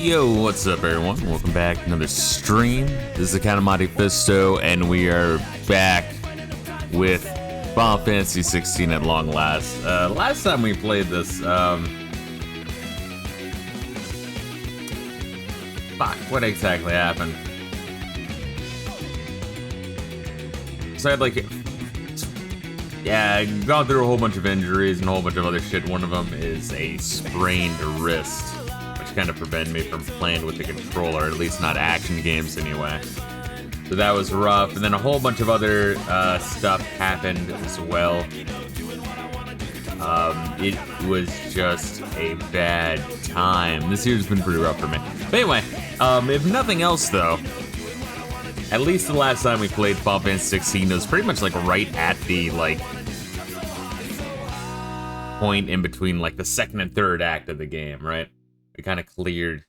Yo, what's up everyone? Welcome back to another stream. This is the kind of Monte Fisto, and we are back with Final Fantasy XVI at long last. Last time we played this, fuck, what exactly happened? So I had gone through a whole bunch of injuries and a whole bunch of other shit. One of them is a sprained wrist, which kind of prevented me from playing with the controller, at least not action games anyway. So that was rough, and then a whole bunch of other stuff happened as well. It was just a bad time. This year's been pretty rough for me. But anyway, if nothing else though, at least the last time we played Final Fantasy XVI, it was pretty much like right at the point in between like the second and third act of the game, right? We kind of cleared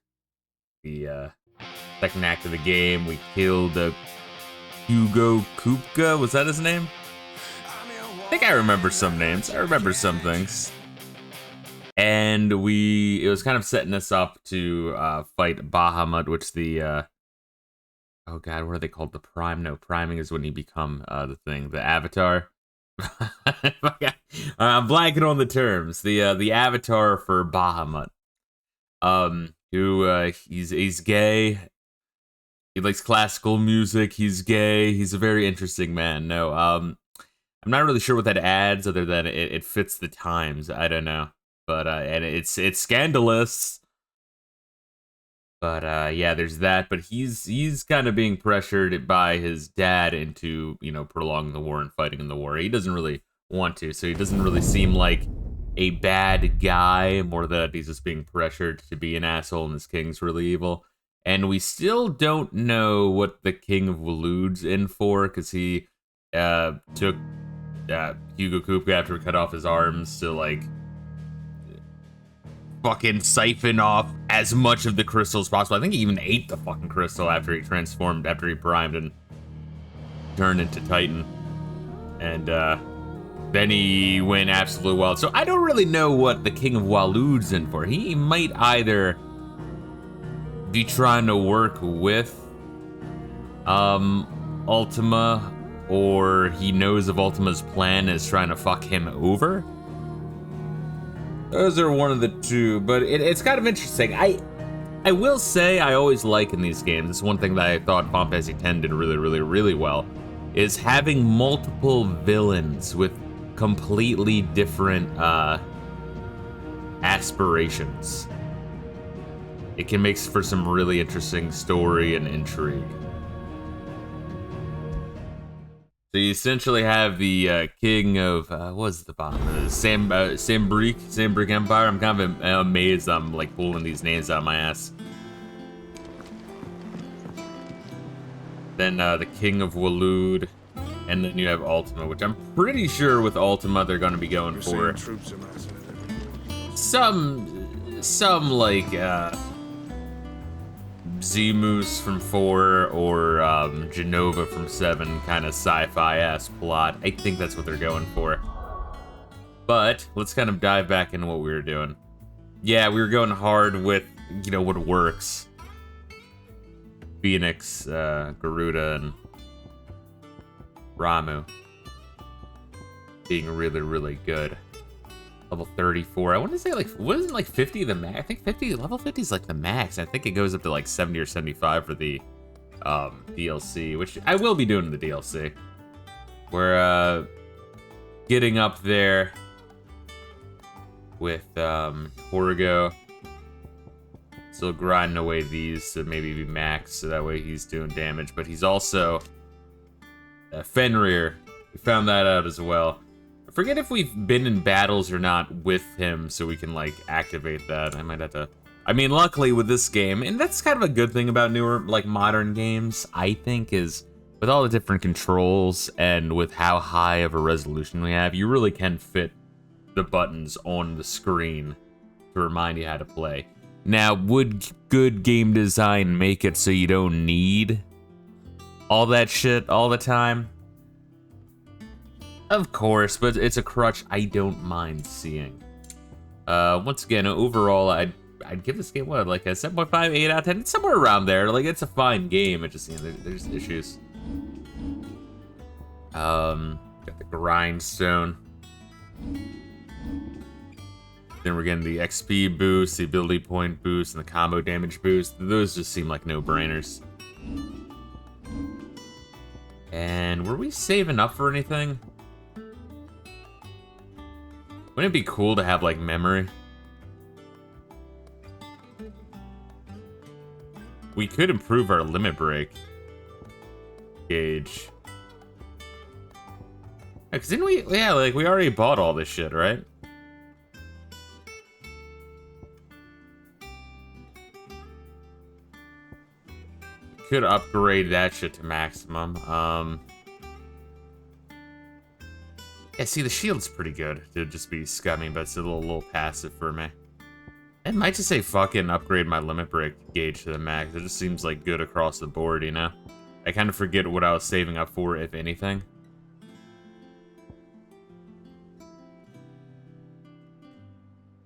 the second act of the game. We killed Hugo Kupka, was that his name? I think I remember some names. I remember some things. And it was kind of setting us up to fight Bahamut, which the oh god, what are they called? The Prime? No, priming is when you become the thing. The Avatar. I'm blanking on the terms. The Avatar for Bahamut. He's gay. He likes classical music. He's gay. He's a very interesting man. No, I'm not really sure what that adds, other than it fits the times. I don't know, but and it's scandalous. But yeah, there's that. But he's kind of being pressured by his dad into, you know, prolonging the war and fighting in the war. He doesn't really want to, so he doesn't really seem like a bad guy. More that he's just being pressured to be an asshole, and this king's really evil. And we still don't know what the King of Waloed's in for, because he took Hugo Kupka after he cut off his arms to like fucking siphon off as much of the crystal as possible. I think he even ate the fucking crystal after he transformed, after he primed and turned into Titan. And then he went absolutely wild. So I don't really know what the King of Waloed's in for. He might either be trying to work with Ultima, or he knows of Ultima's plan and is trying to fuck him over. Those are one of the two, but it's kind of interesting. I will say I always like in these games, this is one thing that I thought Final Fantasy X did really well, is having multiple villains with completely different aspirations. It can make for some really interesting story and intrigue. So you essentially have the king of what's the bottom? Sambrique Empire. I'm kind of amazed I'm like pulling these names out of my ass. Then the King of Waloed, and then you have Ultima, which I'm pretty sure with Ultima they're going to be going for some like Zemus from 4 or Genova from 7 kind of sci-fi ass plot. I think that's what they're going for. But let's kind of dive back into what we were doing. Yeah, we were going hard with, you know, what works. Phoenix, Garuda, and Ramu being really good. Level 34. I want to say like, wasn't like 50 the max? I think level 50 is like the max. I think it goes up to like 70 or 75 for the DLC, which I will be doing the DLC. We're getting up there with Torgo. Still grinding away these to maybe be max, so that way he's doing damage. But he's also Fenrir. We found that out as well. I forget if we've been in battles or not with him, so we can like activate that. I might have to. I mean, luckily with this game, and that's kind of a good thing about newer, like modern games, I think, is with all the different controls and with how high of a resolution we have, you really can fit the buttons on the screen to remind you how to play. Now, would good game design make it so you don't need all that shit all the time? Of course, but it's a crutch I don't mind seeing. Once again, overall, I I'd give this game, what, like a 7.5, 8 out of 10? It's somewhere around there. Like, it's a fine game. It just, you know, there's issues. Got the grindstone. Then we're getting the XP boost, the ability point boost, and the combo damage boost. Those just seem like no-brainers. And were we saving up for anything? Wouldn't it be cool to have, like, memory? We could improve our limit break gauge. Yeah, 'cause didn't we? Yeah, like, we already bought all this shit, right? Could upgrade that shit to maximum. Yeah, see, the shield's pretty good to just be scummy, but it's a little passive for me. I might just say fucking upgrade my limit break gauge to the max. It just seems like good across the board, you know? I kind of forget what I was saving up for, if anything.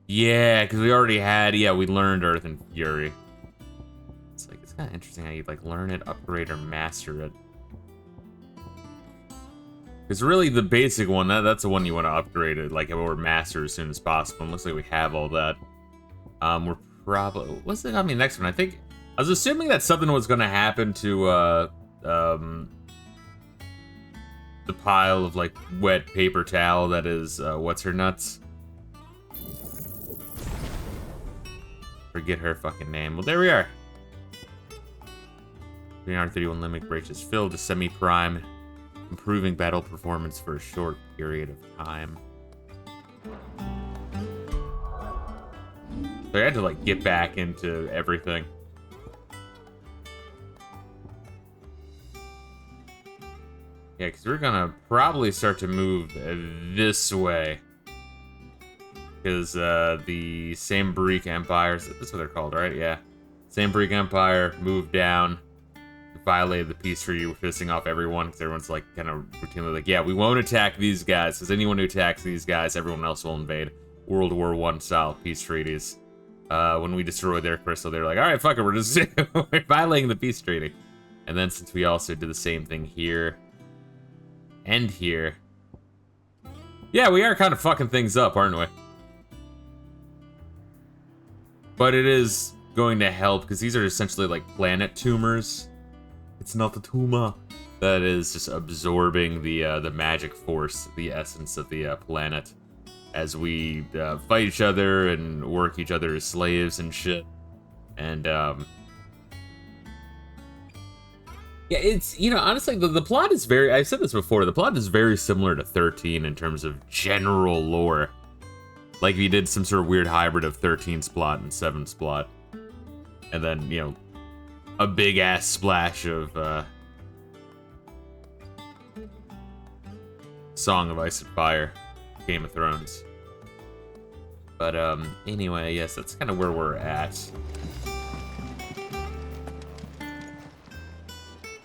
Yeah, because we already had, yeah, we learned Earth and Fury. It's like, it's kind of interesting how you, like, learn it, upgrade, or master it. Because really, the basic one, that's the one you want to upgrade it, like, or master as soon as possible. And looks like we have all that. We're probably, what's it, I mean, next one, I think, I was assuming that something was going to happen to, the pile of, like, wet paper towel that is, what's her nuts? Forget her fucking name. Well, there we are. 331 limit break is filled to semi-prime, improving battle performance for a short period of time. So I had to, like, get back into everything. Yeah, because we're gonna probably start to move this way. Because the Sambrique Empire, that's what they're called, right? Yeah. Sambrique Empire moved down, violated the peace treaty, we're pissing off everyone, because everyone's like kind of routinely like, yeah, we won't attack these guys, because anyone who attacks these guys, everyone else will invade. World War I style peace treaties. When we destroyed their crystal, they were like, alright, fuck it, we're just we're violating the peace treaty. And then since we also did the same thing here, and here, yeah, we are kind of fucking things up, aren't we? But it is going to help, because these are essentially like planet tumors. It's not the tumor that is just absorbing the magic force, the essence of the planet, as we fight each other and work each other as slaves and shit. And yeah, it's, you know, honestly, the plot is very, I've said this before, the plot is very similar to 13 in terms of general lore. Like, if you did some sort of weird hybrid of 13's plot and 7's plot. And then, you know, a big-ass splash of, Song of Ice and Fire, Game of Thrones. But, anyway, yes, that's kind of where we're at.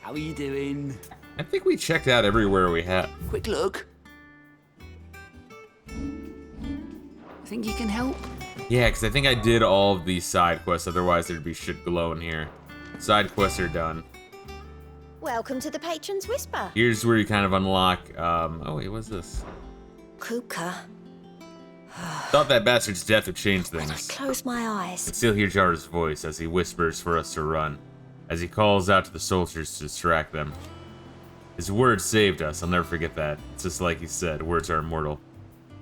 How are you doing? I think we checked out everywhere we had. Quick look. Think you can help? Yeah, because I think I did all of these side quests, otherwise there'd be shit glowing here. Side quests are done. Welcome to the Patron's Whisper. Here's where you kind of unlock, oh wait, what's this? Kuka. Thought that bastard's death would change When I things. close my eyes. I still hear Jar's voice as he whispers for us to run, as he calls out to the soldiers to distract them. His words saved us, I'll never forget that. It's just like he said, words are immortal.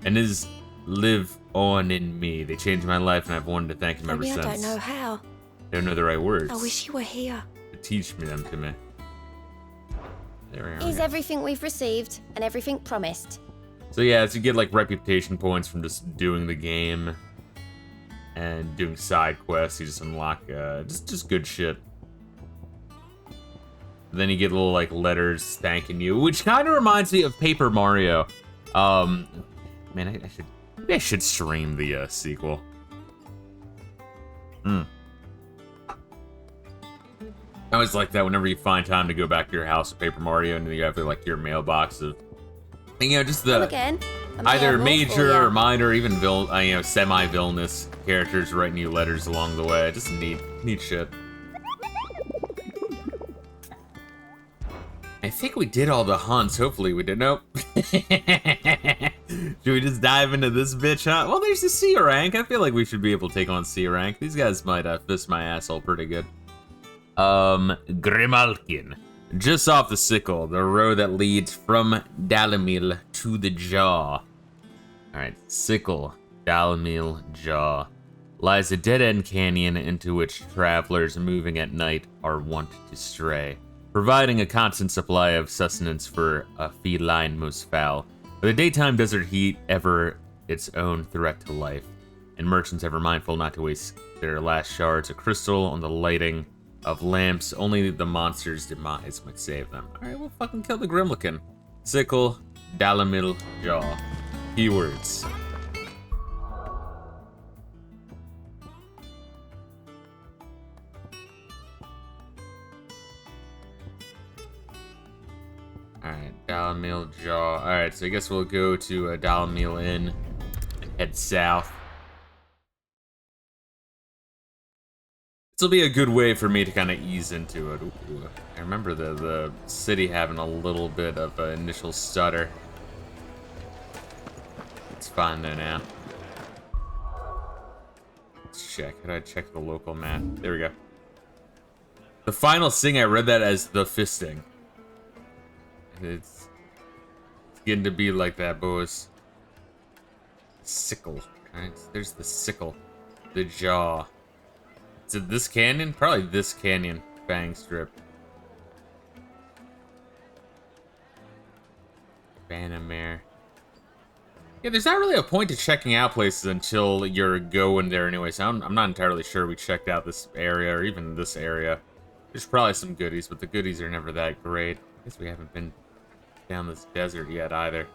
And his live on in me. They changed my life, and I've wanted to thank him ever since. I don't know how. Don't know the right words. I wish you were here. To teach me them to me. There we Is are. everything we've received and everything promised? So yeah, so you get like reputation points from just doing the game and doing side quests. You just unlock just good shit. Then you get little like letters thanking you, which kind of reminds me of Paper Mario. Man, I should stream the sequel. I always like that whenever you find time to go back to your house with Paper Mario and you have like your mailbox of, and, you know, just Come the again. either major or minor, even you know, semi-villainous characters writing you letters along the way. Just neat shit. I think we did all the hunts. Hopefully we did. Nope. Should we just dive into this bitch, huh? Well, there's the C rank. I feel like we should be able to take on C rank. These guys might fist my asshole pretty good. Grimalkin. Just off the sickle, the road that leads from Dalimil to the Jaw. Alright, sickle, Dalimil, Jaw. Lies a dead-end canyon into which travelers moving at night are wont to stray, providing a constant supply of sustenance for a feline musfowl. But the daytime desert heat ever its own threat to life, and merchants ever mindful not to waste their last shards of crystal on the lighting of lamps. Only the monster's demise might save them. Alright, we'll fucking kill the Grimlican. Sickle, Dalimil, Jaw. Keywords. Alright, Dalimil, Jaw. Alright, so I guess we'll go to Dalimil Inn and head south. This will be a good way for me to kind of ease into it. Ooh, I remember the city having a little bit of an initial stutter. It's fine though now. Let's check. How do I check the local map? There we go. The final thing, I read that as the fisting. It's getting to be like that, boys. Sickle. Alright, there's the sickle. The Jaw. Is it this canyon? Probably this canyon. Fang strip. Bannermere. Yeah, there's not really a point to checking out places until you're going there anyway, so I'm not entirely sure we checked out this area or even this area. There's probably some goodies, but the goodies are never that great. I guess we haven't been down this desert yet either.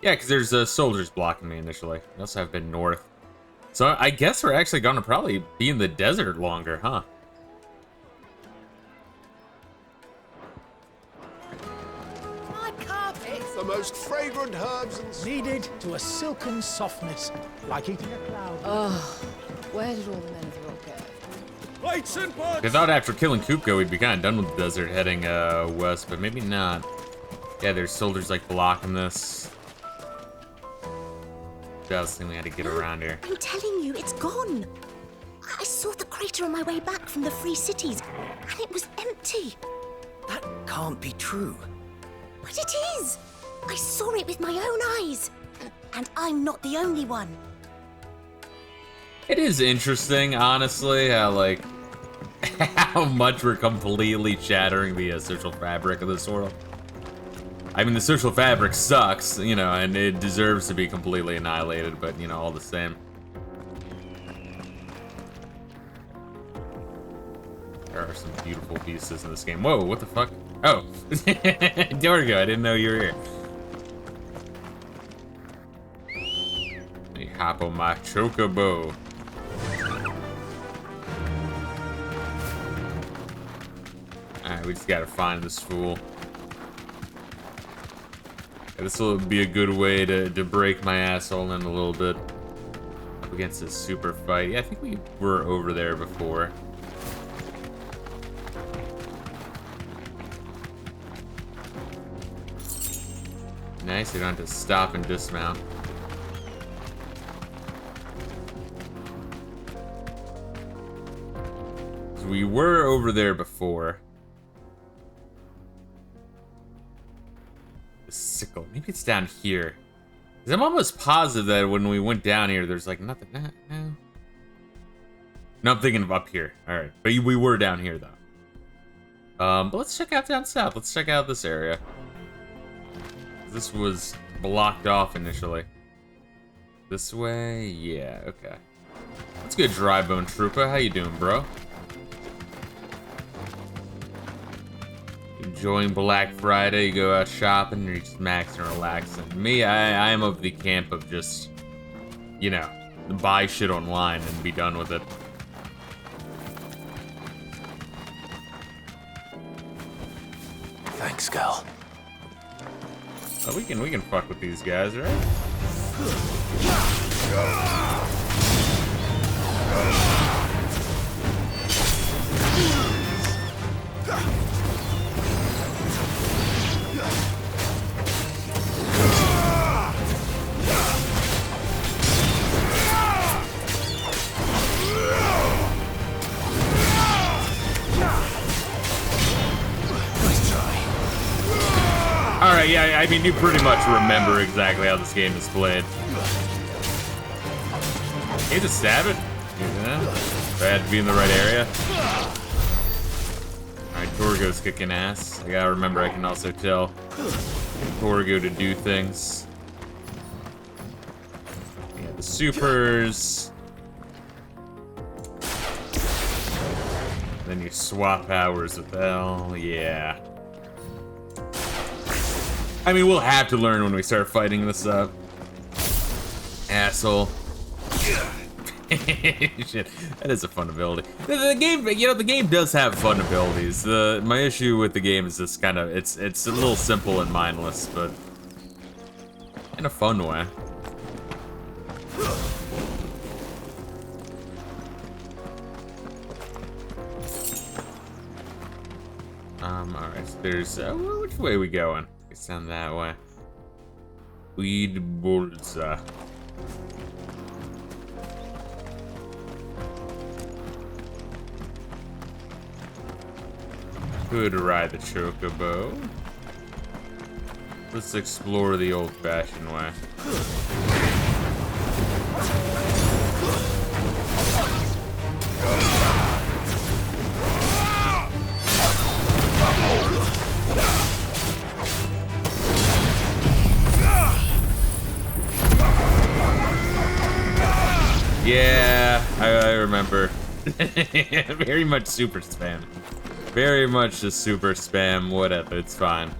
Yeah, because there's soldiers blocking me initially. We also have been north. So I guess we're actually gonna probably be in the desert longer, huh? My carpet, the most fragrant herbs and Kneaded to a silken softness, like eating a cloud. Where did all the men of the rock go? lights and buds. I thought after killing Kupko we'd be kind of done with the desert, heading west, but maybe not. Yeah, there's soldiers like blocking this. Just think we had to get around here. I'm telling you, it's gone. I saw the crater on my way back from the Free Cities, and it was empty. That can't be true. But it is. I saw it with my own eyes. And I'm not the only one. It is interesting, honestly, how, like, how much we're completely shattering the social fabric of this world. I mean, the social fabric sucks, you know, and it deserves to be completely annihilated, but, you know, all the same. There are some beautiful pieces in this game. Whoa, what the fuck? Oh, there we go, I didn't know you were here. Let me hop on my chocobo. Alright, we just gotta find this fool. This will be a good way to break my asshole in a little bit. Up against this super fight. Yeah, I think we were over there before. Nice, you don't have to stop and dismount. So we were over there before. Sickle. Maybe it's down here. Because I'm almost positive that when we went down here, there's like nothing. No. No, I'm thinking of up here. Alright. But we were down here, though. But let's check out down south. Let's check out this area. This was blocked off initially. This way? Yeah, okay. Let's go, Dry Bone Trooper. How you doing, bro? Enjoying Black Friday, you go out shopping, or you just max and relaxing. Me, I am of the camp of just, you know, buy shit online and be done with it. Thanks, girl. Oh, we can fuck with these guys, right? Alright, yeah, I mean, you pretty much remember exactly how this game is played. Can you just stab it? Yeah. I had to be in the right area. Alright, Torgo's kicking ass. I gotta remember I can also tell Torgo to do things. Yeah, the supers. Then you swap powers with L. Yeah. I mean, we'll have to learn when we start fighting this up. Asshole. Shit, that is a fun ability. The game, you know, the game does have fun abilities. My issue with the game is just kind of, it's a little simple and mindless, but in a fun way. Alright, so there's, which way are we going? It's down that way. Weed Bolsa. Could ride the chocobo. Let's explore the old-fashioned way. Yeah, I remember. Very much super spam. Very much just super spam, whatever, it's fine.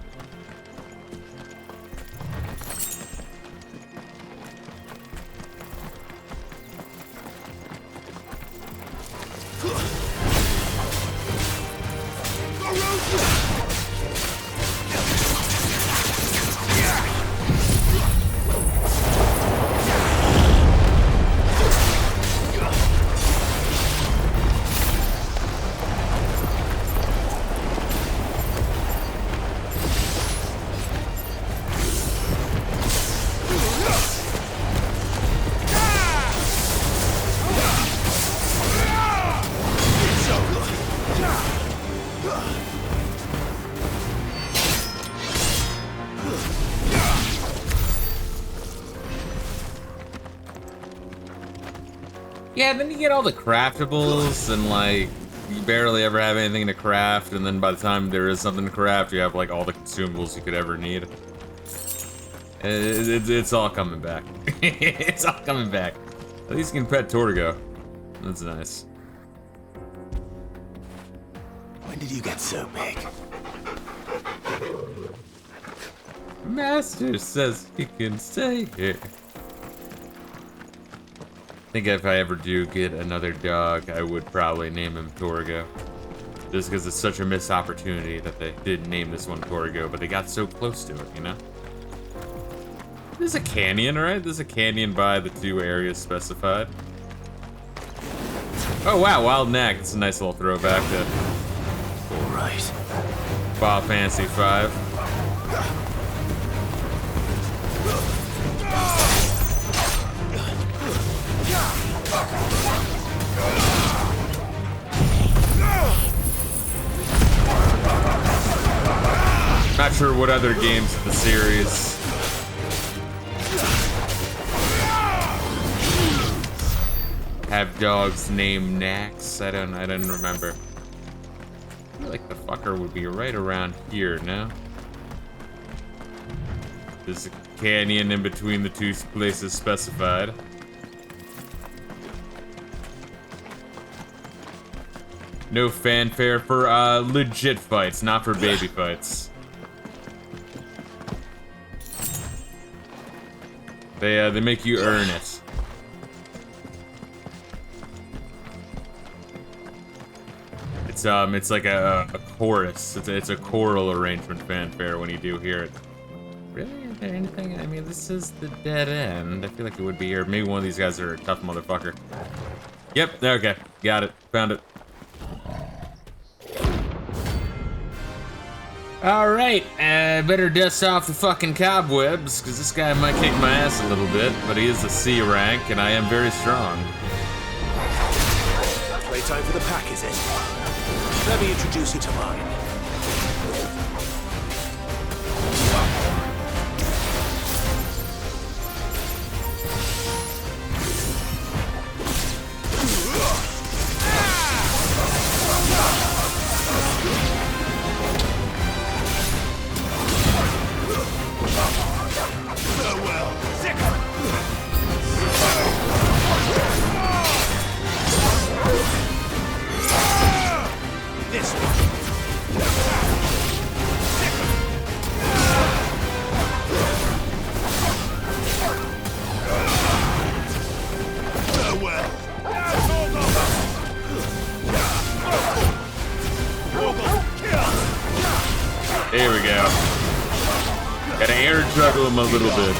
Yeah, then you get all the craftables, and like, you barely ever have anything to craft, and then by the time there is something to craft, you have like all the consumables you could ever need. It's all coming back. It's all coming back. At least you can pet Torgo. That's nice. When did you get so big? Master says he can stay here. I think if I ever do get another dog, I would probably name him Torgo. Just because it's such a missed opportunity that they did name this one Torgo, but they got so close to it, you know? There's a canyon, right? There's a canyon by the 2 areas specified. Oh wow, Wild Knack. It's a nice little throwback to Alright. Final Fantasy V. Not sure what other games of the series have dogs named Knacks. I don't remember. I feel like the fucker would be right around here, no? There's a canyon in between the 2 places specified. No fanfare for legit fights, not for baby fights. They make you earn it. It's like a chorus. It's a choral arrangement fanfare when you do hear it. Really? there anything? I mean, this is the dead end. I feel like it would be here. Maybe one of these guys are a tough motherfucker. Yep, okay. Got it. Found it. Alright, better dust off the fucking cobwebs, because this guy might kick my ass a little bit, but he is a C rank, and I am very strong. Playtime for the pack, is it? Let me introduce you to mine. There we go. Gotta air juggle him a little bit.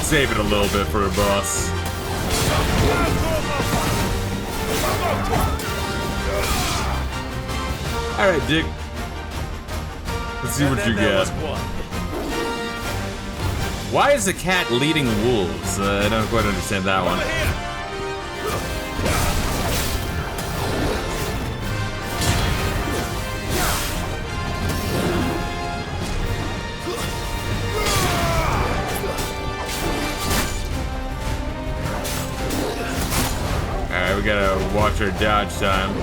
Save it a little bit for a boss. Alright, Dick. Let's see what you get. Why is the cat leading wolves? I don't quite understand that one. Alright, we gotta watch our dodge time.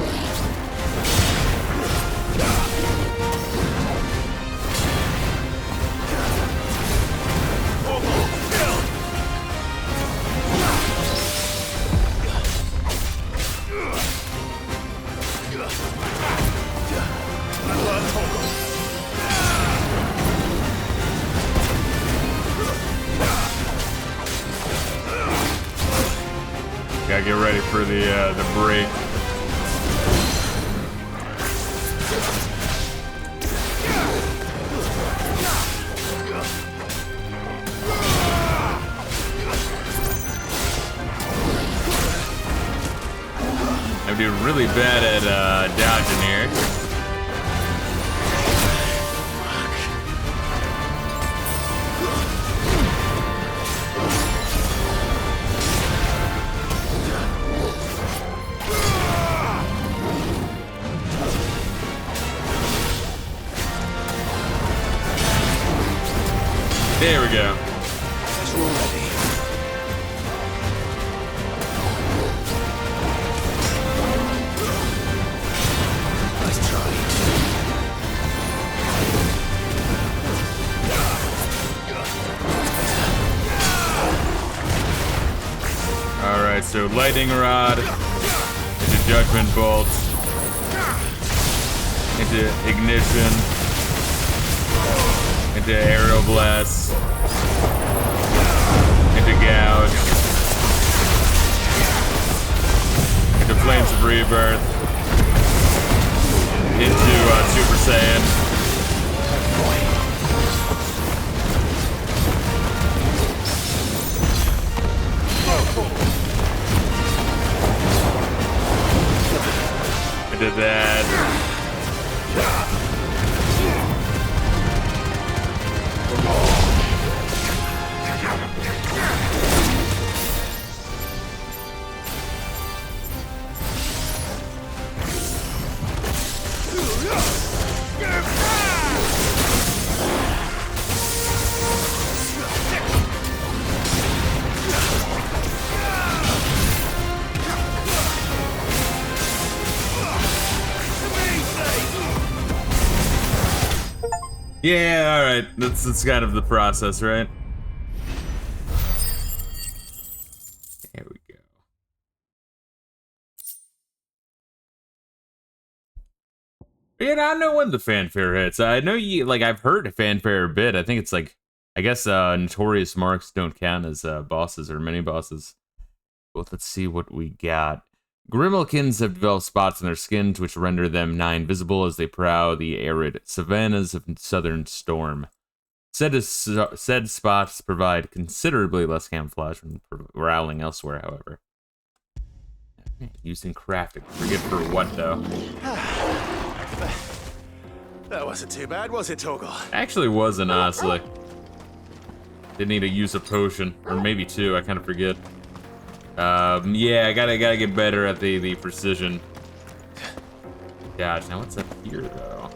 Gotta get ready for the break. I'm doing really bad at dodging here. There we go. Guess we're ready. Nice try. Alright, so lightning rod into judgment bolt into ignition into aerial blast into gouge into flames of rebirth into Super Saiyan. I did that. Yeah, alright. That's kind of the process, right? There we go. Yeah, I know when the fanfare hits. I know you, like, I've heard fanfare a bit. I think it's like, I guess notorious marks don't count as bosses or mini-bosses. Well, let's see what we got. Grimalkins have developed spots in their skins which render them nigh invisible as they prowl the arid savannas of southern storm. Said spots provide considerably less camouflage when prowling elsewhere, however. Used in crafting. Forget for what, though. That wasn't too bad, was it, Torgal? Actually wasn't, honestly. Didn't need to use a potion. Or maybe two, I kind of forget. Yeah, I gotta get better at the precision. Gosh, now what's up here, though?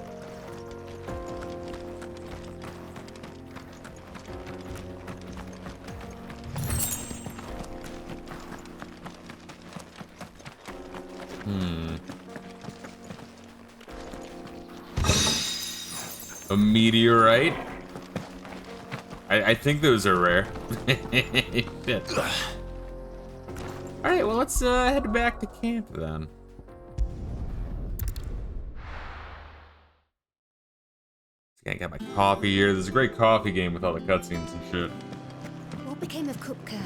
A meteorite? I think those are rare. Shit. Alright, well, let's head back to camp then. I got my coffee here. There's a great coffee game with all the cutscenes and shit. What became of Kupka?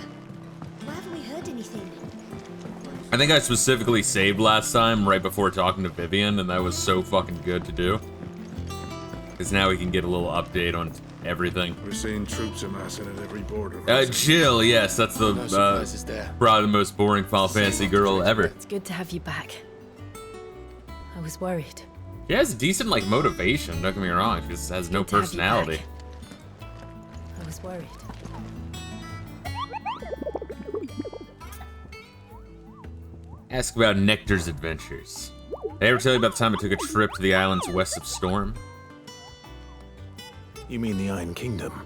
Why haven't we heard anything? I think I specifically saved last time right before talking to Vivian, and that was so fucking good to do. Because now we can get a little update on everything. We're seeing troops amassing at every border. Jill, yes, that's the No surprises there. probably the most boring Final Fantasy girl ever. It's good to have you back. I was worried. She has decent, like, motivation, don't get me wrong. She just has no Good to have you personality. back. I was worried. Ask about Nectar's adventures. Did I ever tell you about the time I took a trip to the islands west of Storm? You mean the Iron Kingdom?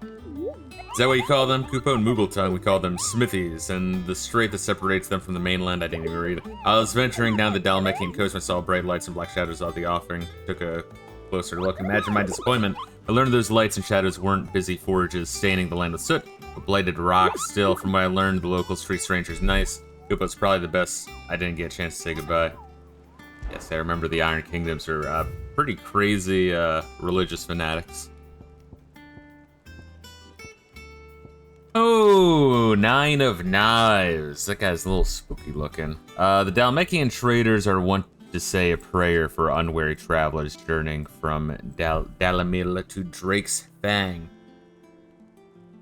Is that what you call them? Kupo and Moogle tongue, we call them smithies, and the strait that separates them from the mainland, I didn't even read. I was venturing down the Dalmekian coast when I saw bright lights and black shadows off the offing. Took a closer look. Imagine my disappointment. I learned those lights and shadows weren't busy forages staining the land with soot, but blighted rocks. Still, from what I learned, the local street stranger's nice. Kupo's probably the best. I didn't get a chance to say goodbye. Yes, I remember the Iron Kingdoms are pretty crazy religious fanatics. Oh, 9 of Knives. That guy's a little spooky looking. The Dalmekian traders are wont to say a prayer for unwary travelers journeying from Dalamil to Drake's Fang.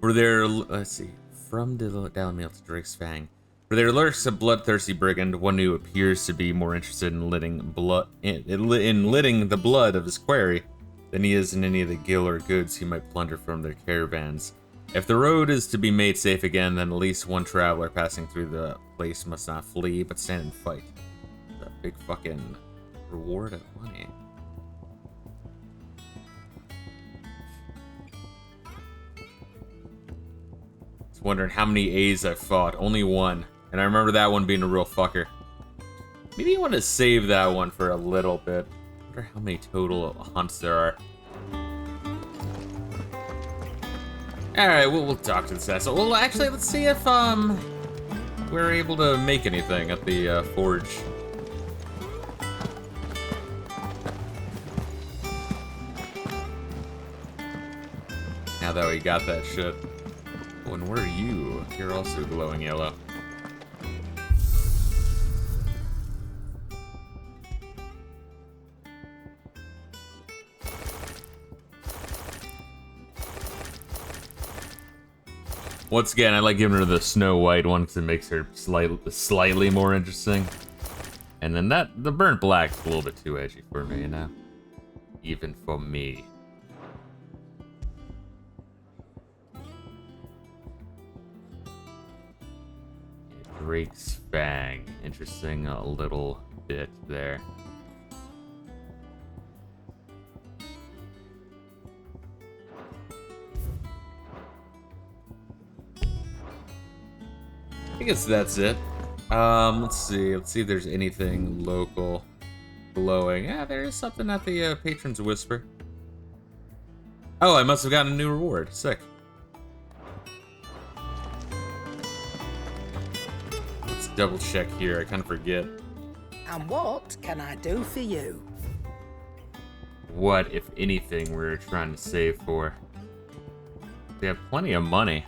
For their, let's see, from Dalamil to Drake's Fang. For there lurks a bloodthirsty brigand, one who appears to be more interested in litting the blood of his quarry than he is in any of the gil or goods he might plunder from their caravans. If the road is to be made safe again, then at least one traveler passing through the place must not flee, but stand and fight. A big fucking reward of money. Just wondering how many A's I've fought. Only one. And I remember that one being a real fucker. Maybe you want to save that one for a little bit. I wonder how many total hunts there are. Alright, we'll talk to this asshole. Well, actually, let's see if, we're able to make anything at the, forge. Now that we got that shit. Oh, and where are you? You're also glowing yellow. Once again, I like giving her the Snow White one because it makes her slightly more interesting. And then the burnt black's a little bit too edgy for me, you know? Even for me. Drake's Fang. Interesting a little bit there. I guess that's it. Let's see if there's anything local glowing. Yeah, there is something at the Patron's Whisper. Oh, I must have gotten a new reward. Sick. Let's double check here. I kind of forget. And what can I do for you? What, if anything, we're trying to save for. They have plenty of money.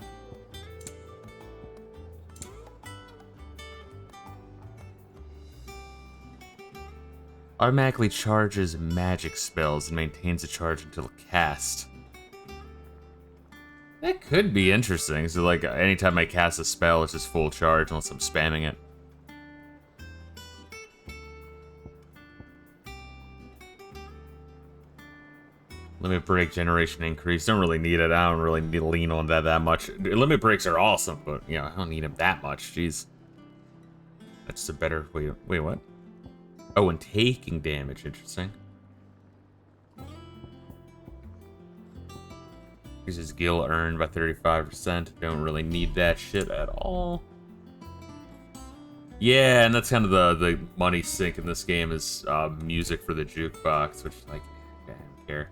Automatically charges magic spells and maintains a charge until cast. That could be interesting. So, like, anytime I cast a spell, it's just full charge unless I'm spamming it. Limit break generation increase. Don't really need it. I don't really need to lean on that much. Limit breaks are awesome, but, you know, I don't need them that much. Jeez. That's a better... Wait, what? Oh, and taking damage. Interesting. Increases gil earned by 35%. Don't really need that shit at all. Yeah, and that's kind of the money sink in this game is music for the jukebox, which, like, I don't care.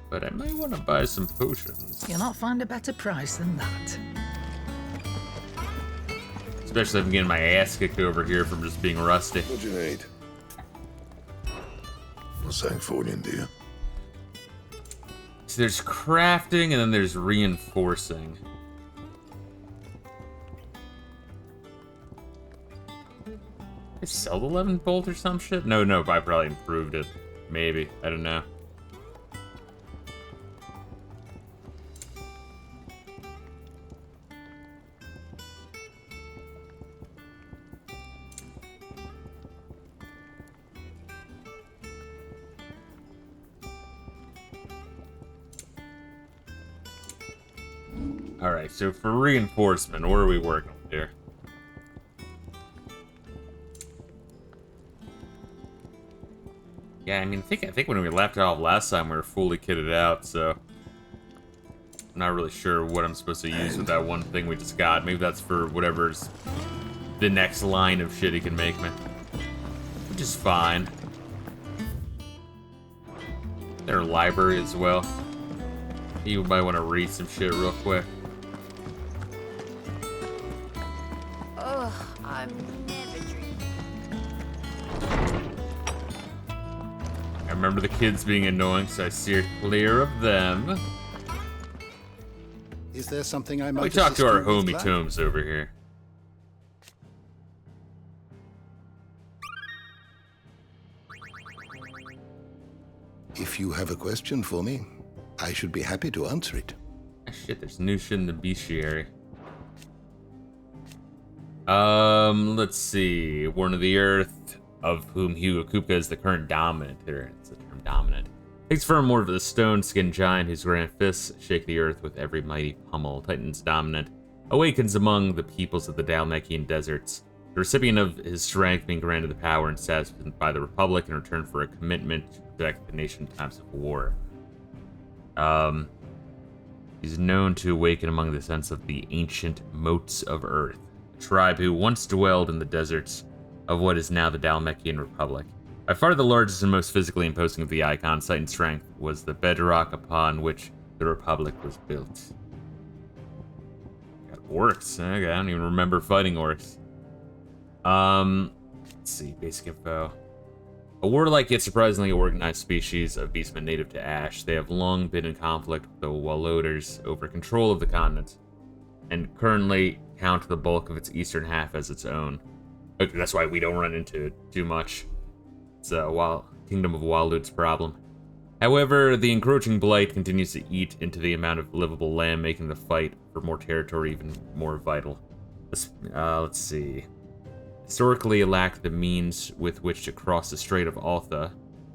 But I might want to buy some potions. You'll not find a better price than that. Especially if I'm getting my ass kicked over here from just being rusty. What you need? What's that for you, dear? So there's crafting and then there's reinforcing. I sell the 11 bolt or some shit? No, I probably improved it. Maybe. I don't know. Alright, so for reinforcement, what are we working with here? Yeah, I mean, I think when we left off last time, we were fully kitted out, so... I'm not really sure what I'm supposed to use with that one thing we just got. Maybe that's for whatever's the next line of shit he can make me. Which is fine. Their library as well. You might want to read some shit real quick. I'm never drinking. I remember the kids being annoying, so I steered clear of them. Is there something I might We talked to our assist you with, homie lad? Tomes over here. If you have a question for me, I should be happy to answer it. Ah, shit, there's new shit in the bestiary. Let's see. Born of the Earth, of whom Hugo Kupka is the current dominant. Here, it's the term dominant. Takes form more of the stone-skinned giant whose grand fists shake the earth with every mighty pummel. Titan's dominant awakens among the peoples of the Dalmekian deserts. The recipient of his strength being granted the power and status by the Republic in return for a commitment to protect the nation in times of war. He's known to awaken among the sense of the ancient moats of Earth, a tribe who once dwelled in the deserts of what is now the Dalmekian Republic. By far the largest and most physically imposing of the icons, Titan's strength was the bedrock upon which the Republic was built. Got orcs. Okay, I don't even remember fighting orcs. Let's see, basic info. A warlike yet surprisingly organized species of beastmen native to Ash, they have long been in conflict with the Waloders over control of the continent, and currently count the bulk of its eastern half as its own. Okay, that's why we don't run into it too much. It's a Kingdom of Walud's problem. However, the encroaching blight continues to eat into the amount of livable land, making the fight for more territory even more vital. Let's see. Historically, it lacked the means with which to cross the Strait of Altha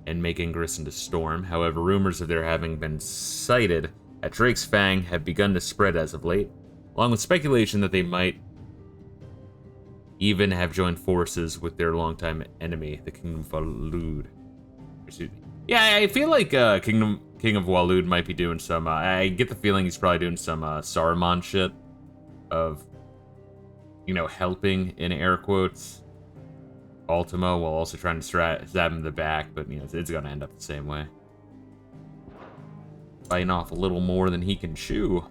and make ingress into Storm. However, rumors of their having been sighted at Drake's Fang have begun to spread as of late, along with speculation that they might even have joined forces with their longtime enemy, the Kingdom of Walud. Yeah, I feel like King of Walud might be doing some... I get the feeling he's probably doing some Saruman shit of... you know, helping in air quotes. Ultima while also trying to stab him in the back, but you know, it's gonna end up the same way. Biting off a little more than he can chew.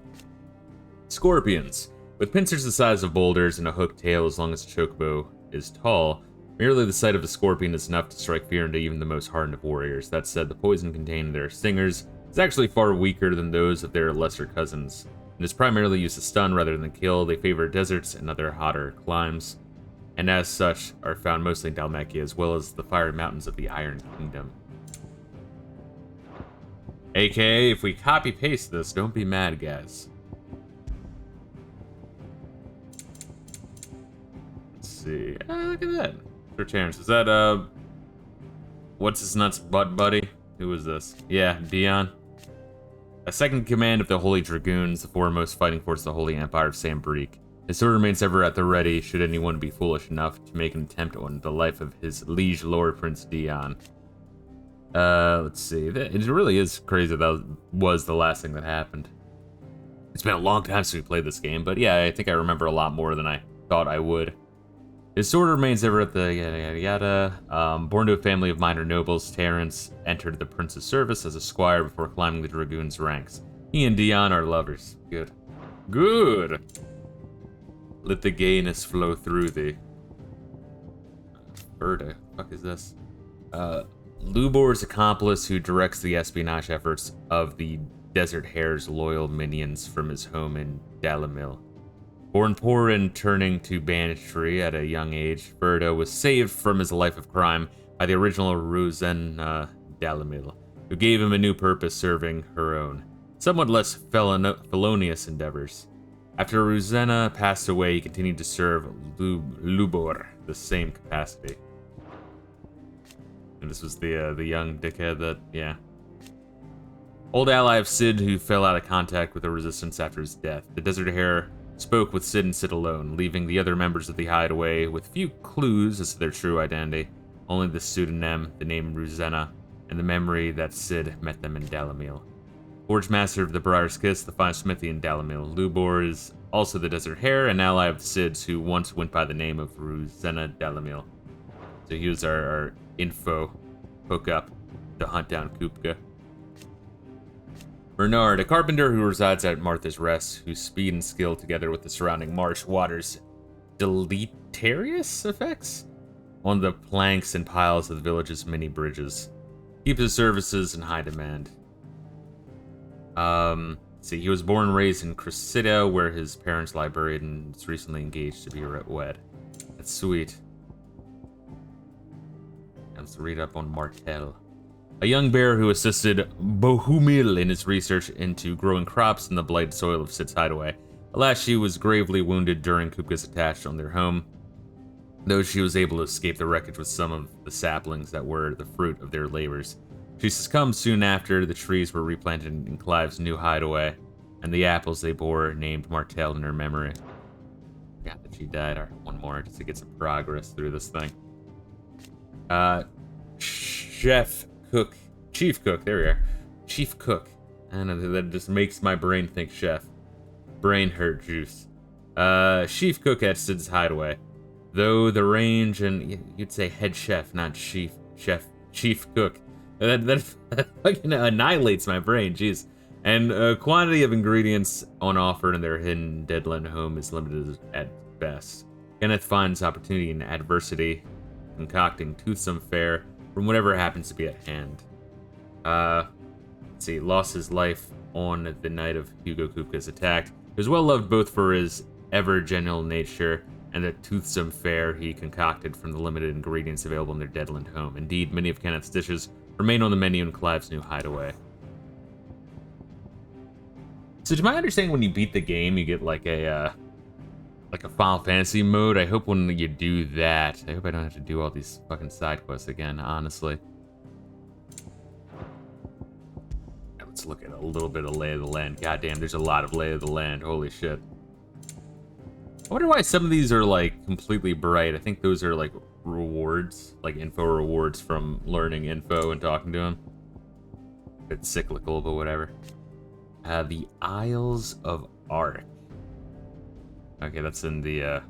Scorpions. With pincers the size of boulders and a hooked tail as long as a chocobo is tall, merely the sight of a scorpion is enough to strike fear into even the most hardened of warriors. That said, the poison contained in their stingers is actually far weaker than those of their lesser cousins, and is primarily used to stun rather than kill. They favor deserts and other hotter climes, and as such are found mostly in Dalmatia as well as the fiery mountains of the Iron Kingdom. AKA, if we copy-paste this, don't be mad, guys. Let's see. Look at that. Sir Terrence, is that, what's his nuts butt buddy? Who was this? Yeah, Dion. A second command of the Holy Dragoons, the foremost fighting force of the Holy Empire of Sambrique. His sword remains ever at the ready, should anyone be foolish enough to make an attempt on the life of his liege Lord Prince Dion. Let's see. It really is crazy that was the last thing that happened. It's been a long time since we played this game, but yeah, I think I remember a lot more than I thought I would. His sword remains ever at the yada yada yada. Born to a family of minor nobles, Terrence entered the prince's service as a squire before climbing the dragoons' ranks. He and Dion are lovers. Good. Good! Let the gayness flow through thee. Bird, fuck is this? Lubor's accomplice who directs the espionage efforts of the Desert Hare's loyal minions from his home in Dalamil. Born poor and turning to banditry at a young age, Birdo was saved from his life of crime by the original Ruzena Dalamil, who gave him a new purpose serving her own, somewhat less felonious endeavors. After Ruzena passed away, he continued to serve Lubor, the same capacity. And this was the young dickhead that, yeah. Old ally of Cid who fell out of contact with the resistance after his death. The Desert Hare spoke with Cid and Cid alone, leaving the other members of the hideaway with few clues as to their true identity. Only the pseudonym, the name Ruzena, and the memory that Cid met them in Dalamil. Forge master of the Briar's Kiss, the fine smithy in Dalamil. Lubor is also the Desert Hare, an ally of Cid's who once went by the name of Ruzena Dalamil. So he was our info hookup to hunt down Kupka. Bernard, a carpenter who resides at Martha's Rest, whose speed and skill together with the surrounding marsh waters deleterious effects on the planks and piles of the village's many bridges. Keeps his services in high demand. See, he was born and raised in Cressida, where his parents lie buried, and is recently engaged to be wed. That's sweet. Let's read up on Martel. A young bear who assisted Bohumil in his research into growing crops in the blighted soil of Cid's hideaway. Alas, she was gravely wounded during Kupka's attack on their home, though she was able to escape the wreckage with some of the saplings that were the fruit of their labors. She succumbed soon after the trees were replanted in Clive's new hideaway, and the apples they bore named Martel in her memory. Forgot that she died. Alright, one more just to get some progress through this thing. Chief Cook, there we are. Chief Cook. I don't know, that just makes my brain think chef. Brain hurt juice. Chief Cook at Cid's hideaway. Though the range and you'd say head chef, not chief cook. That fucking annihilates my brain, jeez. And quantity of ingredients on offer in their hidden Deadland home is limited at best. Kenneth finds opportunity in adversity, concocting toothsome fare from whatever happens to be at hand. Let's see, lost his life on the night of Hugo Kupka's attack. He was well loved both for his ever-genial nature and the toothsome fare he concocted from the limited ingredients available in their Deadland home. Indeed, many of Kenneth's dishes remain on the menu in Clive's new hideaway. So to my understanding, when you beat the game, you get like a Final Fantasy mode. I hope when you do that, I hope I don't have to do all these fucking side quests again, honestly. Now let's look at a little bit of Lay of the Land. Goddamn, there's a lot of Lay of the Land. Holy shit. I wonder why some of these are like completely bright. I think those are like rewards, like info rewards from learning info and talking to him. It's cyclical, but whatever. The Isles of Ark. Okay, that's in the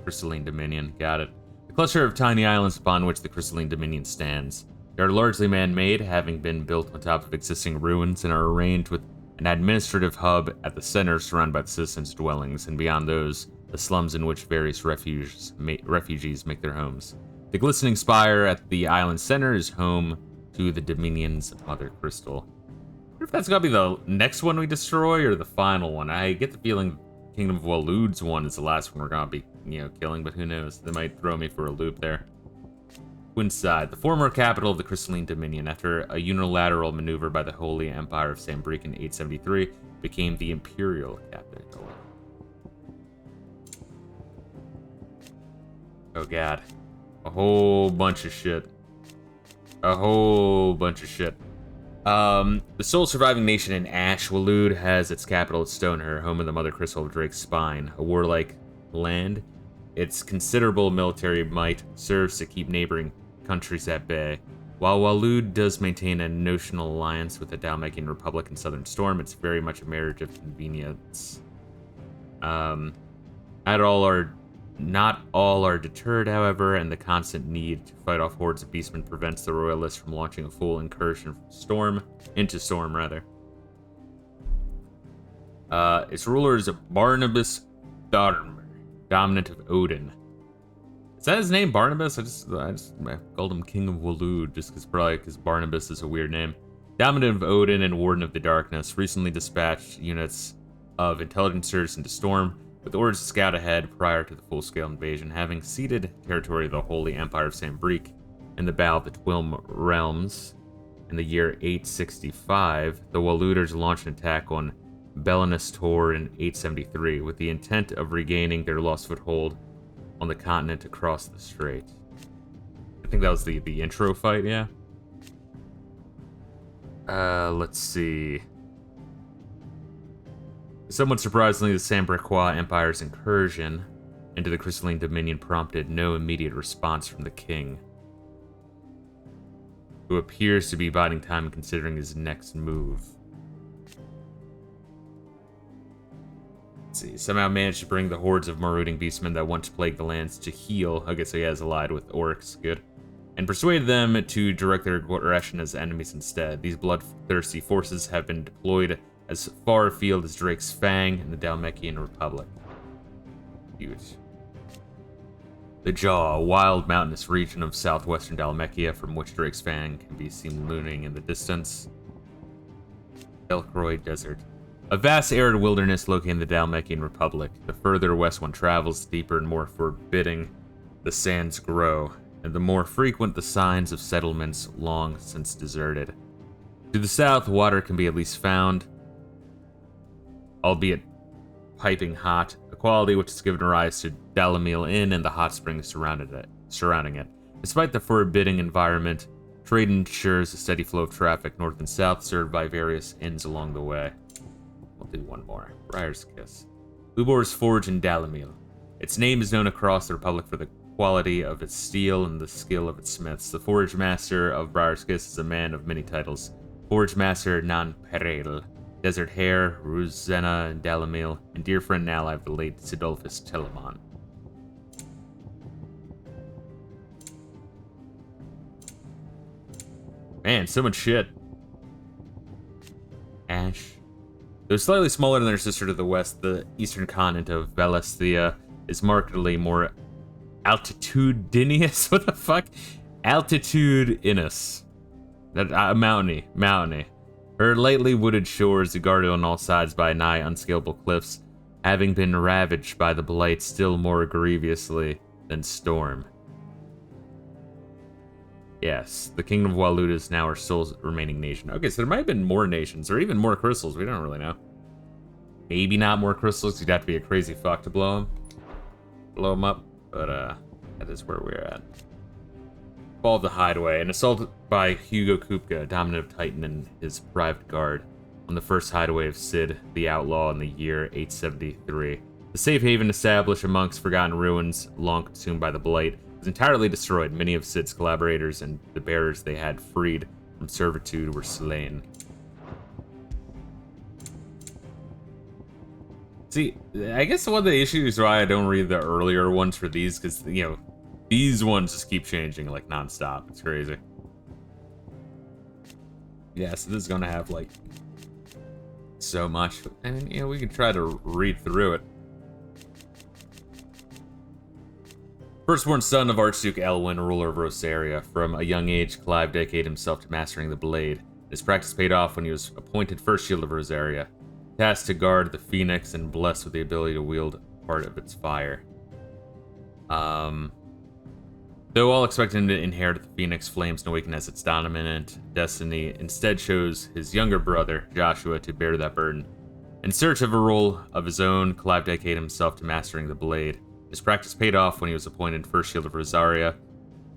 Crystalline Dominion. Got it. The cluster of tiny islands upon which the Crystalline Dominion stands. They are largely man-made, having been built on top of existing ruins, and are arranged with an administrative hub at the center surrounded by the citizens' dwellings, and beyond those, the slums in which various refugees make their homes. The glistening spire at the island's center is home to the Dominion's Mother Crystal. I wonder if that's gotta be the next one we destroy, or the final one. I get the feeling Kingdom of Walud's one is the last one we're gonna be, killing, but who knows? They might throw me for a loop there. Twinside, the former capital of the Crystalline Dominion, after a unilateral maneuver by the Holy Empire of Sambrique in 873, became the imperial capital. Oh god. A whole bunch of shit. A whole bunch of shit. The sole surviving nation in Ash, Walud, has its capital at Stoneher, home of the Mother Crystal of Drake's Spine, a warlike land. Its considerable military might serves to keep neighboring countries at bay. While Walud does maintain a notional alliance with the Dalmekian Republic and Southern Storm, it's very much a marriage of convenience. Not all are deterred, however, and the constant need to fight off hordes of beastmen prevents the royalists from launching a full incursion into Storm. Its ruler is Barnabas Darmer, dominant of Odin. Is that his name, Barnabas? I called him King of Walud just because Barnabas is a weird name. Dominant of Odin and Warden of the Darkness, recently dispatched units of intelligencers into Storm with orders to scout ahead prior to the full-scale invasion, having ceded territory of the Holy Empire of Sambrique in the Battle of the Twilm Realms in the year 865. The Waluders launched an attack on Belinus Tor in 873 with the intent of regaining their lost foothold on the continent across the strait. I think that was the intro fight, yeah? Let's see. Somewhat surprisingly, the Sambriquois Empire's incursion into the Crystalline Dominion prompted no immediate response from the king, who appears to be biding time and considering his next move. Let's see, somehow managed to bring the hordes of marauding beastmen that once plagued the lands to heel. Okay, so he has allied with orcs, good. And persuaded them to direct their aggression as enemies instead. These bloodthirsty forces have been deployed as far afield as Drake's Fang and the Dalmekian Republic. Huge. The Jaw, a wild mountainous region of southwestern Dalmekia from which Drake's Fang can be seen looming in the distance. Delcroy Desert. A vast arid wilderness located in the Dalmekian Republic. The further west one travels, the deeper and more forbidding the sands grow, and the more frequent the signs of settlements long since deserted. To the south, water can be at least found, albeit piping hot, a quality which has given rise to Dalamil Inn and the hot springs surrounding it. Despite the forbidding environment, trade ensures a steady flow of traffic north and south, served by various inns along the way. We'll do one more. Briar's Kiss. Ubor's Forge in Dalamil. Its name is known across the Republic for the quality of its steel and the skill of its smiths. The Forge Master of Briar's Kiss is a man of many titles. Forge Master Nan Perel, Desert Hare, Ruzena, and Dalamil, and dear friend and ally of the late Sidolphus Telamon. Man, so much shit. Ash. Though slightly smaller than their sister to the west, the eastern continent of Valesthea is markedly more altitudinous. What the fuck? Altitudinous. Mountainy. Her lightly wooded shores are guarded on all sides by nigh unscalable cliffs, having been ravaged by the blight still more grievously than storm. Yes, the Kingdom of Walud is now our sole remaining nation. Okay, so there might have been more nations, or even more crystals. We don't really know. Maybe not more crystals. You'd have to be a crazy fuck to blow them up. But that is where we're at. Fall of the Hideaway. An assault by Hugo Kupka, dominant of Titan and his private guard, on the first hideaway of Sid, the outlaw, in the year 873. The safe haven established amongst forgotten ruins, long consumed by the blight, was entirely destroyed. Many of Sid's collaborators and the bearers they had freed from servitude were slain. See, I guess one of the issues why I don't read the earlier ones for these, because, These ones just keep changing like non-stop. It's crazy. Yeah, so this is gonna have like so much. I mean, you know, we can try to read through it. Firstborn son of Archduke Elwyn, ruler of Rosaria. From a young age, Clive dedicated himself to mastering the blade. His practice paid off when he was appointed First Shield of Rosaria, tasked to guard the Phoenix and blessed with the ability to wield part of its fire. Though all expected him to inherit the Phoenix Flames and awaken as its dominant destiny, instead chose his younger brother, Joshua, to bear that burden. In search of a role of his own, Clive dedicated himself to mastering the blade. His practice paid off when he was appointed First Shield of Rosaria,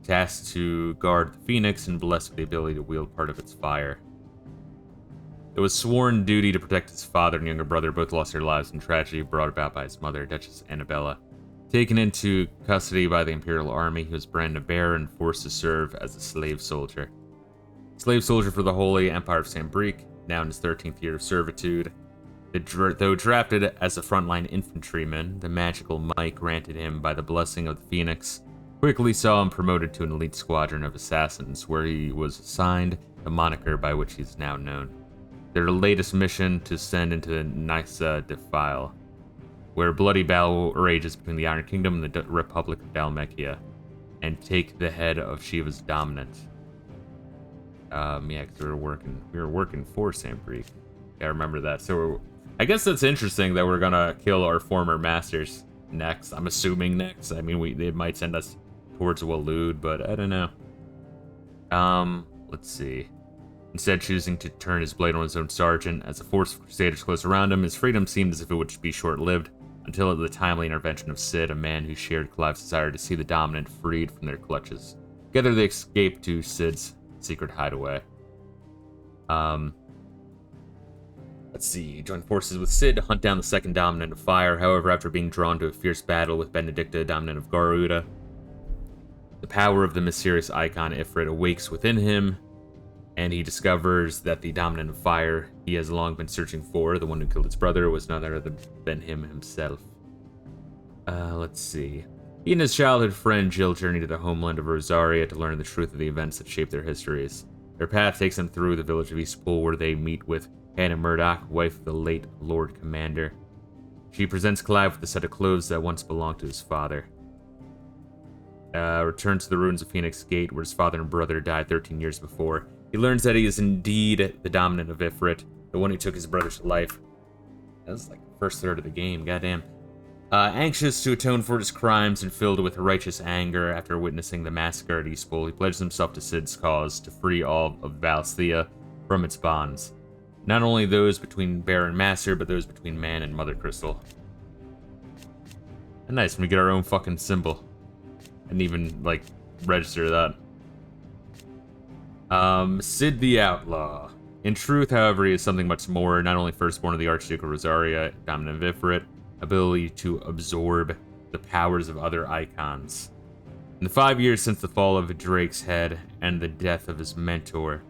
tasked to guard the Phoenix and blessed with the ability to wield part of its fire. It was sworn duty to protect his father and younger brother. Both lost their lives in tragedy brought about by his mother, Duchess Annabella. Taken into custody by the Imperial Army, he was branded a bear and forced to serve as a slave soldier. Slave soldier for the Holy Empire of Sambrique, now in his 13th year of servitude. Though drafted as a frontline infantryman, the magical might granted him by the blessing of the Phoenix quickly saw him promoted to an elite squadron of assassins, where he was assigned the moniker by which he is now known. Their latest mission to send into the Nysa Defile, where bloody battle rages between the Iron Kingdom and the Republic of Dalmekia, and take the head of Shiva's dominant. Yeah, because we were working for Sambrique. Yeah, I remember that. So I guess that's interesting that we're gonna kill our former masters next. I'm assuming next. I mean, they might send us towards Waloed, but I don't know. Let's see. Instead, choosing to turn his blade on his own sergeant, as a force of crusaders close around him, his freedom seemed as if it would be short-lived, until the timely intervention of Cid, a man who shared Clive's desire to see the dominant freed from their clutches. Together they escaped to Cid's secret hideaway. Let's see. He joined forces with Cid to hunt down the second dominant of fire. However, after being drawn to a fierce battle with Benedicta, dominant of Garuda, the power of the mysterious icon Ifrit awakes within him, and he discovers that the dominant of fire he has long been searching for, the one who killed his brother, was none other than him himself. Let's see. He and his childhood friend Jill journey to the homeland of Rosaria to learn the truth of the events that shaped their histories. Their path takes them through the village of Eastpool, where they meet with Hannah Murdoch, wife of the late Lord Commander. She presents Clive with a set of clothes that once belonged to his father. Returns to the ruins of Phoenix Gate, where his father and brother died 13 years before. He learns that he is indeed the dominant of Ifrit, the one who took his brother's life. That was like the first third of the game, goddamn. Anxious to atone for his crimes and filled with righteous anger after witnessing the massacre at Eastpool, he pledges himself to Cid's cause to free all of Valsthea from its bonds. Not only those between Bear and Master, but those between man and Mother Crystal. And nice when we get our own fucking symbol. And even, like, register that. Cid the Outlaw. In truth, however, he is something much more, not only firstborn of the Archduke of Rosaria, dominant of Ifrit, ability to absorb the powers of other icons. In the 5 years since the fall of Drake's head and the death of his mentor,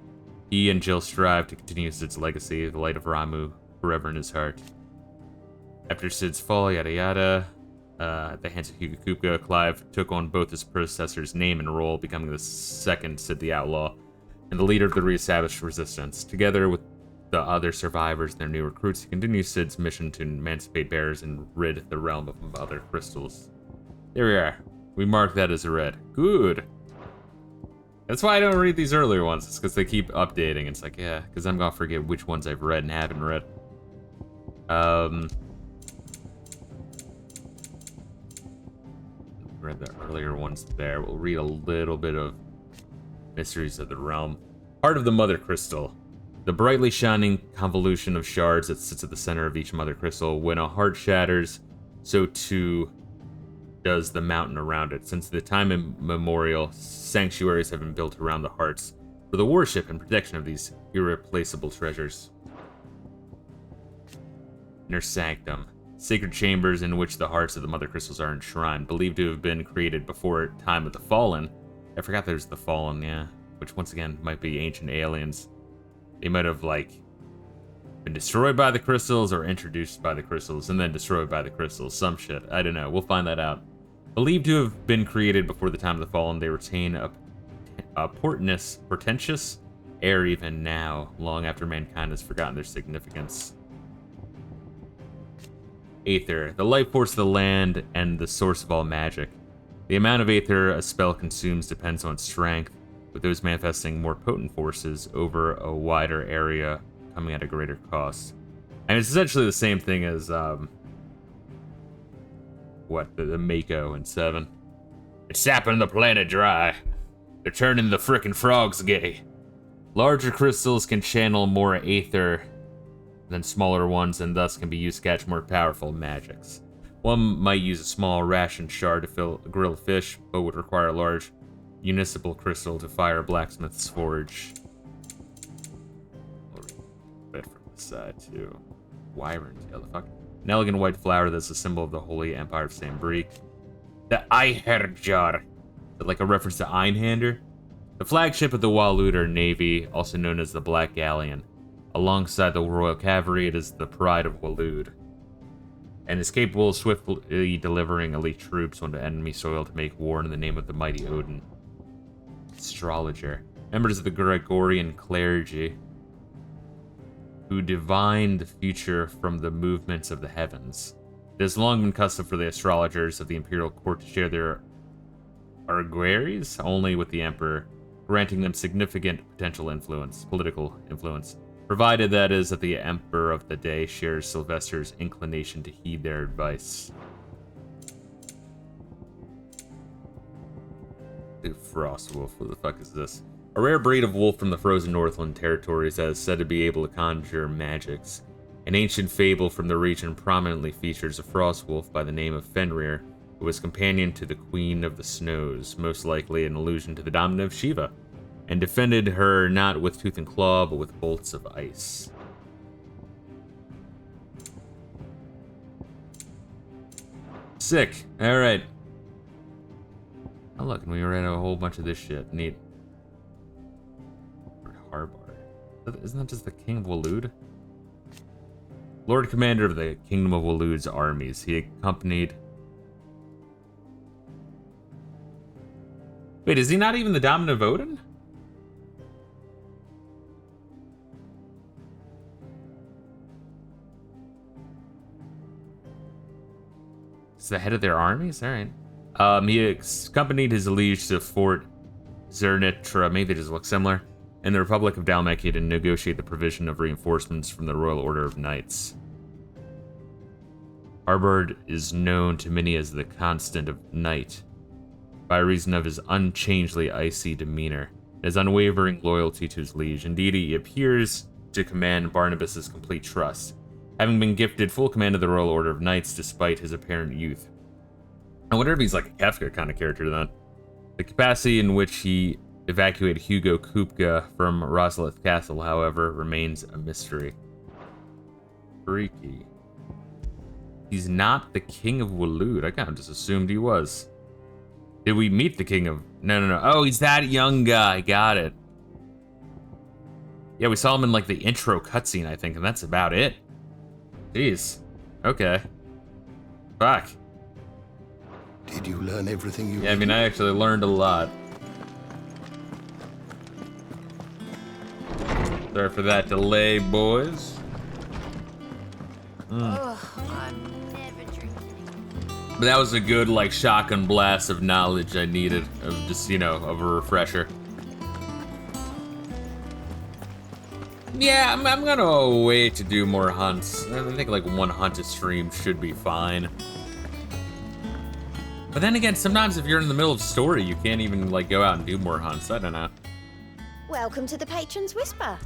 he and Jill strive to continue Cid's legacy, the light of Ramu, forever in his heart. After Cid's fall, yada yada, at the hands of Hugo Kupka, Clive took on both his predecessor's name and role, becoming the second Cid the Outlaw, and the leader of the re-established resistance. Together with the other survivors and their new recruits, he continues Cid's mission to emancipate bears and rid the realm of other crystals. There we are. We mark that as read. Good. That's why I don't read these earlier ones. It's because they keep updating. It's like, yeah, because I'm gonna forget which ones I've read and haven't read. Read the earlier ones there. We'll read a little bit of Mysteries of the Realm. Heart of the Mother Crystal. The brightly shining convolution of shards that sits at the center of each Mother Crystal. When a heart shatters, so too does the mountain around it. Since the time immemorial, sanctuaries have been built around the hearts for the worship and protection of these irreplaceable treasures. Inner Sanctum. Sacred chambers in which the hearts of the Mother Crystals are enshrined, believed to have been created before time of the Fallen. I forgot there's the Fallen, yeah. Which, once again, might be ancient aliens. They might have, like, been destroyed by the crystals or introduced by the crystals and then destroyed by the crystals. Some shit. I don't know. We'll find that out. Believed to have been created before the time of the Fallen, they retain a portentous air even now, long after mankind has forgotten their significance. Aether, the life force of the land and the source of all magic. The amount of Aether a spell consumes depends on strength, with those manifesting more potent forces over a wider area coming at a greater cost. And it's essentially the same thing as, the Mako in 7. It's sapping the planet dry. They're turning the frickin' frogs gay. Larger crystals can channel more Aether than smaller ones, and thus can be used to catch more powerful magics. One might use a small ration shard to fill a grilled fish, but would require a large municipal crystal to fire a blacksmith's forge. A bit from the side too. Wyvern tail, the fuck? An elegant white flower that's a symbol of the Holy Empire of Sambrique. The Eiherjar, like a reference to Einhander. The flagship of the Waluder Navy, also known as the Black Galleon. Alongside the Royal Cavalry, it is the pride of Walud, and is capable of swiftly delivering elite troops onto enemy soil to make war in the name of the mighty Odin. Astrologer, members of the Gregorian clergy, who divine the future from the movements of the heavens. It has long been custom for the astrologers of the imperial court to share their argueries only with the emperor, granting them significant potential influence, political influence, provided that is that the emperor of the day shares Sylvester's inclination to heed their advice. The Frostwolf, what the fuck is this? A rare breed of wolf from the frozen Northland territories that is said to be able to conjure magics. An ancient fable from the region prominently features a frostwolf by the name of Fenrir, who was companion to the Queen of the Snows, most likely an allusion to the dominant of Shiva, and defended her not with tooth and claw, but with bolts of ice. Sick. Alright. Oh look, and we ran a whole bunch of this shit. Neat. Harbar. Isn't that just the King of Walud? Lord Commander of the Kingdom of Walud's armies. He accompanied... Wait, is he not even the dominant of Odin? He's the head of their armies? Alright. He accompanied his liege to Fort Zernitra, maybe they just look similar, in the Republic of Dalmatia to negotiate the provision of reinforcements from the Royal Order of Knights. Harbard is known to many as the Constant of Night, by reason of his unchangedly icy demeanor, and his unwavering loyalty to his liege. Indeed, he appears to command Barnabas's complete trust, having been gifted full command of the Royal Order of Knights despite his apparent youth. I wonder if he's like a Kefka kind of character then. The capacity in which he evacuated Hugo Kupka from Rosalith Castle, however, remains a mystery. Freaky. He's not the King of Walud. I kind of just assumed he was. Did we meet the King of... No. Oh, he's that young guy. Got it. Yeah, we saw him in like the intro cutscene, I think, and that's about it. Jeez. Okay. Fuck. Did you learn everything you... Yeah, I mean, I actually learned a lot. Sorry for that delay, boys. I'm never drinking. But that was a good, like, shotgun blast of knowledge I needed. Of just, you know, of a refresher. Yeah, I'm gonna wait to do more hunts. I think, like, one hunt a stream should be fine. But then again, sometimes if you're in the middle of story, you can't even, like, go out and do more hunts. I don't know. Welcome to the Patron's Whisper.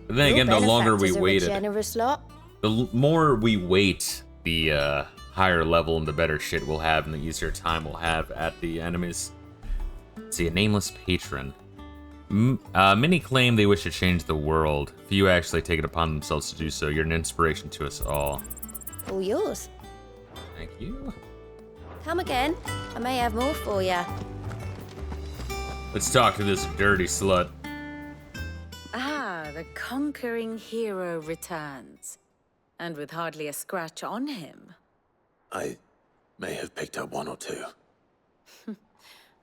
But then again, the longer we waited, generous lot. the more we wait, the higher level and the better shit we'll have and the easier time we'll have at the enemies. Let's see, a nameless patron. Many claim they wish to change the world. Few actually take it upon themselves to do so. You're an inspiration to us all. All yours. Thank you. Come again. I may have more for ya. Let's talk to this dirty slut. Ah, the conquering hero returns. And with hardly a scratch on him. I may have picked up one or two.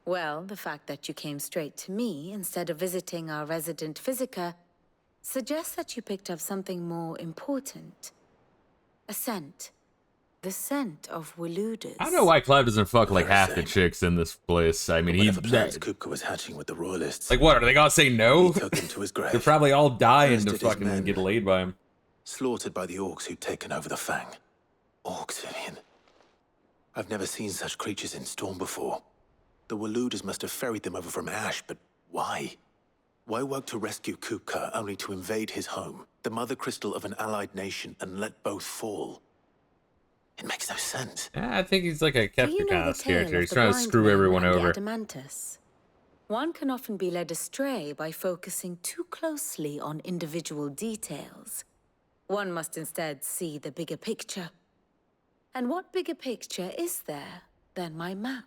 Well, the fact that you came straight to me instead of visiting our resident Physica suggests that you picked up something more important. A scent. The scent of Walooders. I don't know why Clive doesn't fuck like half the chicks in this place. I mean, Whatever plans Kupka was hatching with the royalists. Like, what, are they gonna say no? He took him to his grave. They're probably all dying As to did his fucking men. get laid by him. Slaughtered by the orcs who'd taken over the Fang. Orcs, Vivian. I've never seen such creatures in Storm before. The Walooders must have ferried them over from Ash, but why? Why work to rescue Kupka only to invade his home, the mother crystal of an allied nation, and let both fall? It makes no sense. Yeah, I think he's like a Do you know the Kefka tale character. of He's the trying to blind screw man everyone and the over. Adamantus? One can often be led astray by focusing too closely on individual details. One must instead see the bigger picture. And what bigger picture is there than my map?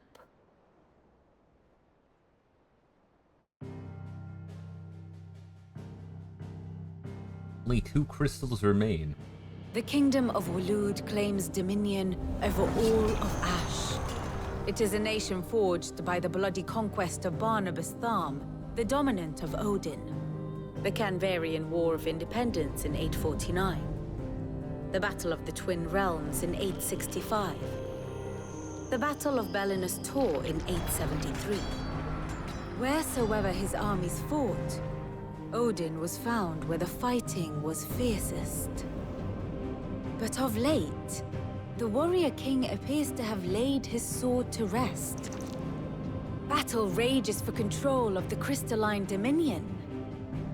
Only 2 crystals remain. The kingdom of Walood claims dominion over all of Ash. It is a nation forged by the bloody conquest of Barnabas Tharm, the dominant of Odin. The Canvarian War of Independence in 849. The Battle of the Twin Realms in 865. The Battle of Belinus Tor in 873. Wheresoever his armies fought, Odin was found where the fighting was fiercest. But of late, the warrior king appears to have laid his sword to rest. Battle rages for control of the crystalline dominion.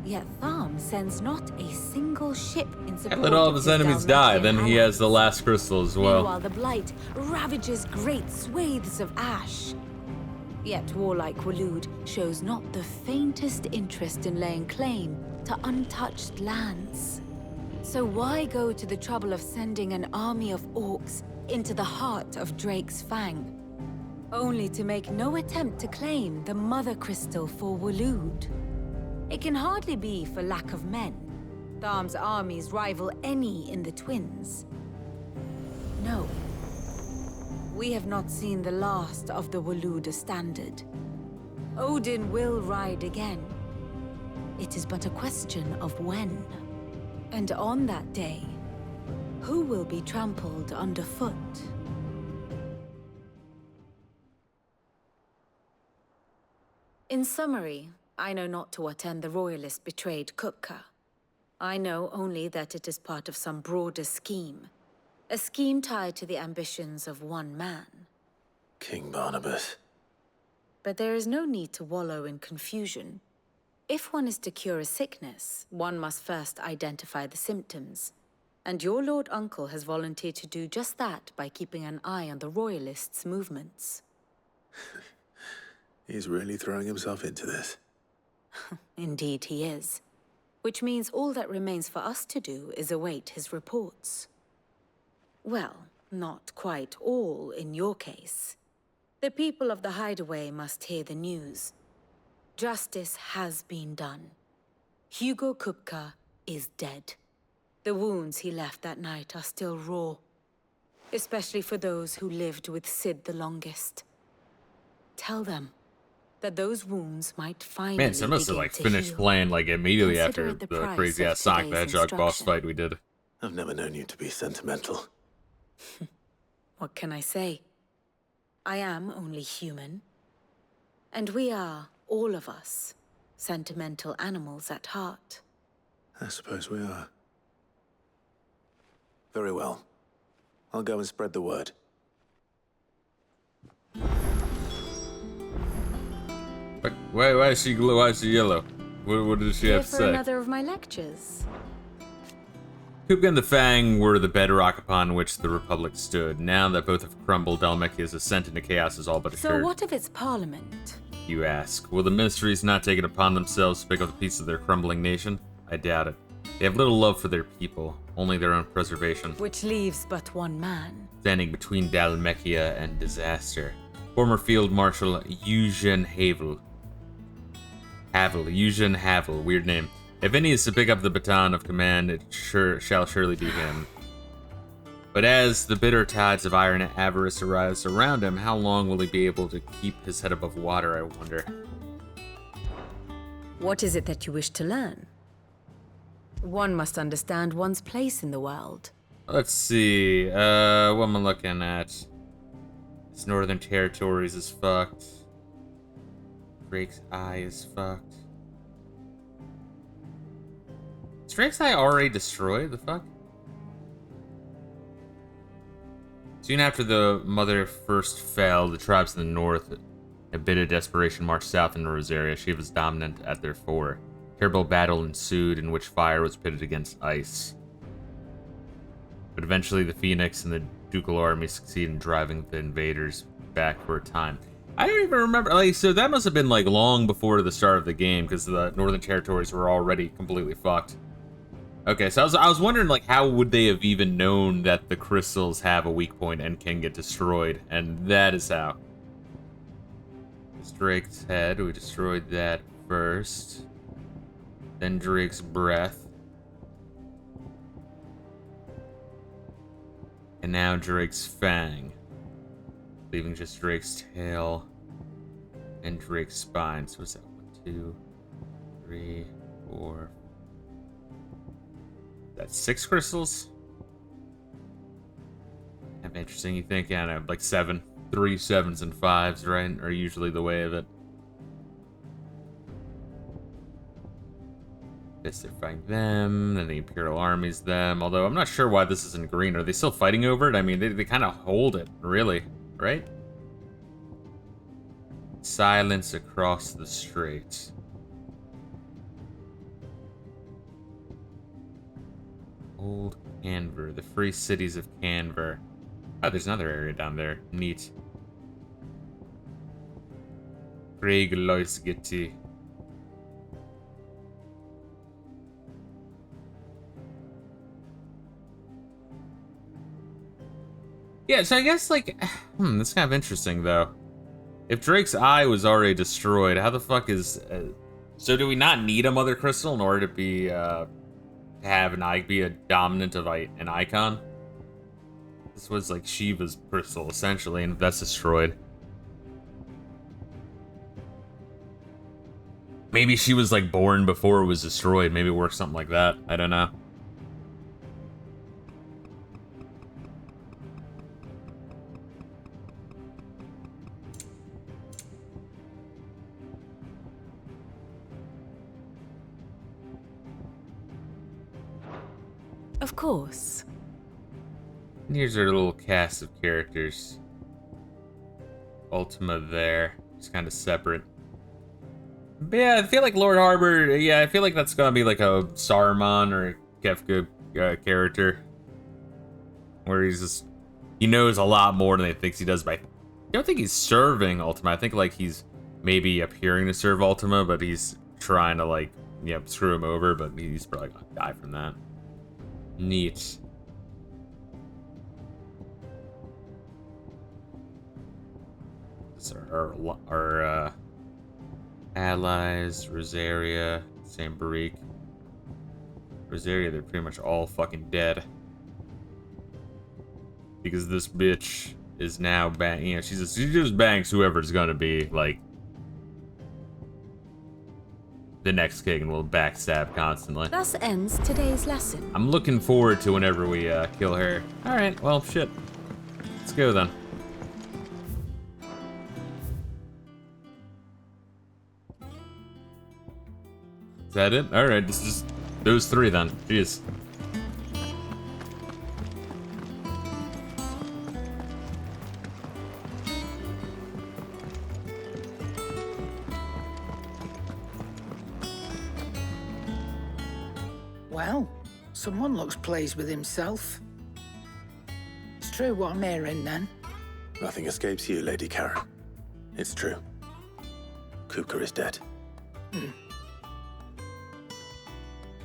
Yet Tharm sends not a single ship in support Let all of of his his enemies die, Dalmatian then he has the allies. last crystal as well. Meanwhile, the Blight ravages great swathes of Ash. Yet warlike Walood shows not the faintest interest in laying claim to untouched lands. So why go to the trouble of sending an army of orcs into the heart of Drake's Fang, only to make no attempt to claim the Mother Crystal for Walood? It can hardly be for lack of men. Tharm's armies rival any in the Twins. No. We have not seen the last of the Walood standard. Odin will ride again. It is but a question of when. And on that day, who will be trampled underfoot? In summary, I know not to what end the Royalists betrayed Kupka. I know only that it is part of some broader scheme. A scheme tied to the ambitions of one man. King Barnabas. But there is no need to wallow in confusion. If one is to cure a sickness, one must first identify the symptoms. And your Lord Uncle has volunteered to do just that by keeping an eye on the Royalists' movements. He's really throwing himself into this. Indeed he is. Which means all that remains for us to do is await his reports. Well, not quite all in your case. The people of the Hideaway must hear the news. Justice has been done. Hugo Kupka is dead. The wounds he left that night are still raw. Especially for those who lived with Sid the longest. Tell them that those wounds might finally Man, so I must have begin like to finished heal. playing like immediately Consider after it the the price crazy of ass Sonic the today's Hedgehog boss instruction. fight we did. I've never known you to be sentimental. What can I say? I am only human. And we are, all of us, sentimental animals at heart. I suppose we are. Very well. I'll go and spread the word. But why is she glue? Why is she yellow? What did she Here have to for say? another of my lectures. Kupka and the Fang were the bedrock upon which the Republic stood. Now that both have crumbled, Dhalmekia's ascent into chaos is all but So assured. what of its parliament? You ask. Will the Ministries not take it upon themselves to pick up the pieces of their crumbling nation? I doubt it. They have little love for their people, only their own preservation. Which leaves but one man. Standing between Dhalmekia and disaster. Former Field Marshal Eugen Eugen Havel, weird name. If any is to pick up the baton of command, it shall surely be him. But as the bitter tides of iron and avarice arise around him, how long will he be able to keep his head above water, I wonder? What is it that you wish to learn? One must understand one's place in the world. Let's see, what am I looking at? This Northern Territories is fucked. Drake's Eye is fucked. Is Drake's Eye already destroyed? The fuck? Soon after the mother first fell, the tribes in the north, a bit of desperation, marched south into Rosaria. She was dominant at their fore. Terrible battle ensued in which fire was pitted against ice. But eventually the Phoenix and the ducal army succeed in driving the invaders back for a time. I don't even remember, like, so that must have been like long before the start of the game, because the Northern Territories were already completely fucked. Okay, so I was wondering, like, how would they have even known that the crystals have a weak point and can get destroyed, and that is how. It's Drake's head, we destroyed that first. Then Drake's breath. And now Drake's fang. Leaving just Drake's tail and Drake's spine. So what's that? 1, 2, 3, 4. That's 6 crystals? Kind of interesting. You think, yeah, no, like 7. 3 7s and 5s, right? Are usually the way of it. Guess they're fighting them, then the Imperial Army's them. Although I'm not sure why this isn't green. Are they still fighting over it? I mean, they kind of hold it, really, right? Silence across the straits. Old Canver, the free cities of Canver. Oh, there's another area down there. Neat. Craig Loisgeti. Yeah, so I guess, like, that's kind of interesting, though. If Drake's Eye was already destroyed, how the fuck is... so do we not need a Mother Crystal in order to be, have an eye be a dominant of an icon? This was, like, Shiva's crystal, essentially, and if that's destroyed... Maybe she was, like, born before it was destroyed. Maybe it works something like that. I don't know. Of course. And here's our little cast of characters. Ultima there. It's kind of separate. But yeah, I feel like Lord Harbor, yeah, I feel like that's gonna be like a Saruman or a Kefka character. Where he's just, he knows a lot more than he thinks he does, but I don't think he's serving Ultima. I think like he's maybe appearing to serve Ultima, but he's trying to like, yeah, screw him over, but he's probably gonna die from that. Neat. These are our allies, Rosaria, Sambarik. Rosaria, they're pretty much all fucking dead. Because this bitch is now bang, you know, she just bangs whoever's gonna be, like, the next king and will backstab constantly. Thus ends today's lesson. I'm looking forward to whenever we kill her. Alright, well, shit. Let's go then. Is that it? Alright, this is those 3 then. Jeez. Well, someone looks pleased with himself. It's true what I'm hearing, then. Nothing escapes you, Lady Karen. It's true. Kuka is dead.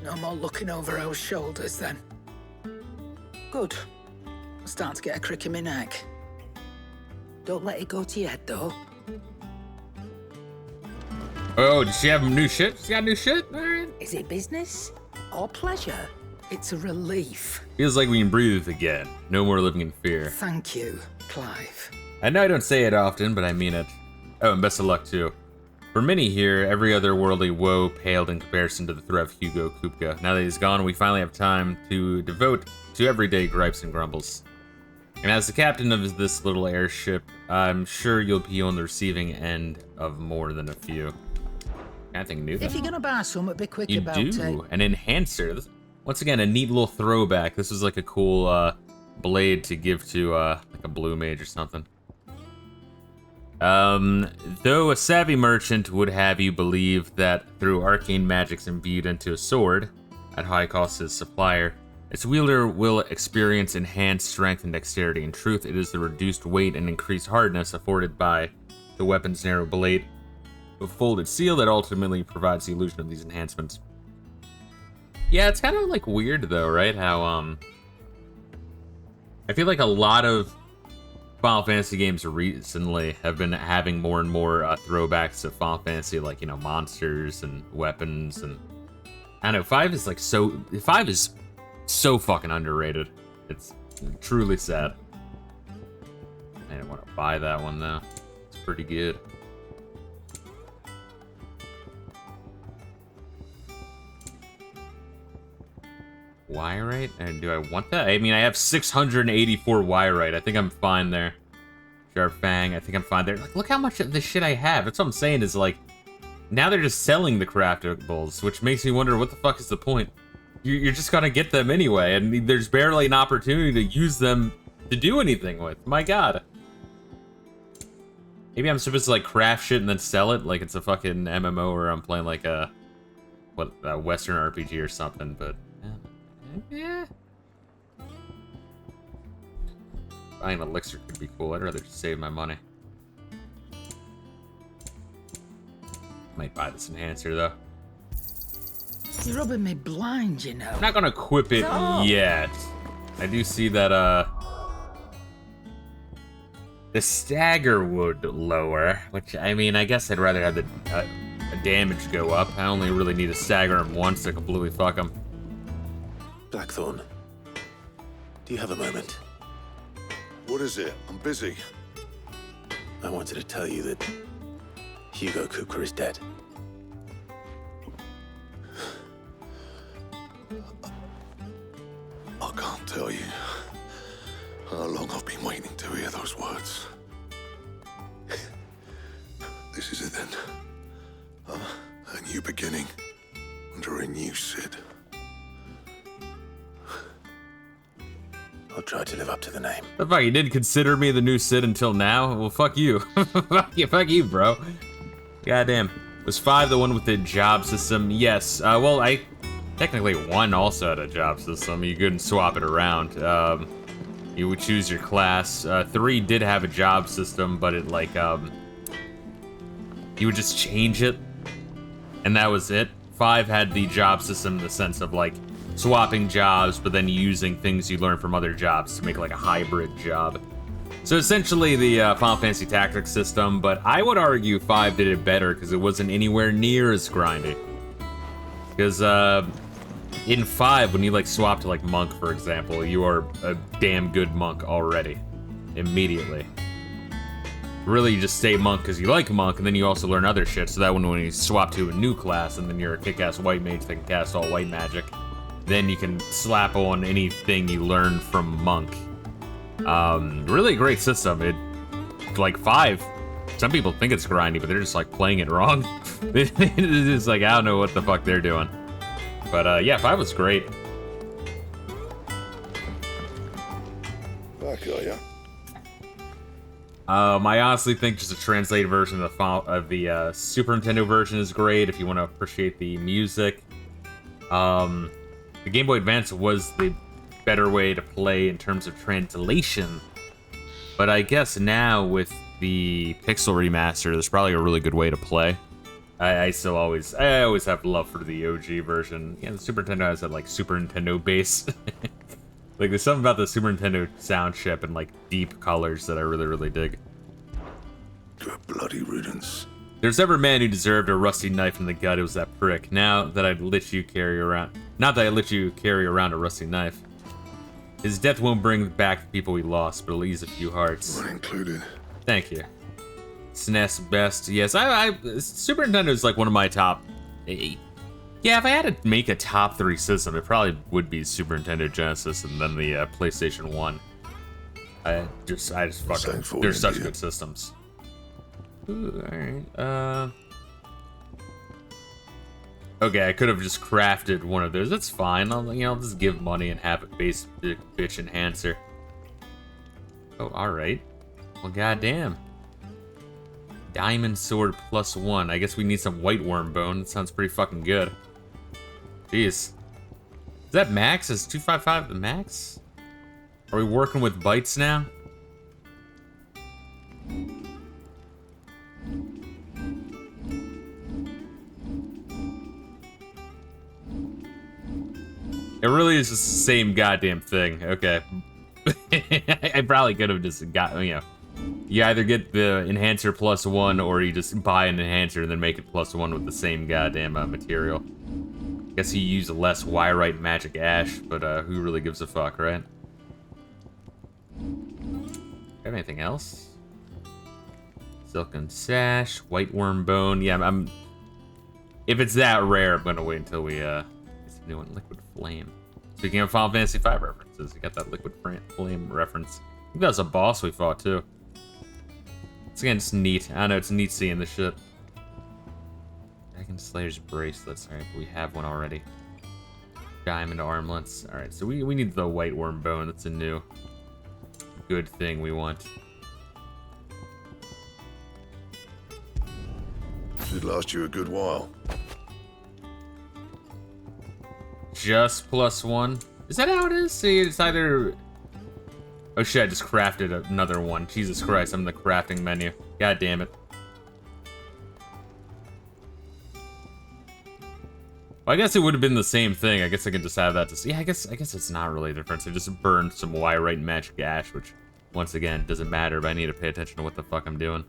No more looking over our shoulders, then. Good. I'm starting to get a crick in my neck. Don't let it go to your head, though. Oh, does she have new shit? She got new shit? Alright. Is it business or pleasure? It's a relief. Feels like we can breathe again. No more living in fear. Thank you, Clive. I know I don't say it often, but I mean it. Oh, and best of luck too. For many here, every other worldly woe paled in comparison to the threat of Hugo Kupka. Now that he's gone, we finally have time to devote to everyday gripes and grumbles. And as the captain of this little airship, I'm sure you'll be on the receiving end of more than a few. Anything new? If you're gonna buy something, be quick You about it. do. An enhancer. This, once again, a neat little throwback. This was like a cool blade to give to like a blue mage or something. Though a savvy merchant would have you believe that through arcane magics imbued into a sword, at high cost to the supplier, its wielder will experience enhanced strength and dexterity. In truth, it is the reduced weight and increased hardness afforded by the weapon's narrow blade with folded seal that ultimately provides the illusion of these enhancements. Yeah, it's kind of like weird though, right? How I feel like a lot of Final Fantasy games recently have been having more and more throwbacks to Final Fantasy, like, you know, monsters and weapons, and I don't know, 5 is like five is so fucking underrated. It's truly sad. I didn't want to buy that one though. It's pretty good. Wyrite? And do I want that? I mean, I have 684 Wyrite. I think I'm fine there. Sharp Fang, I think I'm fine there. Like, look how much of this shit I have. That's what I'm saying is, like, now they're just selling the craftables, which makes me wonder what the fuck is the point? You're just gonna get them anyway, and there's barely an opportunity to use them to do anything with. My god. Maybe I'm supposed to, like, craft shit and then sell it, like it's a fucking MMO where I'm playing, like, a Western RPG or something, but... yeah. Buying an elixir could be cool. I'd rather just save my money. Might buy this enhancer though. You're rubbing me blind, you know. I'm not gonna equip it yet. I do see that the stagger would lower, which I mean, I guess I'd rather have the damage go up. I only really need to stagger him once to completely fuck him. Blackthorn, do you have a moment? What is it? I'm busy. I wanted to tell you that Hugo Kupka is dead. I can't tell you how long I've been waiting to hear those words. This is it then. A new beginning under a new Sid. I'll try to live up to the name. The fuck, you didn't consider me the new Sid until now? Well, fuck you. Fuck you, bro. Goddamn. Was 5 the one with the job system? Yes. Well, I technically 1 also had a job system. You couldn't swap it around. You would choose your class. 3 did have a job system, but it like you would just change it, and that was it. 5 had the job system in the sense of like swapping jobs, but then using things you learn from other jobs to make like a hybrid job. So essentially the Final Fantasy Tactics system, but I would argue 5 did it better because it wasn't anywhere near as grindy. Because in 5, when you like swap to like Monk, for example, you are a damn good Monk already, immediately. Really, you just stay Monk because you like Monk, and then you also learn other shit, so that when you swap to a new class, and then you're a kick-ass white mage that can cast all white magic, then you can slap on anything you learn from Monk. Really great system. It, like 5, some people think it's grindy, but they're just like playing it wrong. It's just like, I don't know what the fuck they're doing. But yeah, 5 was great. I got ya. I honestly think just a translated version of the Super Nintendo version is great if you want to appreciate the music. The Game Boy Advance was the better way to play in terms of translation, but I guess now with the Pixel remaster, there's probably a really good way to play. I always have love for the OG version. Yeah, the Super Nintendo has that like Super Nintendo bass. Like there's something about the Super Nintendo sound chip and like deep colors that I really dig. Good bloody riddance. there's ever a man who deserved a rusty knife in the gut, it was that prick. Now that I let you carry around... Not that I let you carry around a rusty knife. His death won't bring back the people we lost, but it'll ease a few hearts. One included. Thank you. SNES best. Yes, Super Nintendo is like one of my top 8. Yeah, if I had to make a top 3 system, it probably would be Super Nintendo Genesis and then the PlayStation 1. I just fucking... They're such good systems. Ooh, alright. Okay, I could have just crafted one of those. That's fine. I'll just give money and have a basic bitch enhancer. Oh, alright. Well, goddamn. Diamond sword +1. I guess we need some white worm bone. That sounds pretty fucking good. Jeez. Is that max? Is 255 the max? Are we working with bytes now? It really is just the same goddamn thing. Okay. I probably could have just got, you either get the enhancer +1 or you just buy an enhancer and then make it +1 with the same goddamn material. Guess you use less Wyrite magic ash, but who really gives a fuck, right? Have anything else? Silken sash, white worm bone. Yeah, if it's that rare, I'm gonna wait until we get a new one. Liquid flame. Speaking of Final Fantasy V references, you got that liquid flame reference. I think that was a boss we fought too. It's again just neat. I don't know, it's neat seeing this shit. Dragon Slayer's bracelets. Alright, we have one already. Diamond armlets. Alright, so we need the white worm bone. That's a new good thing we want. Should last you a good while. Just +1. Is that how it is? See, it's either... Oh shit, I just crafted another one. Jesus Christ, I'm in the crafting menu. God damn it. Well, I guess it would have been the same thing. I guess I could just have that to see. Yeah, I guess it's not really different. I just burned some Wyrite magic ash, which, once again, doesn't matter, but I need to pay attention to what the fuck I'm doing.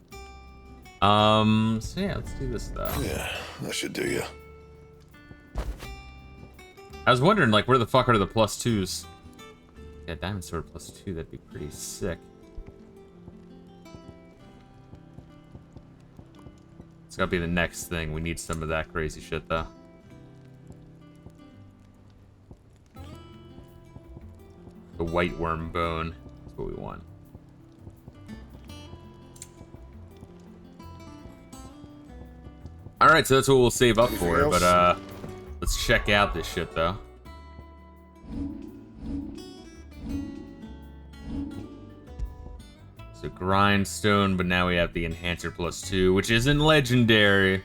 So yeah, let's do this though. Yeah, that should do you. I was wondering, like, where the fuck are the +2s? Yeah, diamond sword +2, that'd be pretty sick. It's gotta be the next thing. We need some of that crazy shit, though. The white worm bone is what we want. Alright, so that's what we'll save up for, but let's check out this shit, though. So grindstone, but now we have the enhancer +2, which isn't legendary,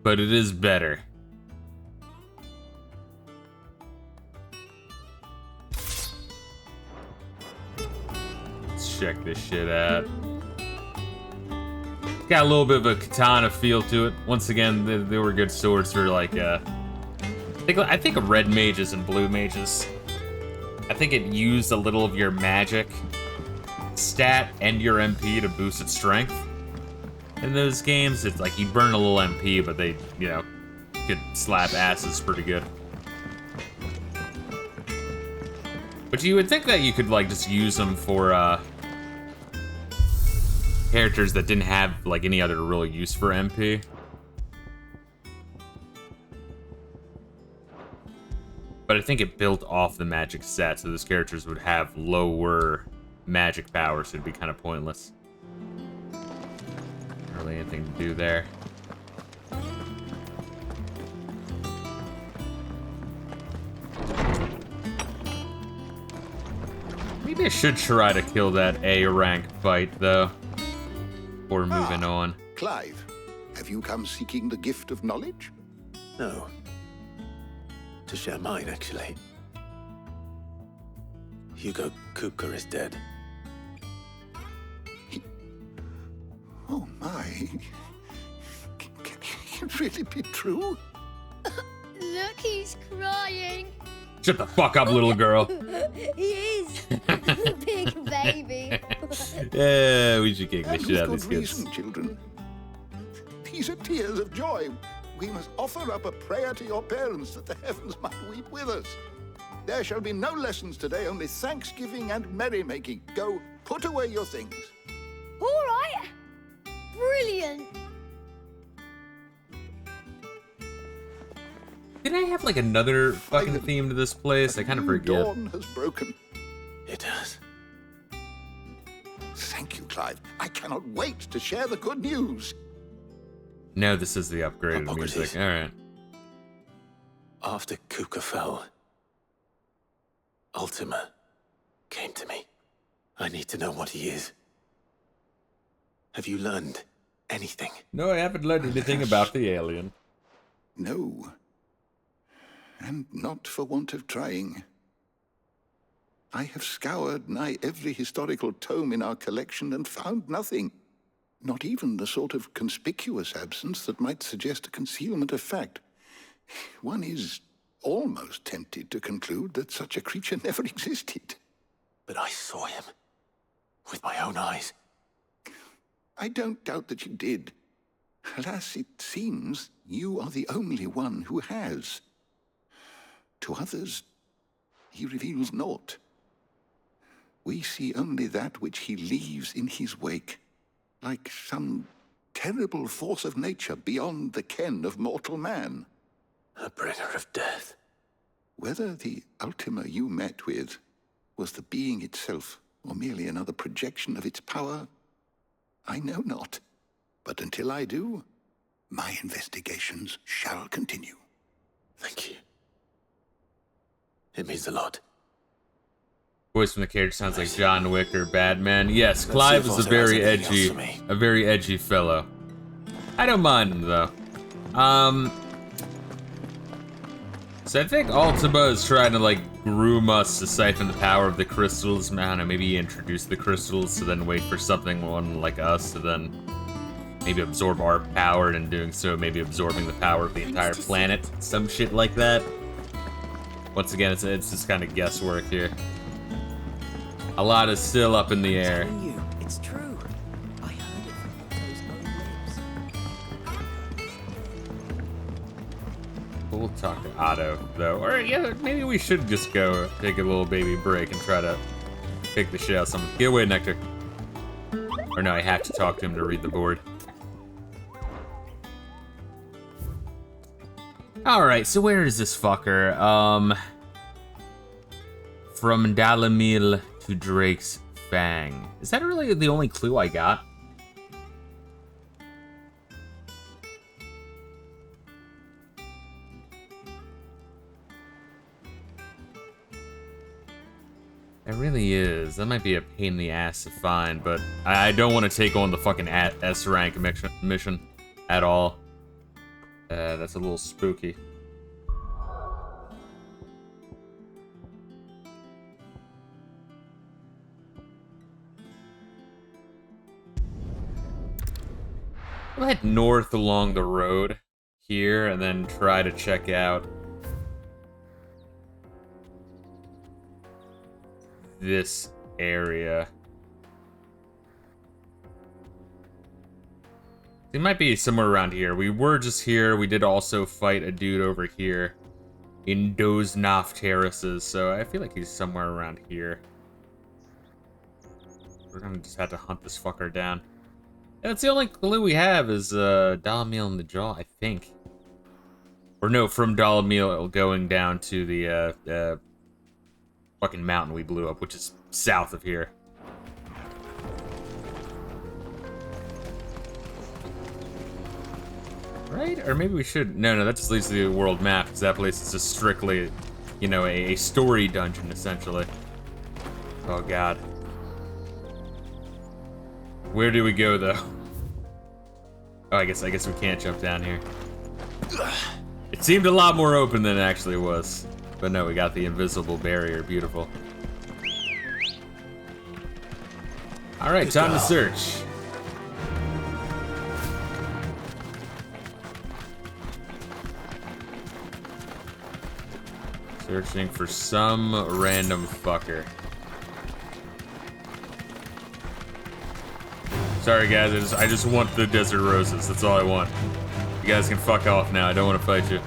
but it is better. Let's check this shit out. Got a little bit of a katana feel to it. Once again, they were good swords for like I think of red mages and blue mages. I think it used a little of your magic stat and your MP to boost its strength. In those games, it's like you burn a little MP, but they, could slap asses pretty good. But you would think that you could like just use them for characters that didn't have like any other real use for MP. But I think it built off the magic set, so those characters would have lower magic power, so it'd be kind of pointless. Not really anything to do there. Maybe I should try to kill that A rank fight, though, before moving on. Clive, have you come seeking the gift of knowledge? No. To share mine, actually. Hugo Kupka is dead. Oh my. Can it really be true? Look, he's crying. Shut the fuck up, little girl. He is. Big baby. Yeah, we should kick the shit out of these Good kids. reason, children. These are tears of joy. We must offer up a prayer to your parents that the heavens might weep with us. There shall be no lessons today, only thanksgiving and merrymaking. Go, put away your things. All right. Brilliant. Did I have like another fucking theme to this place? I kind of forget. Dawn has broken. It has. Thank you, Clive. I cannot wait to share the good news. No, this is the upgraded Hippocrates. music. All right. After Kuka fell, Ultima came to me. I need to know what he is. Have you learned anything? No, I haven't learned anything about the alien. No. And not for want of trying. I have scoured nigh every historical tome in our collection and found nothing. Not even the sort of conspicuous absence that might suggest a concealment of fact. One is almost tempted to conclude that such a creature never existed. But I saw him. With my own eyes. I don't doubt that you did. Alas, it seems you are the only one who has. To others, he reveals naught. We see only that which he leaves in his wake, like some terrible force of nature beyond the ken of mortal man. A bringer of death. Whether the Ultima you met with was the being itself, or merely another projection of its power, I know not. But until I do, my investigations shall continue. Thank you. It means a lot. Voice from the character sounds like John Wick or Batman. Yes, Clive is a very edgy fellow. I don't mind him though. So I think Ultima is trying to like groom us to siphon the power of the crystals. I don't know, maybe introduce the crystals to then wait for one like us to then maybe absorb our power, and in doing so maybe absorbing the power of the entire planet. Some shit like that. Once again, it's just kind of guesswork here. A lot is still up in the air. It's true. I heard it from Monte's own lips. We'll talk to Otto, though. Or, yeah, maybe we should just go take a little baby break and try to pick the shit out of someone. Get away, Nectar. Or no, I have to talk to him to read the board. Alright, so where is this fucker? From Dalamil to Drake's Fang. Is that really the only clue I got? It really is. That might be a pain in the ass to find, but I don't want to take on the fucking S rank mission at all. That's a little spooky. We'll head north along the road here and then try to check out this area. It might be somewhere around here. We were just here. We did also fight a dude over here in Doznaf Terraces, so I feel like he's somewhere around here. We're gonna just have to hunt this fucker down. And that's the only clue we have is Dalamil in the jaw, I think. Or no, from Dalamil going down to the fucking mountain we blew up, which is south of here. Right? Or maybe we should... No, that just leads to the world map, because that place is just strictly, you know, a story dungeon, essentially. Oh, God. Where do we go, though? Oh, I guess we can't jump down here. It seemed a lot more open than it actually was. But no, we got the invisible barrier. Beautiful. Alright, time to search. Searching for some random fucker. Sorry guys, I just want the desert roses. That's all I want. You guys can fuck off now. I don't want to fight you.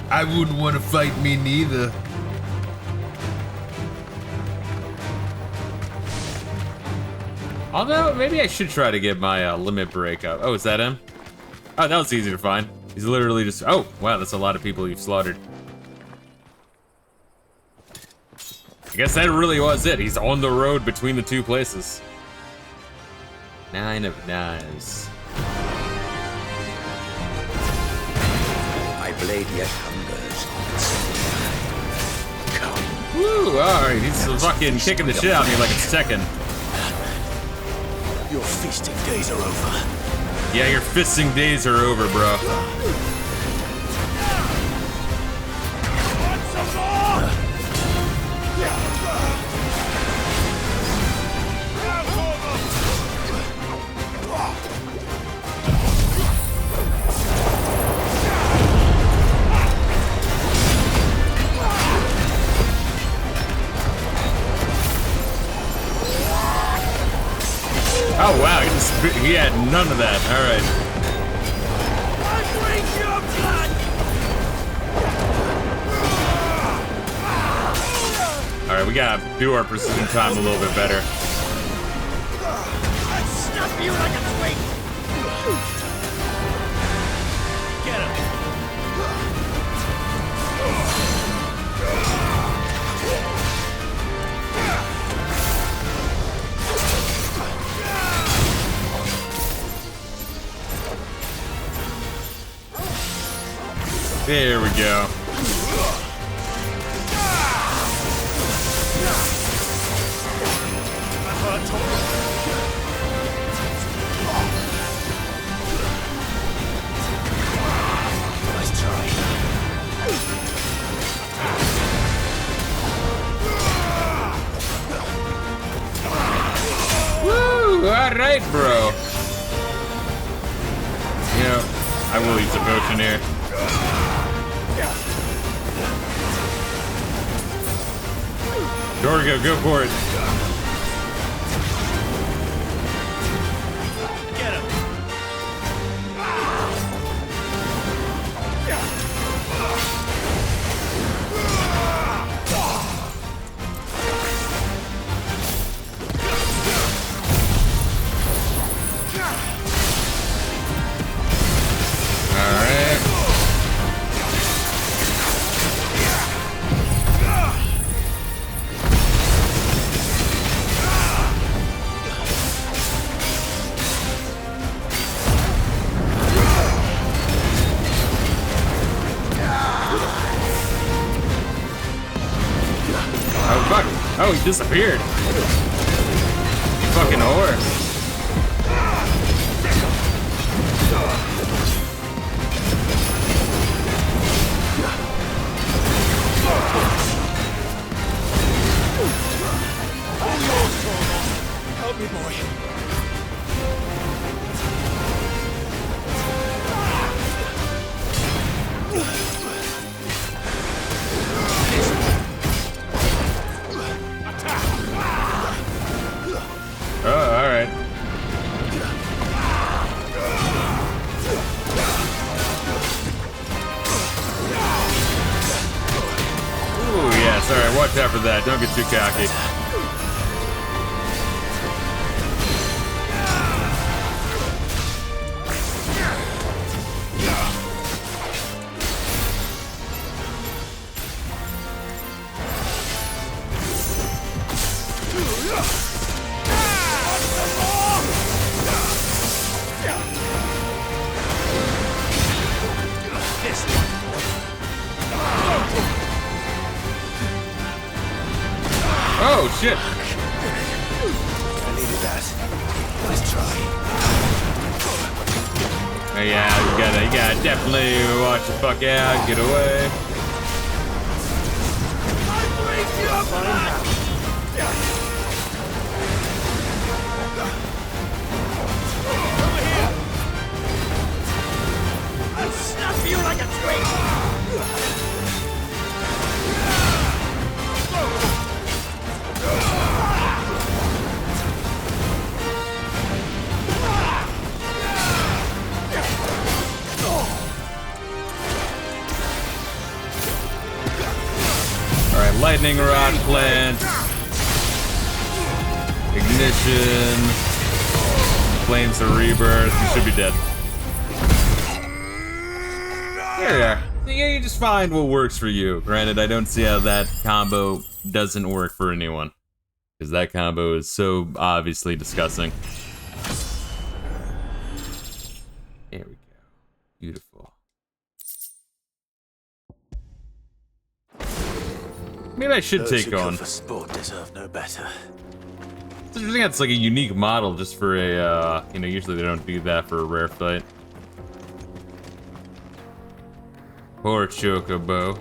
I wouldn't want to fight me neither. Although, maybe I should try to get my limit break up. Oh, is that him? Oh, that was easy to find. He's literally just... Oh, wow, that's a lot of people you've slaughtered. I guess that really was it. He's on the road between the two places. 9 of knives. My blade yet hungers. Come. Woo, alright, he's fucking kicking the shit out of me like it's Tekken. Your feasting days are over. Yeah, your fisting days are over, bro. Oh wow, he had none of that. All right. All right, we gotta do our precision time a little bit better. Snap you like a twig! Get him! There we go. Nice try. Woo! All right, bro. Yeah, I will use a potion here. Dorgo, go for it. Get him! Alright. Oh, fuck. Oh, he disappeared. You fucking whore. Help me, boy. Oh, alright. Ooh, yeah, sorry, watch out for that. Don't get too cocky. Oh, shit. I needed that. Nice try. Oh, yeah, you gotta definitely watch the fuck out, get away. I'll snap you like a twig! Lightning rod plant. Ignition. Flames of rebirth. You should be dead. There you are. Yeah, you just find what works for you. Granted, I don't see how that combo doesn't work for anyone. Because that combo is so obviously disgusting. There we go. Beautiful. Maybe I should take on. For sport deserve no better. I think that's like a unique model just for a, you know, usually they don't do that for a rare fight. Poor Chocobo.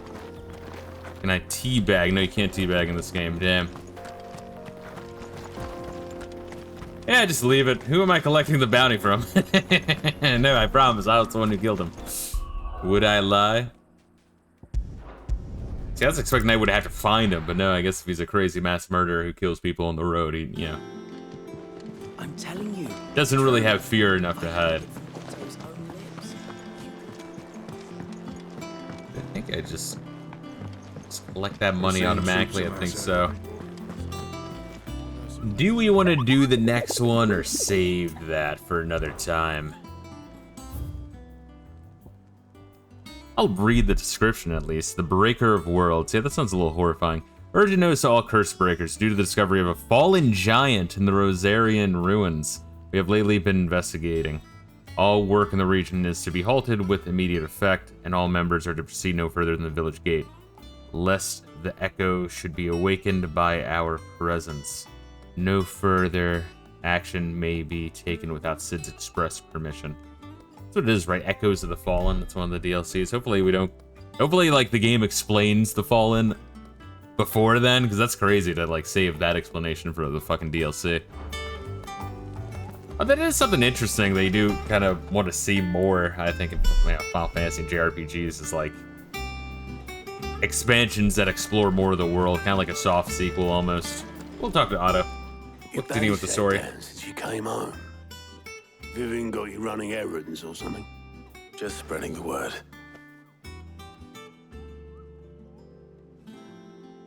Can I teabag? No, you can't teabag in this game. Damn. Yeah, just leave it. Who am I collecting the bounty from? No, I promise. I was the one who killed him. Would I lie? See, I was expecting I would have to find him, but no, I guess if he's a crazy mass murderer who kills people on the road, he, you know. I'm telling you. Doesn't really have fear enough to hide. I think I just collect that money automatically. I think so. Do we want to do the next one or save that for another time? I'll read the description at least. The Breaker of Worlds. Yeah, that sounds a little horrifying. Urgent notice to all curse breakers. Due to the discovery of a fallen giant in the Rosarian ruins, we have lately been investigating. All work in the region is to be halted with immediate effect, and all members are to proceed no further than the village gate, lest the echo should be awakened by our presence. No further action may be taken without Sid's express permission. That's what it is, right? Echoes of the Fallen. That's one of the DLCs. Hopefully we don't... Hopefully, like, the game explains the Fallen before then, because that's crazy to, like, save that explanation for the fucking DLC. But that is something interesting that you do kind of want to see more, I think, in Final Fantasy and JRPGs is, like, expansions that explore more of the world, kind of like a soft sequel, almost. We'll talk to Otto. What's dealing with the story? Since you came home. Vivian got you running errands or something? Just spreading the word.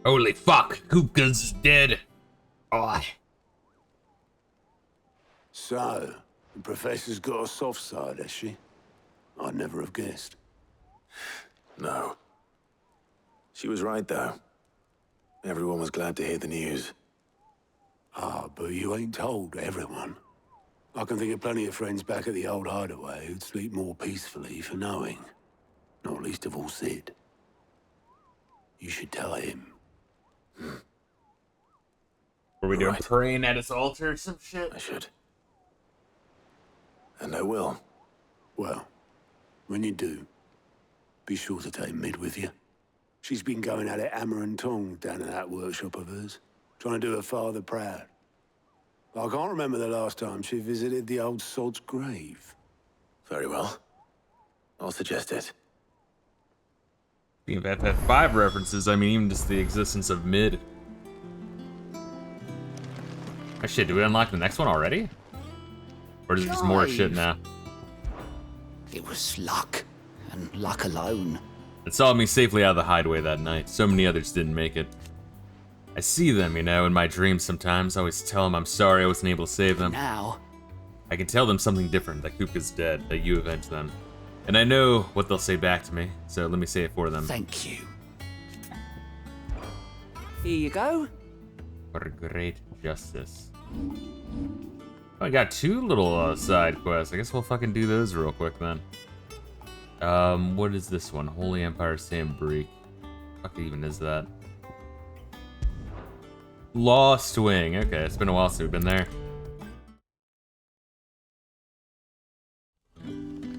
Holy fuck, Kupka's dead. Oh. So, the professor's got a soft side, has she? I'd never have guessed. No. She was right, though. Everyone was glad to hear the news. Ah, but you ain't told everyone. I can think of plenty of friends back at the old hideaway who'd sleep more peacefully for knowing. Not least of all Sid. You should tell him. Were we doing praying at his altar or some shit? I should. And I will. Well, when you do, be sure to take Mid with you. She's been going at it hammer and tongs down in that workshop of hers, trying to do her father proud. I can't remember the last time she visited the old sod's grave. Very well. I'll suggest it. Being FF5 references, I mean, even just the existence of Mid. Oh shit, do we unlock the next one already? Or is there just more shit now? It was luck, and luck alone. It saw me safely out of the hideaway that night. So many others didn't make it. I see them, you know, in my dreams sometimes. I always tell them I'm sorry I wasn't able to save them. Now, I can tell them something different, that Kupka's dead, that you avenged them. And I know what they'll say back to me, so let me say it for them. thank you. Here you go. For great justice. Oh, I got two little side quests. I guess we'll fucking do those real quick then. What is this one? Holy Empire Sandbreak. Fuck even is that? Lost Wing. Okay, it's been a while since we've been there.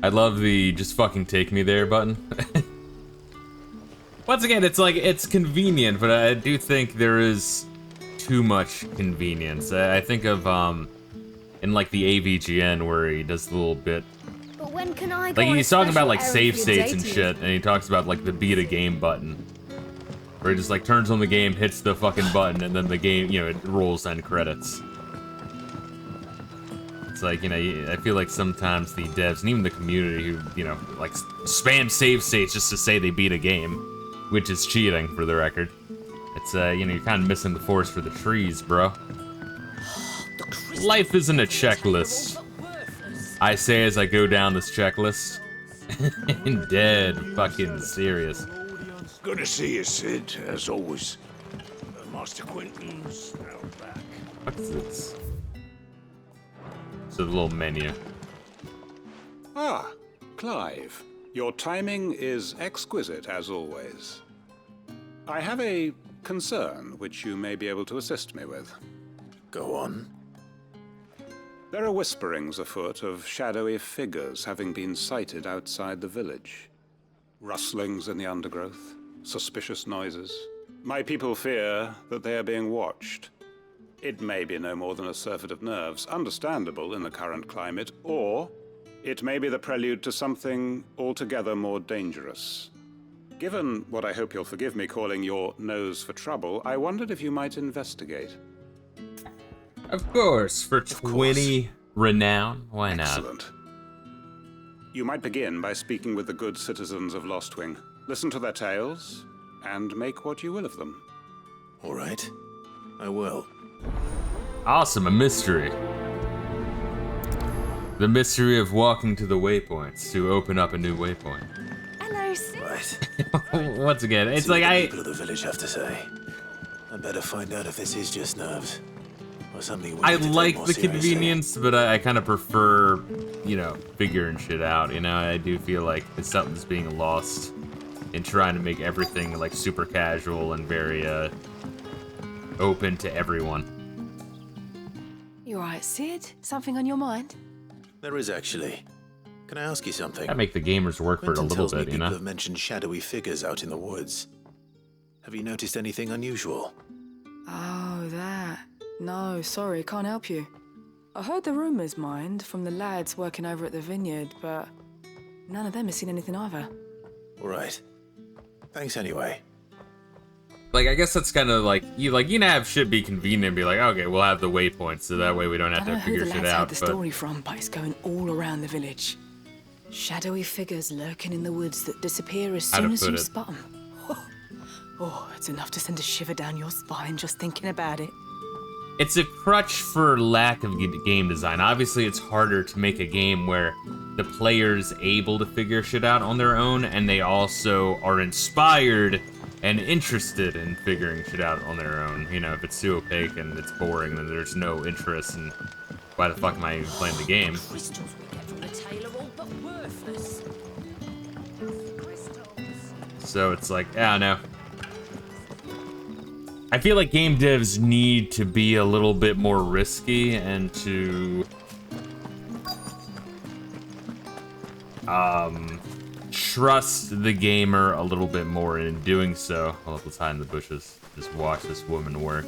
I love the just fucking take me there button. Once again, it's like, it's convenient, but I do think there is too much convenience. I think of, in like the AVGN where he does the little bit. But when can I go Like on he's a talking about special like errand save for your states and dating? shit, and he talks about like the beat a game button. Where he just like turns on the game, hits the fucking button, and then the game, you know, it rolls end credits. It's like, you know, I feel like sometimes the devs, and even the community who, you know, like spam save states just to say they beat a game, which is cheating for the record. It's, you know, you're kind of missing the forest for the trees, bro. Life isn't a checklist. I say as I go down this checklist. Dead fucking serious. Good to see you, Sid, as always. Master Quentin's out back. What's this? It's a little menu. Ah, Clive. Your timing is exquisite, as always. I have a concern which you may be able to assist me with. Go on. There are whisperings afoot of shadowy figures having been sighted outside the village. Rustlings in the undergrowth, suspicious noises. My people fear that they are being watched. It may be no more than a surfeit of nerves, understandable in the current climate, or it may be the prelude to something altogether more dangerous. Given what I hope you'll forgive me calling your nose for trouble, I wondered if you might investigate. Of course, for 20 renown, why not? Excellent. You might begin by speaking with the good citizens of Lostwing. Listen to their tales, and make what you will of them. All right, I will. Awesome, a mystery. The mystery of walking to the waypoints to open up a new waypoint. Hello, Sid. Right. Once again, it's See like what the people of the village have to say. I better find out if this is just nerves. Or something we I need to take like more the seriously. convenience, but I kind of prefer, you know, figuring shit out, you know? I do feel like something's being lost in trying to make everything, like, super casual and very, open to everyone. You alright, Sid? Something on your mind? There is actually. Can I ask you something? Gotta make the gamers work for it a Quentin little tells me bit, you people know? have mentioned shadowy figures out in the woods. Have you noticed anything unusual? Oh, that. No, sorry, can't help you. I heard the rumours, mind, from the lads working over at the vineyard, but none of them has seen anything either. All right. Thanks anyway. Like, I guess that's kind of like you can have shit be convenient and be like, okay, we'll have the waypoints, so that way we don't have I don't to know who figure the shit lads out. heard the story from, but it's going all around the village. Shadowy figures lurking in the woods that disappear as How to soon as put you it. spot them. Oh, it's enough to send a shiver down your spine just thinking about it. It's a crutch for lack of game design. Obviously, it's harder to make a game where the player's able to figure shit out on their own, and they also are inspired and interested in figuring shit out on their own. You know, if it's too opaque and it's boring, then there's no interest in why the fuck am I even playing the game? Crystals we get from the tailor all but worthless. So it's like, I don't know. I feel like game devs need to be a little bit more risky and to trust the gamer a little bit more, and in doing so, well, let's hide in the bushes. Just watch this woman work.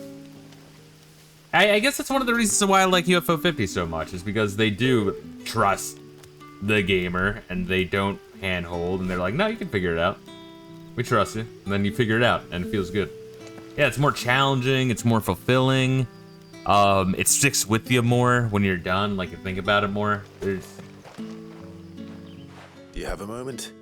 I guess that's one of the reasons why I like UFO 50 so much, is because they do trust the gamer and they don't handhold, and they're like, no, you can figure it out. We trust you. And then you figure it out, and it feels good. Yeah, it's more challenging, it's more fulfilling. It sticks with you more when you're done, like you think about it more. Do you have a moment?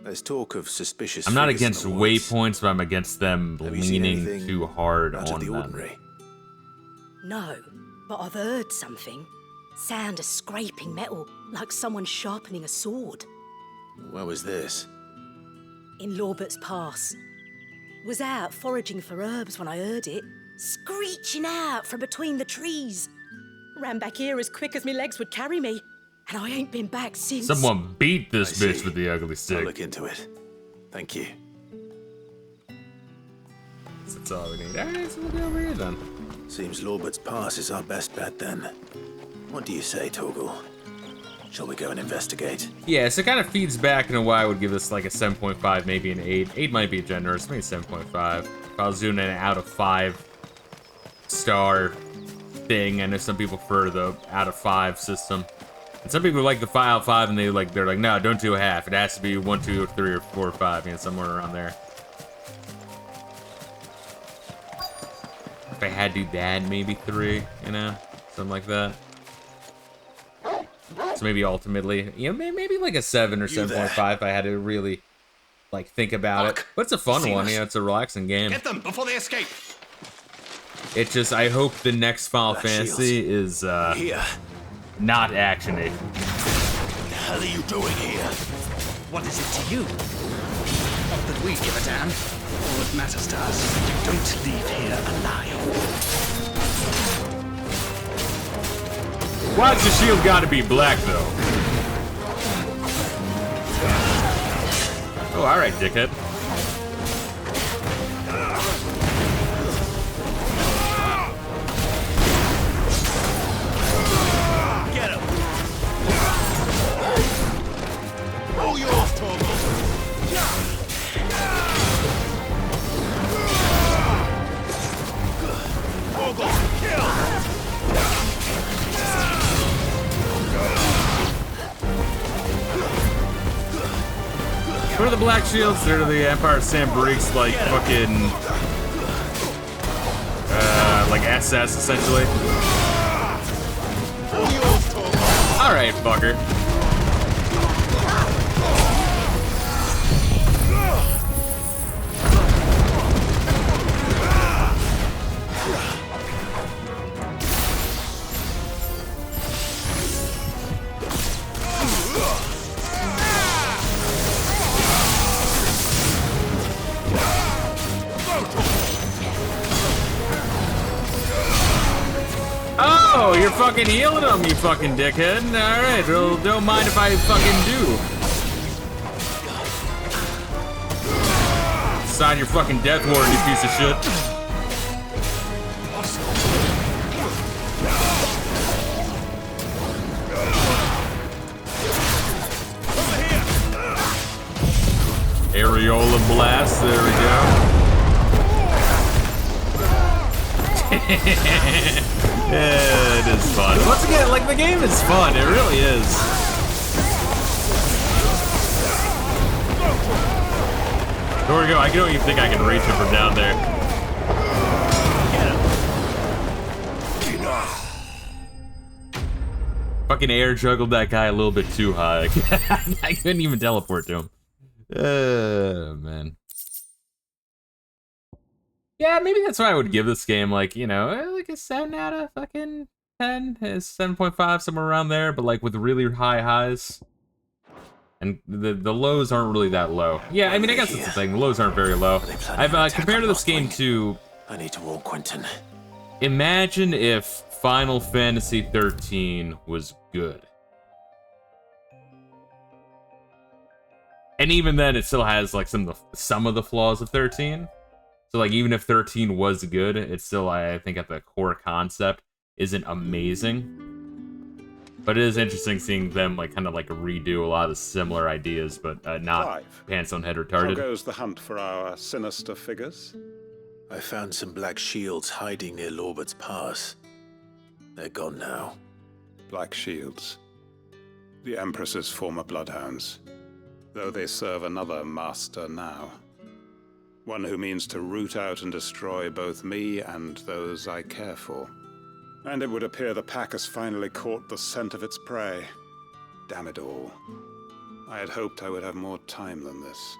There's talk of suspicious I'm not figures in against the woods. waypoints, but I'm against them Have you seen leaning anything too hard out of on the them. ordinary? No, but I've heard something. Sound of scraping metal, like someone sharpening a sword. Where was this? In Lorbert's Pass. Was out foraging for herbs when I heard it, screeching out from between the trees. Ran back here as quick as my legs would carry me, and I ain't been back since. Someone beat this I bitch see. with the ugly I'll stick. look into it. Thank you. That's all we need. Alright, so we'll go over here then. Seems Lorbert's Pass is our best bet then. What do you say, Torgal? Shall we go and investigate? Yeah, so it kind of feeds back into why I would give this like a 7.5, maybe an 8. 8 might be generous, maybe 7.5. If I was doing an out of 5 star thing, I know some people prefer the out of 5 system. And some people like the 5 out of 5 and they're like, no, don't do a half. It has to be 1, 2, 3, or 4, or 5, you know, somewhere around there. If I had to do that, maybe 3, you know, something like that. So maybe ultimately, you know, maybe like a 7 or 7.5 if I had to really like think about it. But it's a fun one. Yeah, it's a relaxing game. Get them before they escape. It just, I hope the next Final Fantasy is Here. not actiony. What the hell are you doing here? What is it to you? Not that we give a damn. All that matters to us is that you don't leave here alive. Why's the shield gotta be black, though? Oh, alright, dickhead. Get him! Oh, you're off, Torgo! Torgo, kill! What are the black shields? They're the Empire Sam Breaks, like fucking like SS essentially. Alright, fucker. Oh, you're fucking healing them, you fucking dickhead. Alright, well, don't mind if I fucking do. Sign your fucking death warrant, you piece of shit. Areola blast, there we go. Yeah, it is fun. Once again, like, the game is fun. It really is. There we go. I don't even think I can reach him from down there. Fucking air juggled that guy a little bit too high. I couldn't even teleport to him. Man. Yeah, maybe that's why I would give this game, like, you know, like a 7 out of fucking 10. 7.5, somewhere around there, but like with really high highs. And the lows aren't really that low. Yeah, I mean, I guess that's the thing. The lows aren't very low. I've compared this game to... I need to warn Quentin. Imagine if Final Fantasy 13 was good. And even then, it still has, like, some of the flaws of 13. So, like, even if 13 was good, it's still, I think, at the core concept, isn't amazing. But it is interesting seeing them, like, kind of, like, redo a lot of the similar ideas, but not pants on head retarded. How goes the hunt for our sinister figures? I found some black shields hiding near Lorbert's Pass. They're gone now. Black shields. The Empress's former bloodhounds. Though they serve another master now. One who means to root out and destroy both me and those I care for. And it would appear the pack has finally caught the scent of its prey. Damn it all. I had hoped I would have more time than this.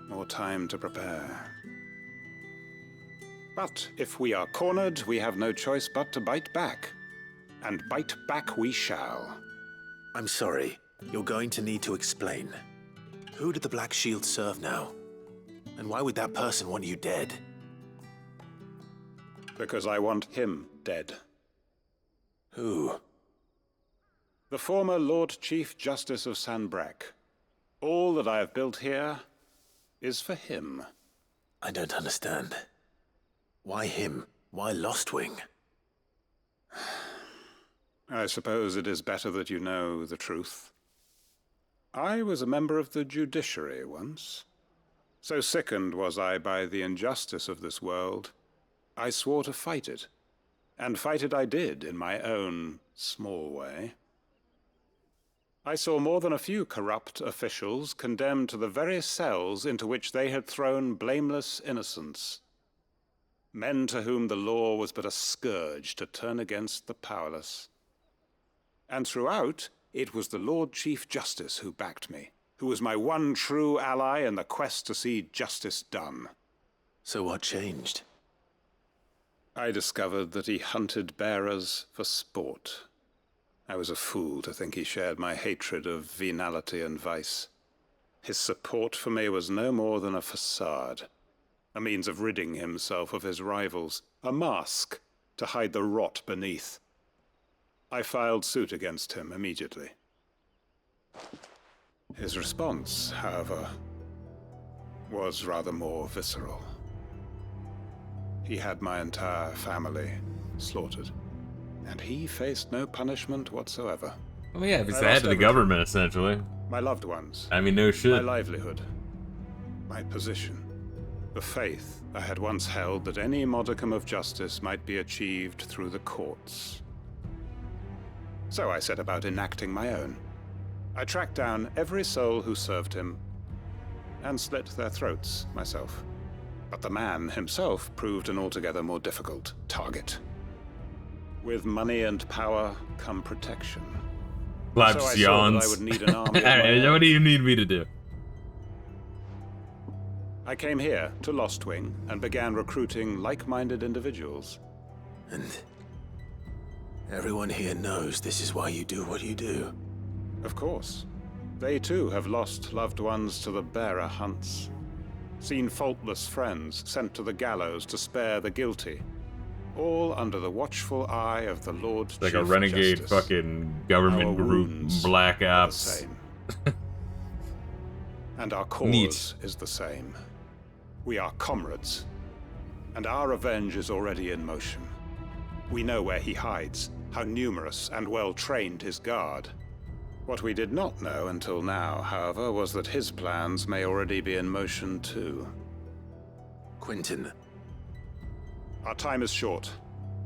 More time to prepare. But if we are cornered, we have no choice but to bite back. And bite back we shall. I'm sorry. You're going to need to explain. Who did the Black Shield serve now? And why would that person want you dead? Because I want him dead. Who? The former Lord Chief Justice of Sanbreque. All that I have built here is for him. I don't understand. Why him? Why Lostwing? I suppose it is better that you know the truth. I was a member of the judiciary once. So sickened was I by the injustice of this world, I swore to fight it. And fight it I did in my own small way. I saw more than a few corrupt officials condemned to the very cells into which they had thrown blameless innocents. Men to whom the law was but a scourge to turn against the powerless. And throughout, it was the Lord Chief Justice who backed me, who was my one true ally in the quest to see justice done. So what changed? I discovered that he hunted bearers for sport. I was a fool to think he shared my hatred of venality and vice. His support for me was no more than a facade, a means of ridding himself of his rivals, a mask to hide the rot beneath. I filed suit against him immediately. His response, however, was rather more visceral. He had my entire family slaughtered, and he faced no punishment whatsoever. Well, yeah, he's the head of the government, essentially. My loved ones. I mean, no shit. My livelihood. My position. The faith I had once held that any modicum of justice might be achieved through the courts. So I set about enacting my own. I tracked down every soul who served him, and slit their throats myself. But the man himself proved an altogether more difficult target. With money and power come protection. Claps, so I saw that I yawns. would need an army. Alright, what do you need me to do? I came here to Lostwing and began recruiting like-minded individuals. And everyone here knows this is why you do what you do. Of course. They too have lost loved ones to the bearer hunts. Seen faultless friends sent to the gallows to spare the guilty. All under the watchful eye of the Lord Chief Like a renegade Justice. fucking government Our group, wounds Black are the Ops. same. And our cause Neat. is the same. We are comrades, and our revenge is already in motion. We know where he hides, how numerous and well-trained his guard. What we did not know until now, however, was that his plans may already be in motion too. Quentin. Our time is short.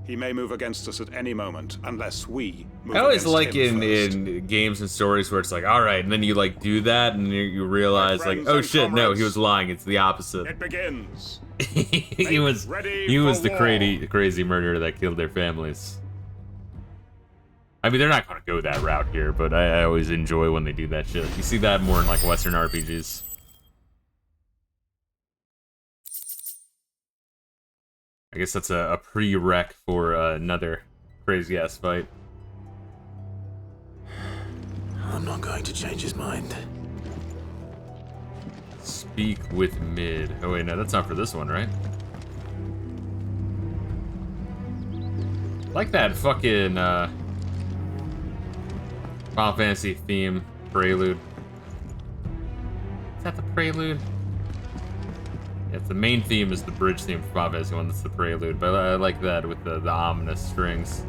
He may move against us at any moment, unless we move I always against like him first. in games and stories where it's like, all right, and then you like do that, and you realize like, friends oh and shit, no, comrades, he was lying. It's the opposite. It begins. he was ready the for crazy murderer that killed their families. I mean, they're not gonna go that route here, but I always enjoy when they do that shit. You see that more in like Western RPGs. I guess that's a prereq for another crazy ass fight. I'm not going to change his mind. Speak with mid. Oh wait, no, that's not for this one, right? Like that fucking Final Fantasy theme prelude. Is that the prelude? Yeah, the main theme is the bridge theme for Final Fantasy 1. That's the prelude, but I like that with the ominous strings.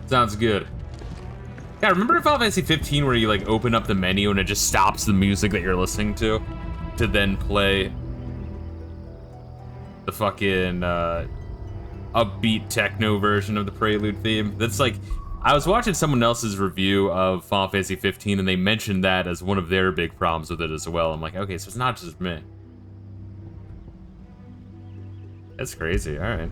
Sounds good. Yeah, remember in Final Fantasy 15 where you like open up the menu and it just stops the music that you're listening to then play the fucking upbeat techno version of the prelude theme? That's like, I was watching someone else's review of Final Fantasy 15 and they mentioned that as one of their big problems with it as well. I'm like, okay, so it's not just me. That's crazy, alright.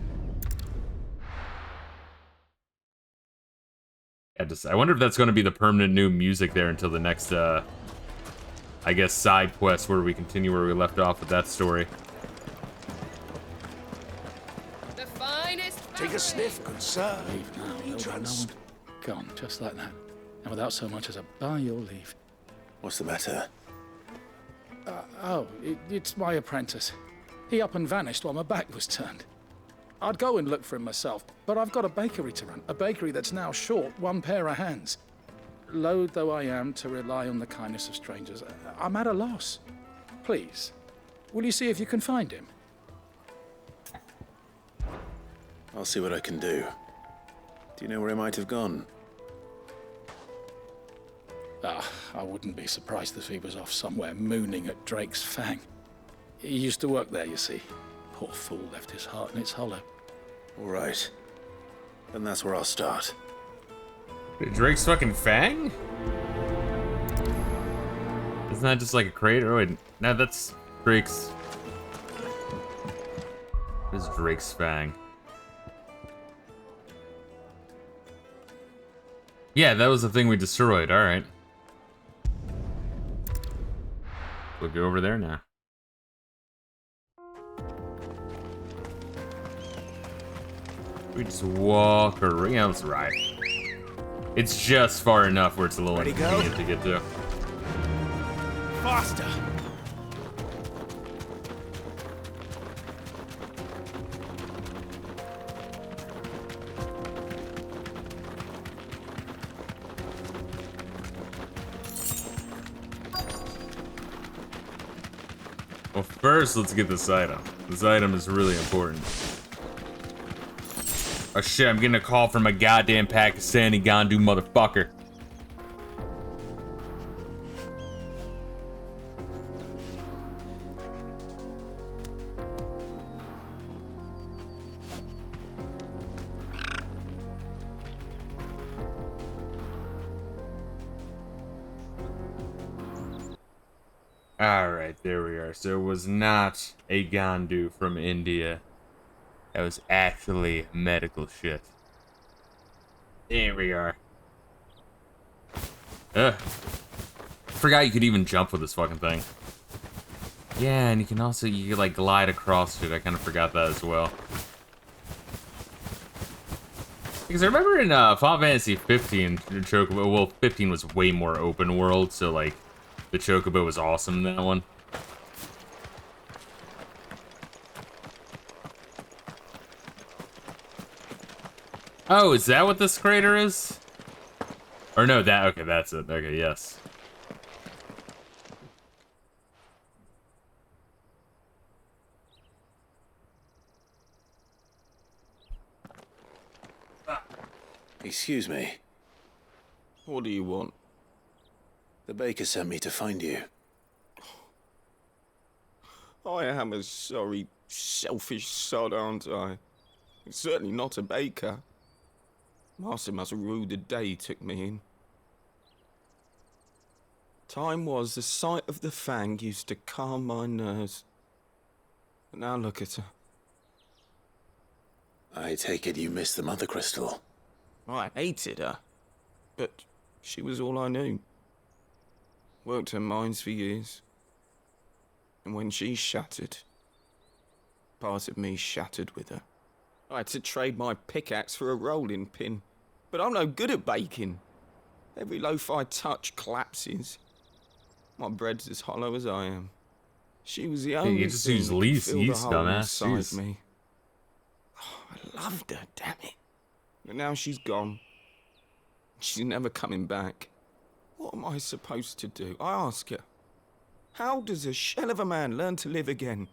I wonder if that's going to be the permanent new music there until the next, I guess, side quest where we continue where we left off with that story. The finest. Take a sniff, good sir. Leave now, you'll get no one. Gone, just like that. And without so much as a by your leave. What's the matter? It's my apprentice. He up and vanished while my back was turned. I'd go and look for him myself, but I've got a bakery to run. A bakery that's now short one pair of hands. Loath though I am to rely on the kindness of strangers, I'm at a loss. Please, will you see if you can find him? I'll see what I can do. Do you know where he might have gone? I wouldn't be surprised if he was off somewhere mooning at Drake's Fang. He used to work there, you see. Poor fool left his heart in its hollow. All right. Then that's where I'll start. Drake's fucking Fang? Isn't that just like a crater? Oh, wait, no, that's Drake's... What is Drake's Fang? Yeah, that was the thing we destroyed, alright. We'll go over there now. We just walk around. Yeah, that's right. It's just far enough where it's a little inconvenient to get to. Faster! Well, first, let's get this item. This item is really important. Oh shit, I'm getting a call from a goddamn Pakistani Gandu motherfucker. Alright, there we are. So it was not a Gandu from India. That was actually medical shit. There we are. Ugh. Forgot you could even jump with this fucking thing. Yeah, and you can also, you can like glide across it. I kind of forgot that as well. Because I remember in Final Fantasy 15, Chocobo, well, 15 was way more open world, so like, the Chocobo was awesome in that one. Oh, is that what this crater is? Or no, that, okay, that's it. Okay, yes. Excuse me. What do you want? The baker sent me to find you. I am a sorry, selfish sod, aren't I? Certainly not a baker. Master must rue the day he took me in. Time was the sight of the fang used to calm my nerves. But now look at her. I take it you missed the mother crystal. I hated her, but she was all I knew. Worked her mines for years. And when she shattered, part of me shattered with her. I had to trade my pickaxe for a rolling pin, but I'm no good at baking. Every loaf I touch collapses. My bread's as hollow as I am. She was the only you just thing use that yeast, filled the hole dumbass. inside Jeez. me. Oh, I loved her, damn it. But now she's gone. She's never coming back. What am I supposed to do? I ask her. How does a shell of a man learn to live again?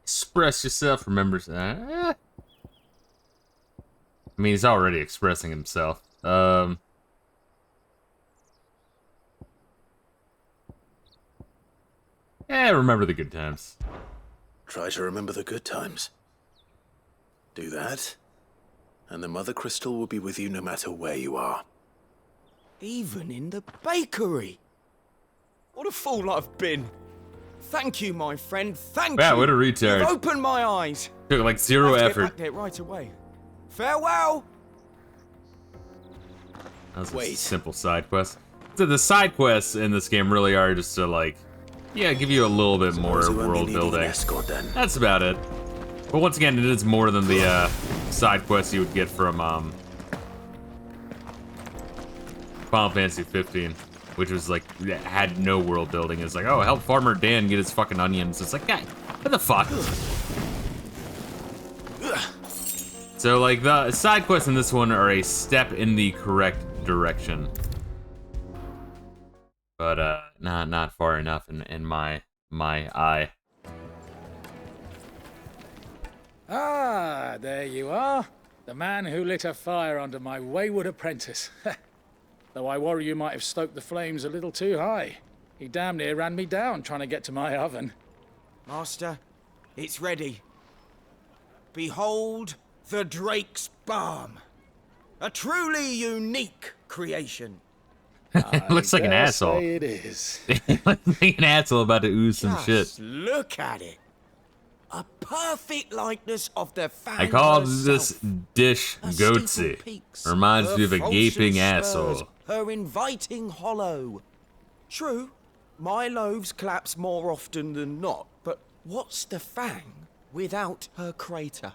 Express yourself, remembers that. I mean, he's already expressing himself. Yeah, remember the good times. Try to remember the good times. Do that, and the mother crystal will be with you no matter where you are. Even in the bakery. What a fool I've been. Thank you, my friend. Thank you. Wow, what a retard. You've opened my eyes. Took like zero I have to effort. get back there right away. Farewell. That was a simple side quest. So the side quests in this game really are just to like, yeah, give you a little bit more world building. That's about it. But once again, it is more than the side quests you would get from Final Fantasy 15, which was like, had no world building. It's like, oh, help Farmer Dan get his fucking onions. It's like, guy, what the fuck? So like the side quests in this one are a step in the correct direction, but not far enough in my eye. Ah, there you are. The man who lit a fire under my wayward apprentice. Though I worry you might have stoked the flames a little too high. He damn near ran me down trying to get to my oven. Master, it's ready. Behold the Drake's Balm. A truly unique creation. Looks like an dare asshole. say it is. Looks like an asshole about to ooze some shit. Just look at it. A perfect likeness of the fang I call herself. this dish goatsy. Reminds me of a gaping asshole. Her inviting hollow. True, My loaves collapse more often than not, but what's the Fang without her crater?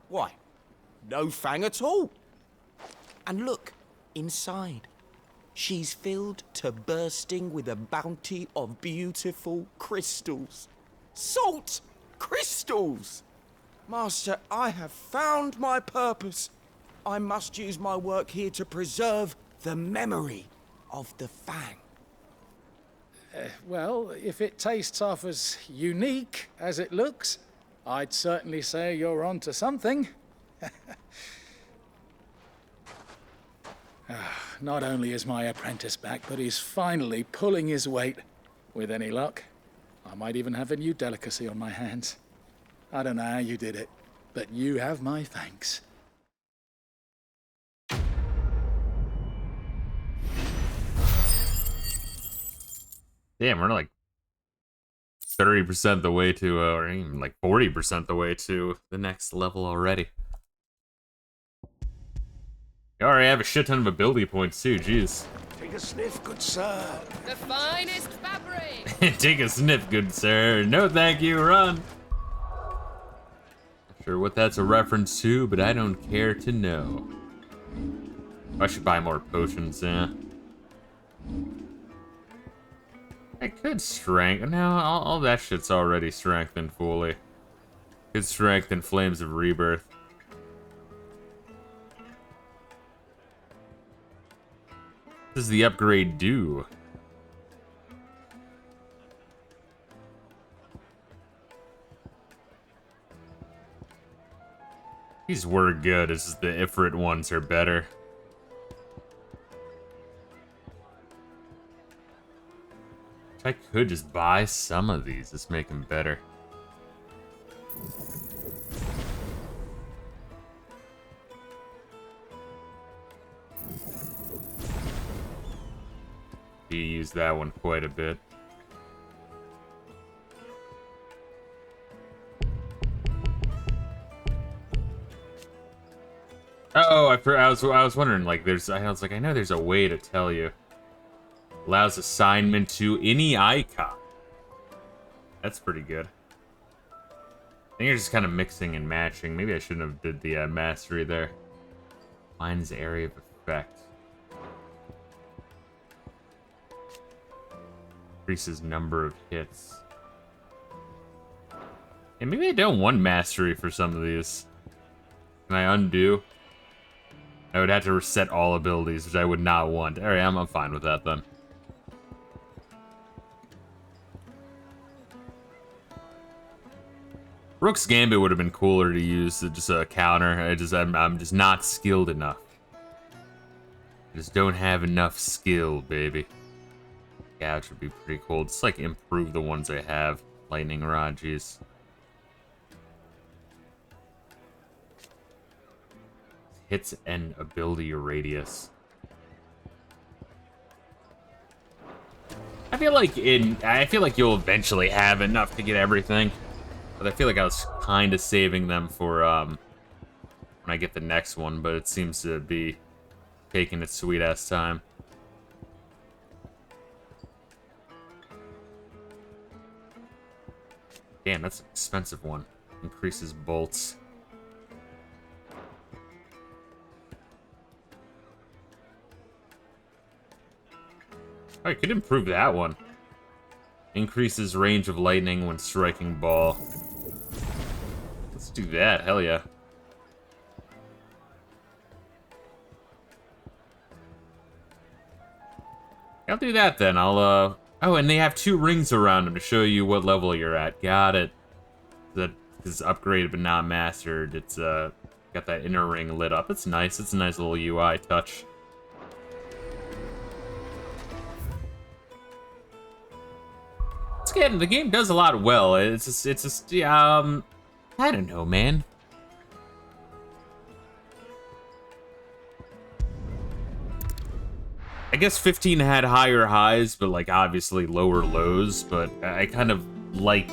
Why, no Fang at all. And look, inside. She's filled to bursting with a bounty of beautiful crystals. Salt crystals! Master, I have found my purpose. I must use my work here to preserve the memory of the Fang. Well, if it tastes half as unique as it looks, I'd certainly say you're onto something. Not only is my apprentice back, but he's finally pulling his weight. With any luck, I might even have a new delicacy on my hands. I don't know how you did it, but you have my thanks. Damn, we're like 30% the way to, or even like 40% the way to the next level already. You already have a shit ton of ability points too, jeez. Take a sniff, good sir. The finest fabric. Take a sniff, good sir. No thank you, run. Not sure what that's a reference to, but I don't care to know. I should buy more potions, yeah. I could strength. No, all that shit's already strengthened fully. Could strengthen Flames of Rebirth. What does the upgrade do? These were good, it's just the Ifrit ones are better. I could just buy some of these, just make them better. You use that one quite a bit. Oh, I was wondering, like, I know there's a way to tell you. Allows assignment to any icon. That's pretty good. I think you're just kind of mixing and matching. Maybe I shouldn't have did the mastery there. Finds area of effect. Increases number of hits. And maybe I don't want mastery for some of these. Can I undo? I would have to reset all abilities, which I would not want. Alright, I'm fine with that then. Rook's Gambit would have been cooler to use, just a counter. I'm just not skilled enough. I just don't have enough skill, baby. Gouge would be pretty cool. Just like improve the ones I have. Lightning Rod, jeez. Hits and ability radius. I feel like you'll eventually have enough to get everything. But I feel like I was kind of saving them for when I get the next one, but it seems to be taking its sweet-ass time. Damn, that's an expensive one. Increases bolts. Oh, I could improve that one. Increases range of lightning when striking ball. Let's do that, hell yeah. I'll do that then, oh, and they have 2 rings around them to show you what level you're at. Got it. That is upgraded but not mastered. It's, got that inner ring lit up. It's nice, it's a nice little UI touch. Again, the game does a lot well. It's just, I don't know, man. I guess 15 had higher highs, but like obviously lower lows. But I kind of like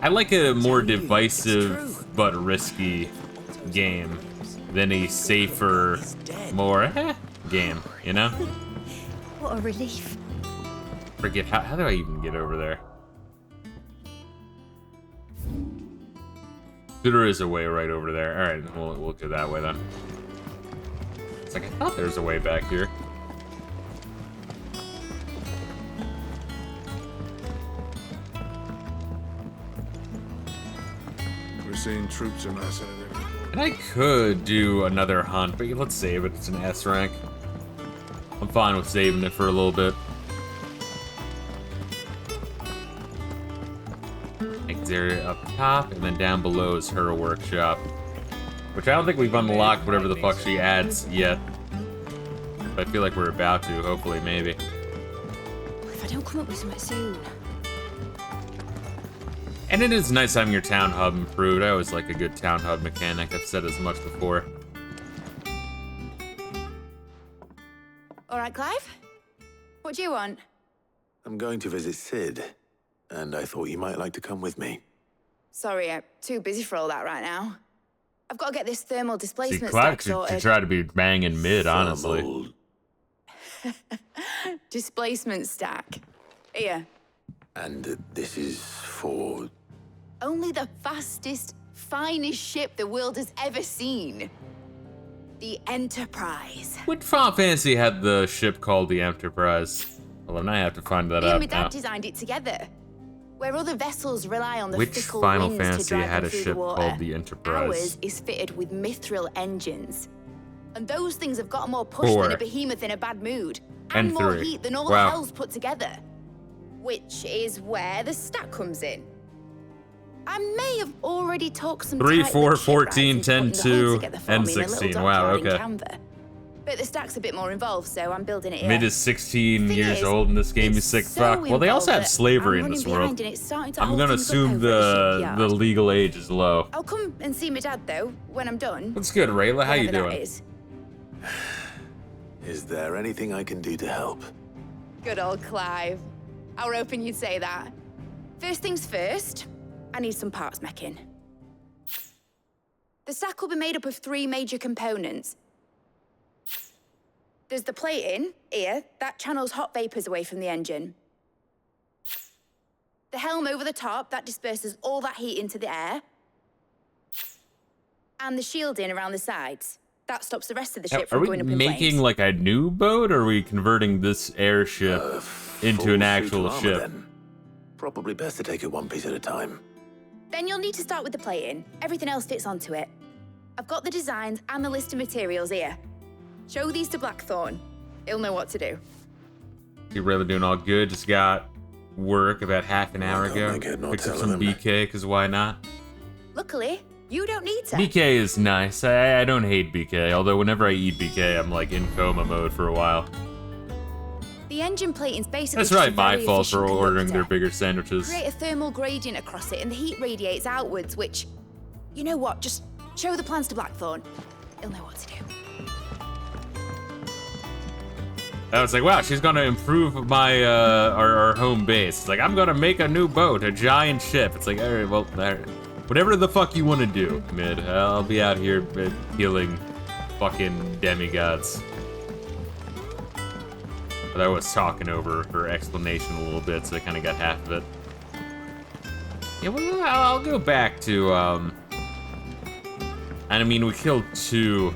I like a more divisive but risky game than a safer, more game. You know? What a relief. Forget, how do I even get over there? There is a way right over there. Alright, we'll go that way then. It's like, I thought there was a way back here. We're seeing troops amassing at every point. And I could do another hunt, but let's save it. It's an S rank. I'm fine with saving it for a little bit. Next area up top, and then down below is her workshop. Which I don't think we've unlocked whatever the fuck she adds yet. But I feel like we're about to, hopefully, maybe. If I don't come up with something soon. And it is nice having your town hub improved. I always like a good town hub mechanic. I've said as much before. All right, Clive? What do you want? I'm going to visit Sid, and I thought you might like to come with me. Sorry, I'm too busy for all that right now. I've got to get this thermal See, displacement Clive stack sorted. should try to be banging mid, honestly. Displacement stack. Here. And this is for... Only the fastest, finest ship the world has ever seen. The Enterprise. Which Final Fantasy had the ship called the Enterprise? Well, then I have to find that Me and out my dad now. designed it together. Where other vessels rely on the Which fickle Final winds to Fantasy drive had them a through ship the water, called the Enterprise? ours is fitted with mithril engines. And those things have got more push 4. than a behemoth in a bad mood. And And more 3. heat than all Wow. the hells put together. Which is where the stack comes in. I may have already talked some 3, tight 4, with shipwrights 14, into 10, putting the hull 2, together for and me in a little 16. Wow, dockyard in okay. Canva. But the stack's a bit more involved, so I'm building it here. Mid is 16 Thing years is, old in this game, you it's sick so fuck. Well, they also have involved that slavery I'm in this running world. behind and it's starting to I'm hold gonna things up assume over at the shipyard. legal age is low. I'll come and see my dad, though, when I'm done. What's good, Rayla? How you Whenever that doing? is. Is there anything I can do to help? Good old Clive. I were hoping you'd say that. First things first, I need some parts meching. The stack will be made up of 3 major components. There's the plating, here, that channels hot vapors away from the engine. The helm over the top, that disperses all that heat into the air. And the shielding around the sides. That stops the rest of the ship Are from we going up in making flames. like a new boat, or are we converting this airship into Full an suit actual of armor, ship? then. Probably best to take it one piece at a time. Then you'll need to start with the plating. Everything else fits onto it. I've got the designs and the list of materials here. Show these to Blackthorn. He'll know what to do. You're really doing all good. Just got work about half an hour can't ago. make it, not Picked up telling some him. BK, because why not? Luckily, you don't need to. BK is nice. I don't hate BK, although whenever I eat BK, I'm like in coma mode for a while. The engine plating's basically That's just right, a my very fault for efficient ordering their conductor. bigger sandwiches. Create a thermal gradient across it and the heat radiates outwards, which... You know what? Just show the plans to Blackthorn. He'll know what to do. I was like, wow, she's gonna improve my our home base. It's like, I'm gonna make a new boat, a giant ship. It's like, all right, well, whatever the fuck you want to do, Mid. I'll be out here healing fucking demigods. But I was talking over her explanation a little bit, so I kind of got half of it. Yeah, well, I'll go back to and I mean, we killed 2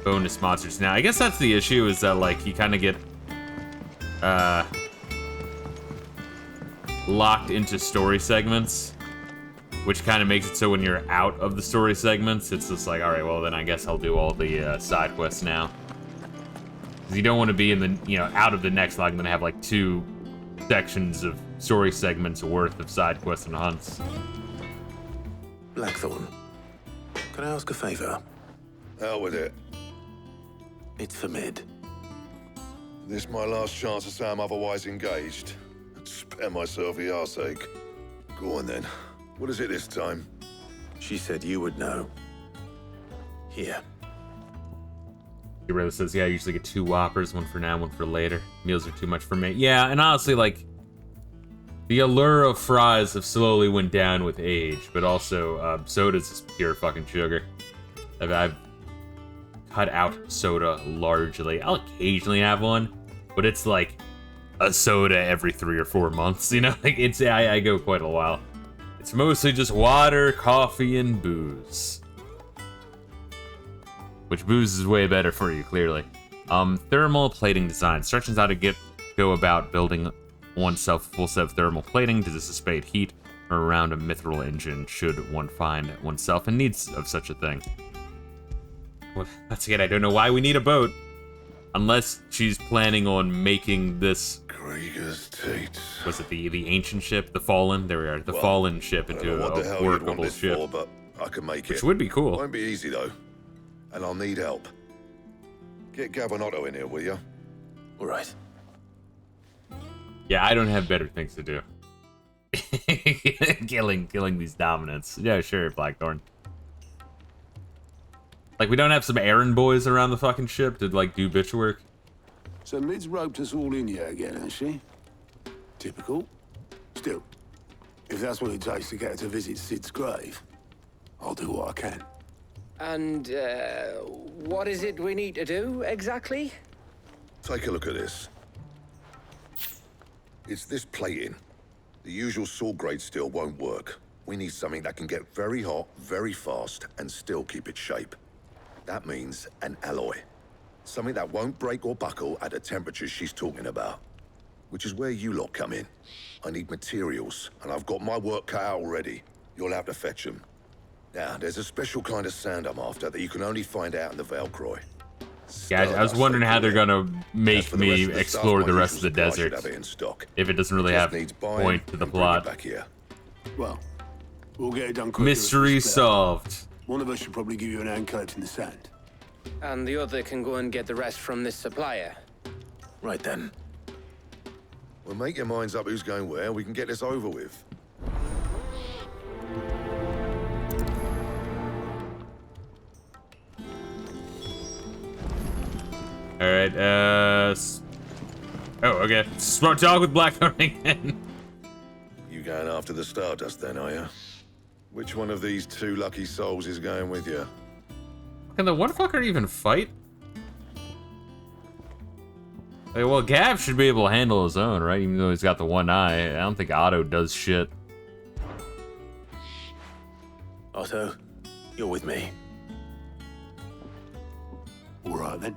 bonus monsters now. I guess that's the issue, is that like you kind of get locked into story segments, which kind of makes it so when you're out of the story segments, it's just like, all right, well then I guess I'll do all the side quests now. Because you don't want to be in the out of the next log and then have like 2 sections of story segments worth of side quests and hunts. Blackthorn, can I ask a favor? Out with it. It's for Mid. This my last chance to say I'm otherwise engaged. Spare myself the arseache. Go on then. What is it this time? She said you would know. Here. He really says, yeah, I usually get 2 Whoppers, one for now, one for later. Meals are too much for me. Yeah, and honestly, like, the allure of fries have slowly went down with age, but also, soda's just pure fucking sugar. I've cut out soda largely. I'll occasionally have one, but it's like a soda every 3 or 4 months, you know? Like, I go quite a while. It's mostly just water, coffee, and booze. Which booze is way better for you, clearly. Thermal plating design. Instructions how to go about building oneself a full set of thermal plating to dissipate heat around a mithril engine should one find oneself in need of such a thing. Well, that's it. I don't know why we need a boat. Unless she's planning on making this... Krieger's Tate. Was it the ancient ship? The Fallen? There we are. The Fallen ship into a workable ship. For, but I can make Which would be cool. Won't be easy, though. And I'll need help. Get Gavin in here, will you? All right. Yeah, I don't have better things to do. killing these dominants. Yeah, sure, Blackthorn. Like, we don't have some errand boys around the fucking ship to, like, do bitch work? So Mid's roped us all in here again, has she? Typical. Still, if that's what it takes to get her to visit Sid's grave, I'll do what I can. And, what is it we need to do, exactly? Take a look at this. It's this plating. The usual saw grade steel won't work. We need something that can get very hot, very fast, and still keep its shape. That means an alloy. Something that won't break or buckle at the temperatures she's talking about. Which is where you lot come in. I need materials, and I've got my work cut out already. You'll have to fetch them. Now, there's a special kind of sand I'm after that you can only find out in the Velcroy. Guys, I was wondering how they're gonna make me explore the rest of the desert if it doesn't really have point to the plot. Well, we'll get it done quicker. Mystery solved. One of us should probably give you an hand collecting the sand. And the other can go and get the rest from this supplier. Right then. Well, make your minds up who's going where. We can get this over with. Alright, oh, okay. Smart talk with Blackthorn again. You going after the Stardust then, are you? Which one of these two lucky souls is going with you? Can the one fucker even fight? Like, well, Gav should be able to handle his own, right? Even though he's got the one eye. I don't think Otto does shit. Otto, you're with me. All right, then.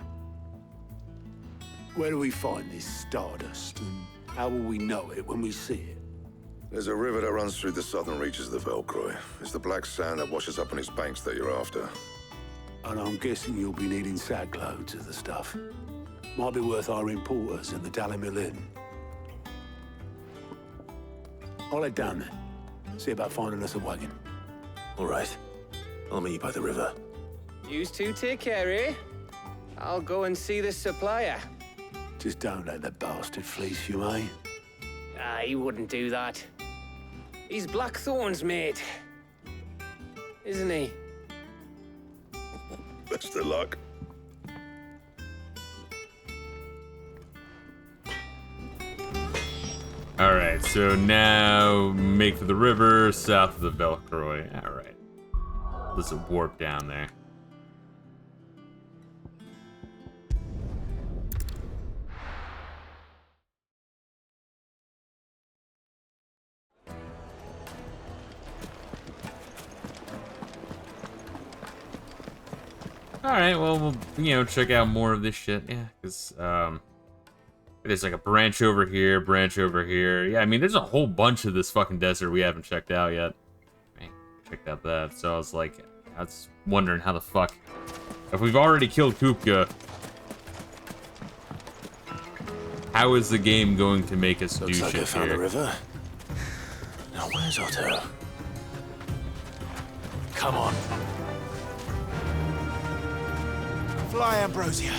Where do we find this Stardust, and how will we know it when we see it? There's a river that runs through the southern reaches of the Velcroy. It's the black sand that washes up on its banks that you're after. And I'm guessing you'll be needing sack loads of the stuff. Might be worth hiring porters at the Dalimil Inn. I'll head down there. See about finding us a wagon. All right. I'll meet you by the river. You two take care, eh? I'll go and see this supplier. Just don't let the bastard fleece you, eh? He wouldn't do that. He's Blackthorn's mate. Isn't he? Best of luck. Alright, so now make for the river south of the Velcroy. Alright. There's a warp down there. Alright, well, we'll, you know, check out more of this shit. Yeah, because, there's like a branch over here, branch over here. Yeah, I mean, there's a whole bunch of this fucking desert we haven't checked out yet. Man, checked out that. So I was like, I was wondering how the fuck, if we've already killed Kupka, how is the game going to make us do shit like I found here? the river. Now where's Otto? Come on. Fly, Ambrosia.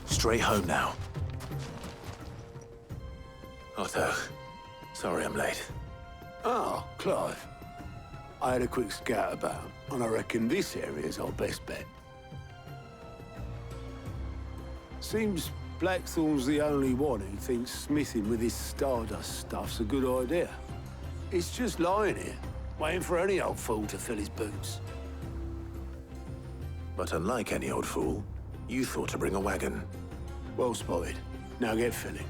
Straight home now. Otto, sorry I'm late. Oh, Clive. I had a quick scout about, and I reckon this area's our best bet. Seems Blackthorn's the only one who thinks smithing with this Stardust stuff's a good idea. It's just lying here, waiting for any old fool to fill his boots. But unlike any old fool, you thought to bring a wagon. Well spotted. Now get filling.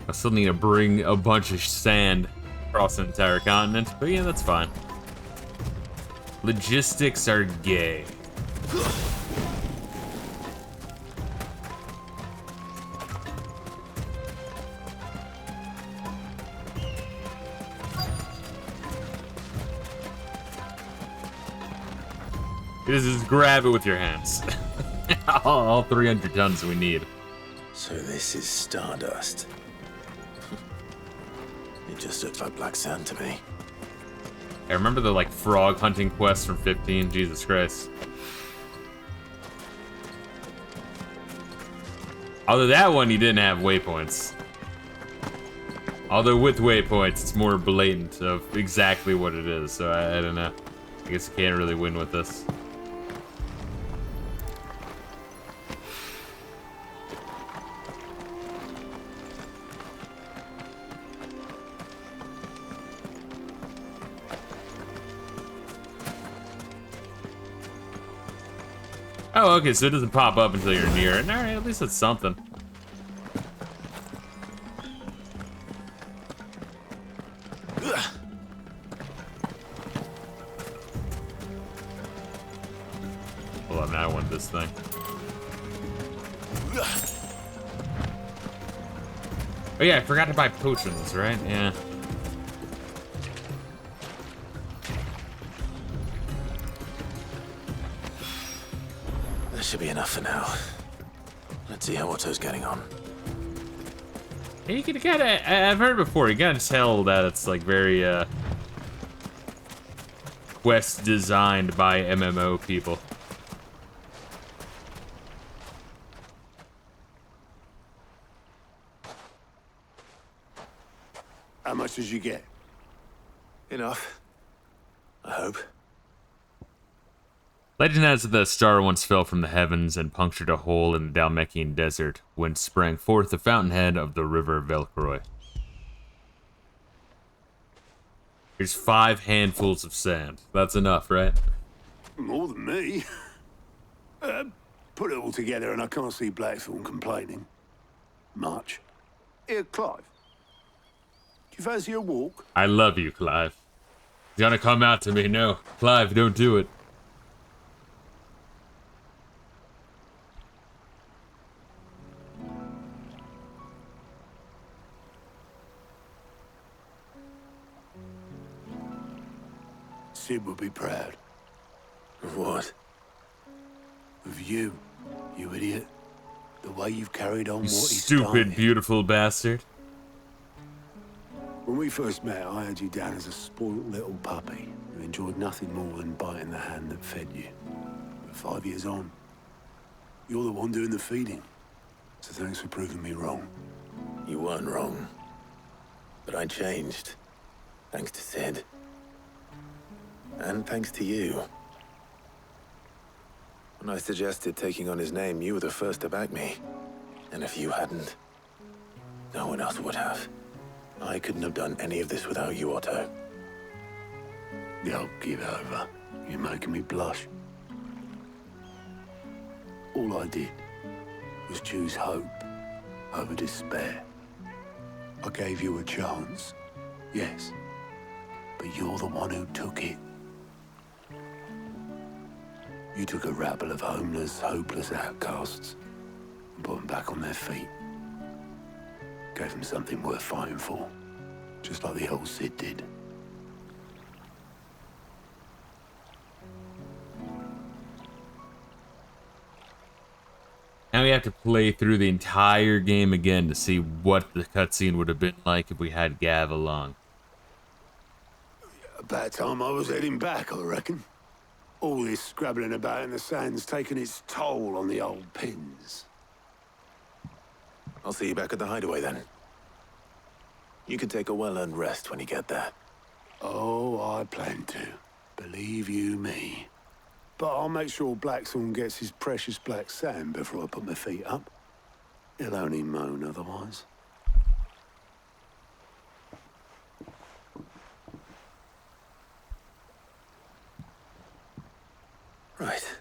I still need to bring a bunch of sand across an entire continent, but yeah, that's fine. Logistics are gay. Just grab it with your hands. all 300 tons we need. So this is stardust. It just looks like black sand to me. I remember the like frog hunting quest from 15. Jesus Christ. Although that one, you didn't have waypoints. Although with waypoints, it's more blatant of exactly what it is. So I don't know. I guess you can't really win with this. Oh, okay, so it doesn't pop up until you're near it. Alright, at least it's something. Hold on, now I want this thing. Oh yeah, I forgot to buy potions, right? Yeah. Should be enough for now. Let's see how Otto's getting on. You can kinda, I've heard before, you gotta tell that it's like very, quest designed by MMO people. How much did you get? Enough. I hope. Legend has that the star once fell from the heavens and punctured a hole in the Dalmatian desert, whence sprang forth the fountainhead of the river Velcroy. Here's 5 handfuls of sand. That's enough, right? More than me. Put it all together and I can't see Blackthorn complaining. Much. Here, Clive. Do you fancy a walk? I love you, Clive. He's gonna come out to me. No, Clive, don't do it. Sid would be proud. Of what? Of you, you idiot. The way you've carried on You what he stupid, started. beautiful bastard. When we first met, I had you down as a spoilt little puppy who enjoyed nothing more than biting the hand that fed you. But 5 years on, you're the one doing the feeding. So thanks for proving me wrong. You weren't wrong. But I changed. Thanks to Sid. And thanks to you. When I suggested taking on his name, you were the first to back me. And if you hadn't, no one else would have. I couldn't have done any of this without you, Otto. Don't give over. You're making me blush. All I did was choose hope over despair. I gave you a chance, yes, but you're the one who took it. You took a rabble of homeless, hopeless outcasts and put them back on their feet. Gave them something worth fighting for, just like the old Sid did. Now we have to play through the entire game again to see what the cutscene would have been like if we had Gav along. About time I was heading back, I reckon. All this scrabbling about in the sand's taken its toll on the old pins. I'll see you back at the hideaway then. You can take a well-earned rest when you get there. Oh, I plan to. Believe you me. But I'll make sure Blackthorn gets his precious black sand before I put my feet up. He'll only moan otherwise. Right.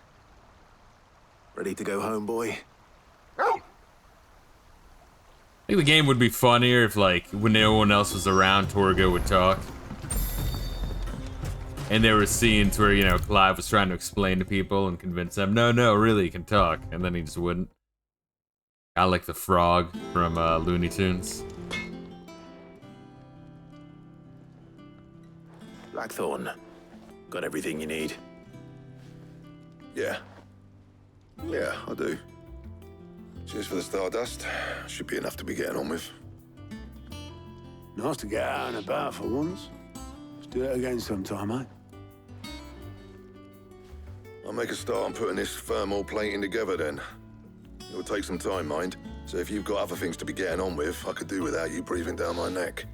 Ready to go home, boy? I think the game would be funnier if, like, when no one else was around, Torgo would talk. And there were scenes where, you know, Clive was trying to explain to people and convince them, no, really, he can talk. And then he just wouldn't. I like the frog from Looney Tunes. Blackthorn, got everything you need? Yeah. Yeah, I do. Cheers for the stardust. Should be enough to be getting on with. Nice to get out and about for once. Let's do it again sometime, eh? I'll make a start on putting this thermal plating together then. It'll take some time, mind. So if you've got other things to be getting on with, I could do without you breathing down my neck.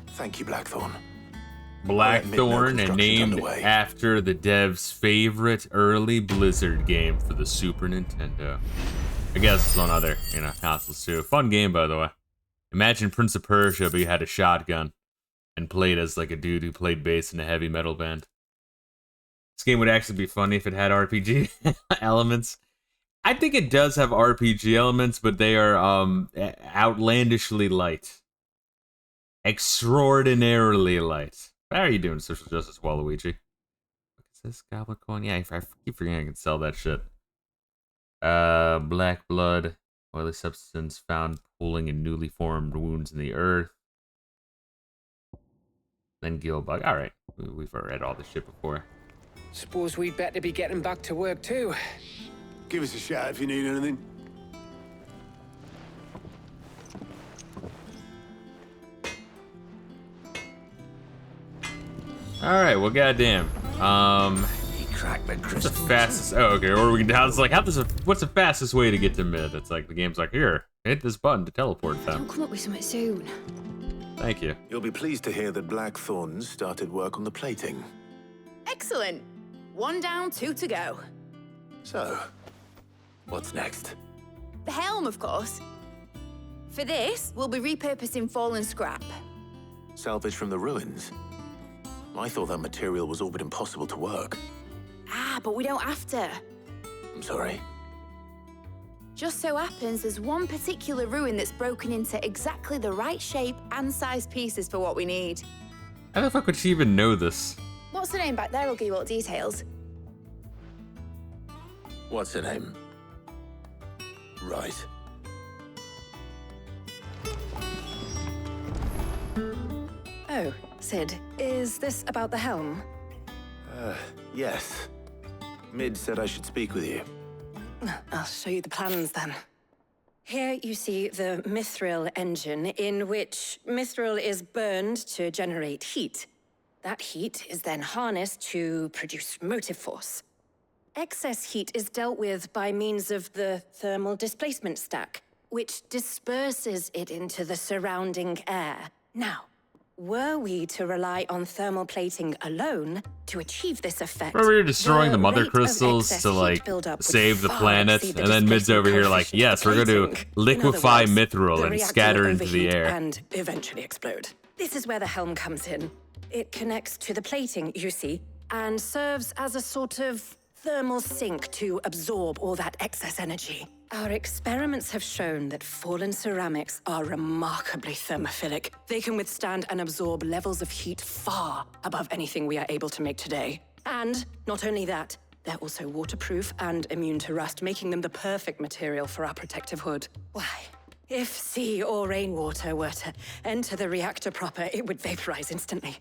Thank you, Blackthorn. Blackthorn, and named after the dev's favorite early Blizzard game for the Super Nintendo. I guess it's on other, you know, consoles too. Fun game, by the way. Imagine Prince of Persia, but you had a shotgun and played as like a dude who played bass in a heavy metal band. This game would actually be funny if it had RPG elements. I think it does have RPG elements, but they are outlandishly light. Extraordinarily light. How are you doing, Social Justice Waluigi? What's this Goblin Coin? Yeah, I keep forgetting I can sell that shit. Black blood, oily substance found pooling in newly formed wounds in the earth. Then gill bug. All right, we've read all this shit before. Suppose we'd better be getting back to work too. Give us a shout if you need anything. All right, well, goddamn. He cracked the What's the fastest? Oh, okay. Or we can. It's like, what's the fastest way to get to mid? It's like the game's like, here, hit this button to teleport them. I'll come up with something soon. Thank you. You'll be pleased to hear that Blackthorn's started work on the plating. Excellent. 1 down, 2 to go. So, what's next? The helm, of course. For this, we'll be repurposing fallen scrap. Salvage from the ruins? I thought that material was all but impossible to work. Ah, but we don't have to. I'm sorry. Just so happens there's one particular ruin that's broken into exactly the right shape and size pieces for what we need. How the fuck would she even know this? What's the name back there? I'll give you all the details. What's her name? Right. Oh, Sid, is this about the helm? Yes. Mid said I should speak with you. I'll show you the plans then. Here you see the mithril engine, in which mithril is burned to generate heat. That heat is then harnessed to produce motive force. Excess heat is dealt with by means of the thermal displacement stack, which disperses it into the surrounding air. Now, were we to rely on thermal plating alone to achieve this effect... Remember, you're destroying the mother crystals to, like, save the planet, and then Mid's over here like, yes, we're going to liquefy mithril and scatter into the air. And eventually explode. This is where the helm comes in. It connects to the plating, you see, and serves as a sort of thermal sink to absorb all that excess energy. Our experiments have shown that fallen ceramics are remarkably thermophilic. They can withstand and absorb levels of heat far above anything we are able to make today. And not only that, they're also waterproof and immune to rust, making them the perfect material for our protective hood. Why? If sea or rainwater were to enter the reactor proper, it would vaporize instantly.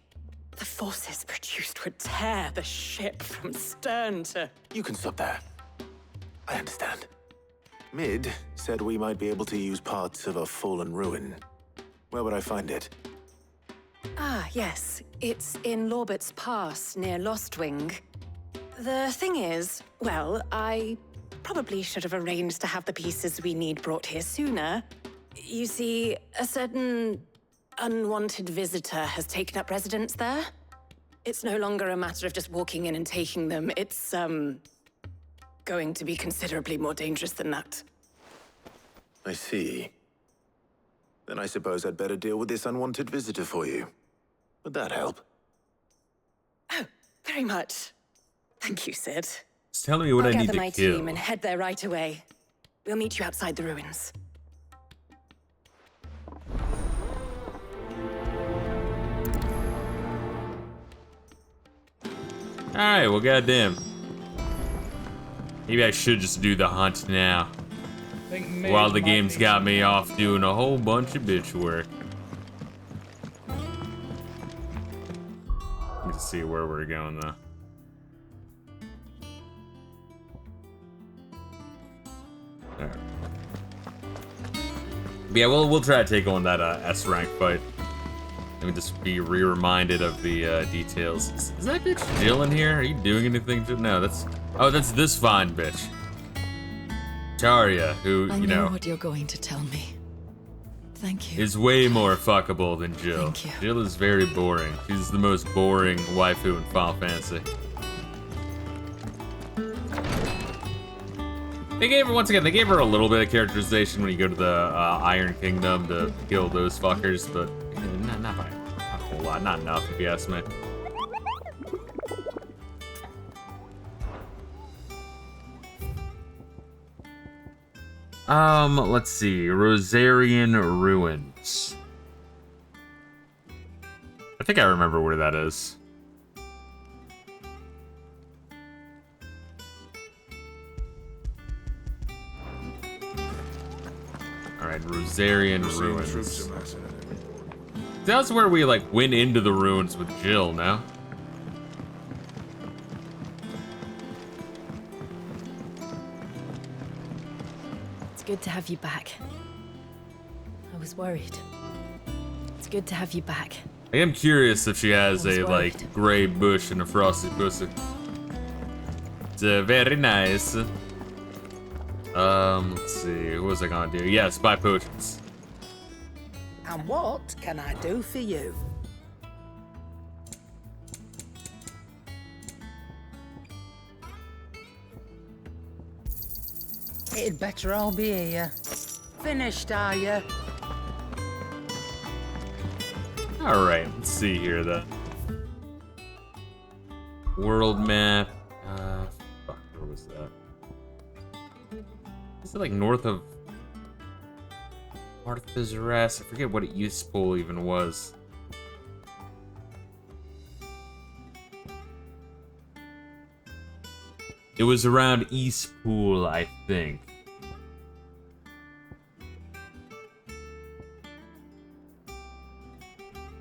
The forces produced would tear the ship from stern to... You can stop there. I understand. Mid said we might be able to use parts of a fallen ruin. Where would I find it? Ah, yes. It's in Lorbert's Pass, near Lostwing. The thing is, well, I probably should have arranged to have the pieces we need brought here sooner. You see, a certain unwanted visitor has taken up residence there. It's no longer a matter of just walking in and taking them. It's, going to be considerably more dangerous than that. I see. Then I suppose I'd better deal with this unwanted visitor for you. Would that help? Oh, very much. Thank you, Sid. Just tell me what I need gather to my kill. team and head there right away. We'll meet you outside the ruins. Alright, well, goddamn. Maybe I should just do the hunt now. While the game's got me off doing a whole bunch of bitch work. Let's see where we're going, though. Alright. Yeah, we'll try to take on that S rank fight. Let me just be reminded of the details. Is that bitch Jill in here? Are you doing anything? No, that's... Oh, that's this fine bitch. Tarya, who, I you know... what you're going to tell me. Thank you. Is way more fuckable than Jill. Thank you. Jill is very boring. She's the most boring waifu in Final Fantasy. They gave her, once again, they gave her a little bit of characterization when you go to the Iron Kingdom to kill those fuckers, but not by a whole lot. Not enough, if you ask me. Let's see. Rosarian Ruins. I think I remember where that is. Alright, Rosarian Ruins. That's where we, like, went into the ruins with Jill, no? It's good to have you back. I was worried. It's good to have you back. I am curious if she has a, like, worried. gray bush and a frosty pussy. It's very nice. Let's see. What was I gonna do? Yes, buy potions. And what can I do for you? It'd better all be here. Finished, are you? Alright, let's see here then. World map. Fuck, where was that? Is it like north of Martha's Rest? I forget what East Pool even was. It was around East Pool, I think.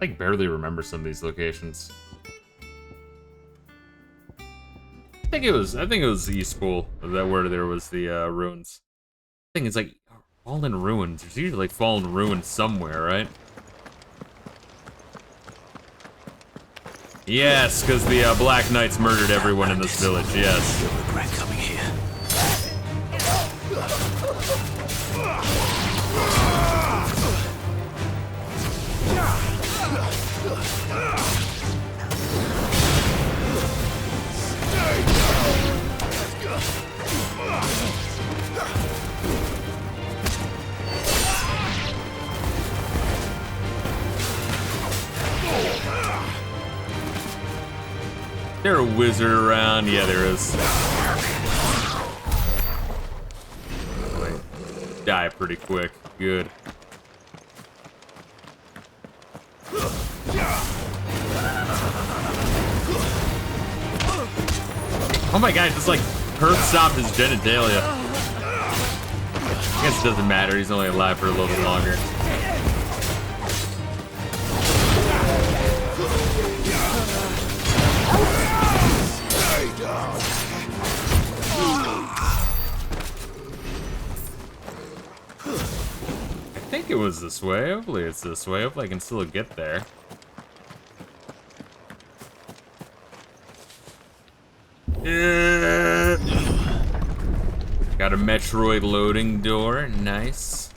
I barely remember some of these locations. I think it was East Pool that where there was the ruins. I think it's like fallen ruins. There's usually like fallen ruins somewhere, right? Yes, because the Black Knights murdered everyone in this village. Yes. You'll regret coming here. There a wizard around? Yeah, there is. Wait. Die pretty quick. Good. Oh my god, just like Perth stopped his genitalia. I guess it doesn't matter, he's only alive for a little bit longer. I think it was this way. Hopefully it's this way. Hopefully I can still get there. Got a Metroid loading door. Nice.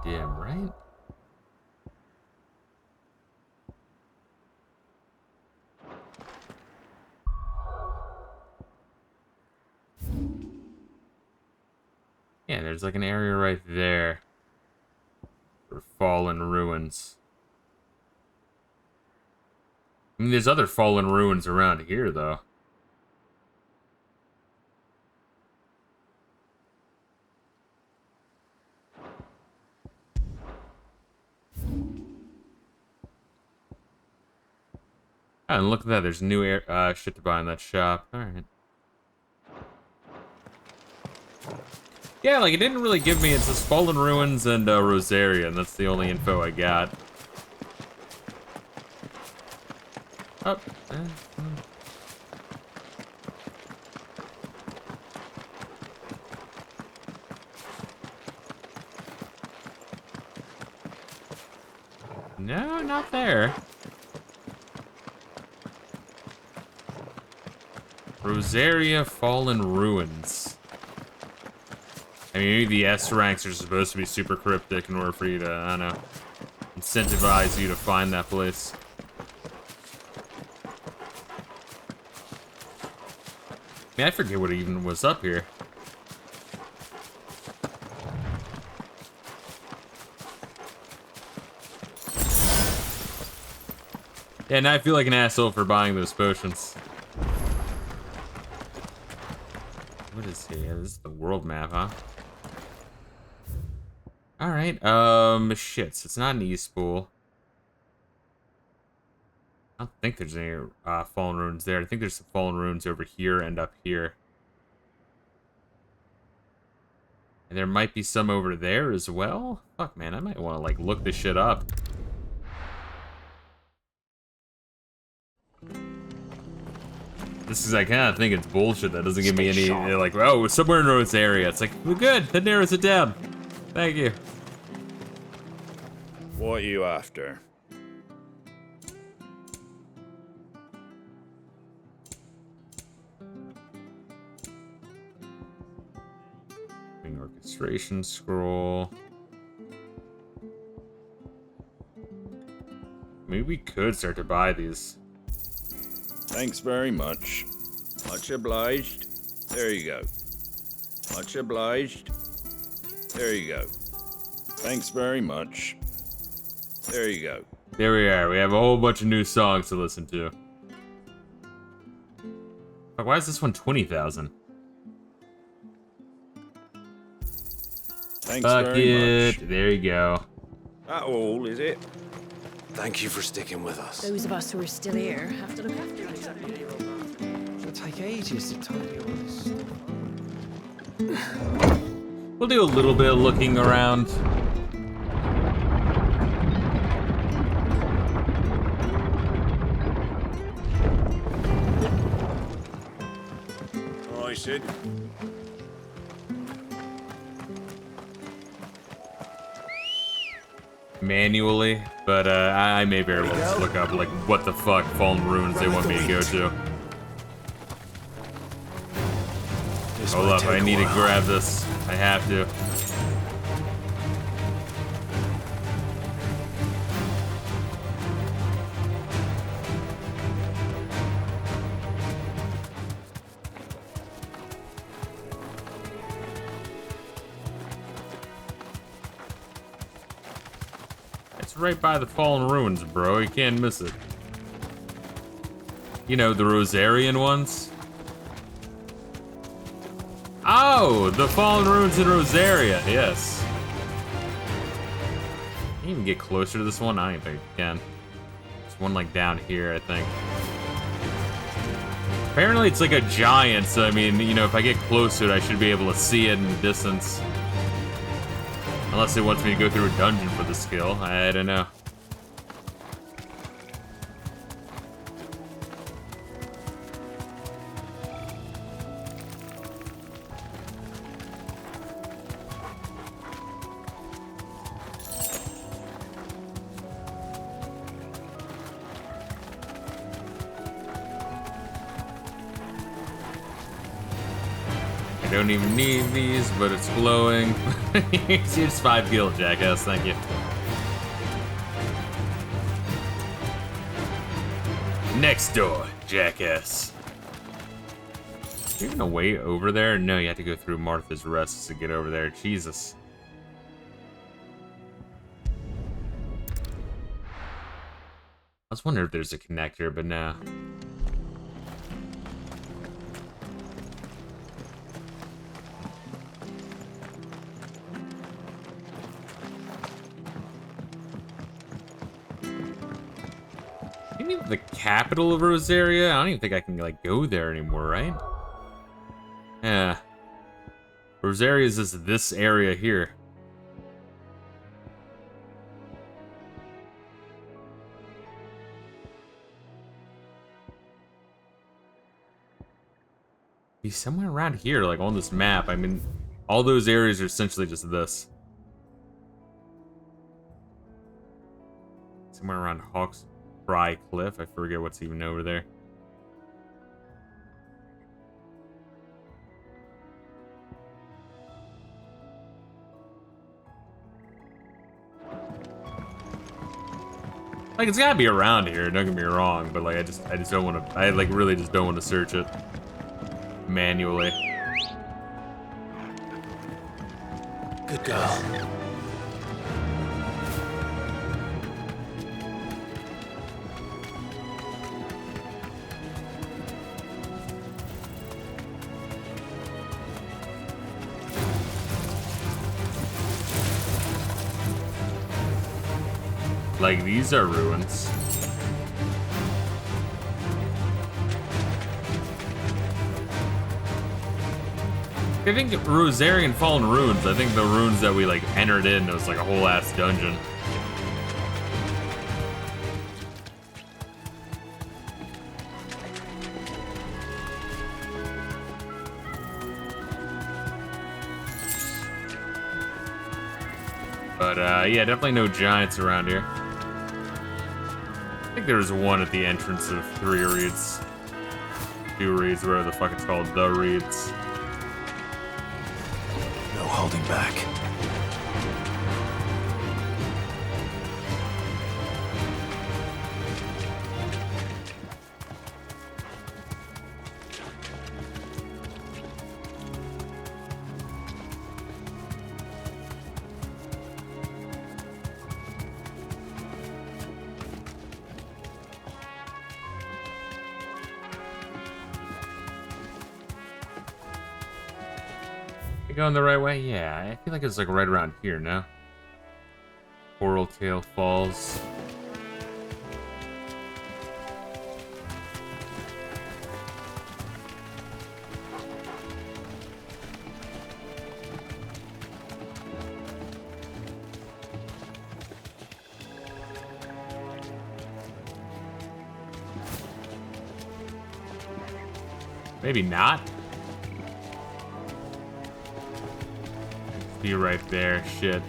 Damn right. Yeah, there's like an area right there for fallen ruins. I mean, there's other fallen ruins around here, though. Oh, and look at that, there's new shit to buy in that shop. Alright. Yeah, like, it didn't really give me, it says Fallen Ruins and Rosaria, and that's the only info I got. Oh. No, not there. Rosaria Fallen Ruins. I mean, maybe the S ranks are supposed to be super cryptic in order for you to, I don't know, incentivize you to find that place. I mean, I forget what even was up here. Yeah, now I feel like an asshole for buying those potions. What is here? This is the world map, huh? Alright, shit, so it's not an East Pool. I don't think there's any Fallen Ruins there. I think there's some Fallen Ruins over here and up here. And there might be some over there as well? Fuck, man, I might want to, like, look this shit up. This is, I kind of think it's bullshit. That doesn't give me any, like, oh, somewhere in this area. It's like, we're good. That narrows it down. Thank you. What are you after? Orchestration scroll. Maybe we could start to buy these. Thanks very much. Much obliged. There you go. Much obliged. There you go. Thanks very much. There you go. There we are. We have a whole bunch of new songs to listen to. Fuck, why is this one 20,000? Thanks Fuck very it. There you go. That all, is it? Thank you for sticking with us. Those of us who are still here have to look after each other. It'll take ages to tidy all this stuff. We'll do a little bit of looking around. I said. Manually, but I may very well just look up like what the fuck Fallen Ruins they want me to go to. Hold up, I need to grab this. I have to. It's right by the Fallen Ruins, bro. You can't miss it. You know, the Rosarian ones? Oh, the Fallen Ruins in Rosaria, yes. Can you even get closer to this one? I don't think I can. There's one like down here, I think. Apparently it's like a giant, so I mean, you know, if I get close to it, I should be able to see it in the distance. Unless it wants me to go through a dungeon for the skill. I don't know. I don't even need these, but it's glowing. It's 5 gil, jackass, thank you. Next door, jackass. You're gonna wait over there? No, you have to go through Martha's Rest to get over there. Jesus. was wondering if there's a connector, but no. You mean the capital of Rosaria? I don't even think I can, like, go there anymore, right? Yeah. Rosaria is just this area here. Be somewhere around here, like on this map. I mean, all those areas are essentially just this. Somewhere around Hawks Fry Cliff. I forget what's even over there. Like, it's gotta be around here, don't get me wrong, but like I just don't wanna, I like really just don't want to search it manually. Good girl. Like, these are ruins. I think Rosarian Fallen Ruins, I think the ruins that we, like, entered in, it was like a whole ass dungeon. But, yeah, definitely no giants around here. I think there was one at the entrance of 3 Reeds. 2 Reeds, whatever the fuck it's called, the Reeds. No holding back. Going the right way? Yeah, I feel like it's like right around here, no? Coral Tail Falls. Maybe not. Be right there, shit.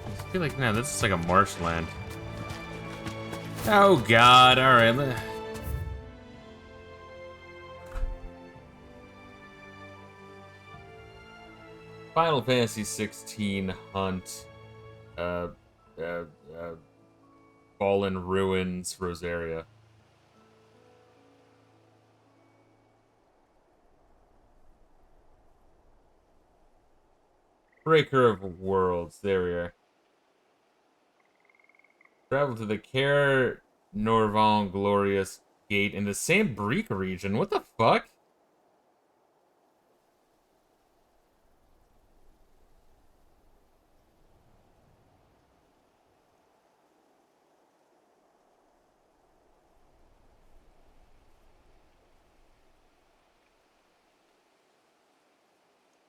I feel like, no, this is like a marshland. Oh god, alright. Final Fantasy 16 Hunt. Fallen Ruins, Rosaria. Breaker of Worlds, there we are. Travel to the Care Norvon Glorious Gate in the Sambrique region. What the fuck?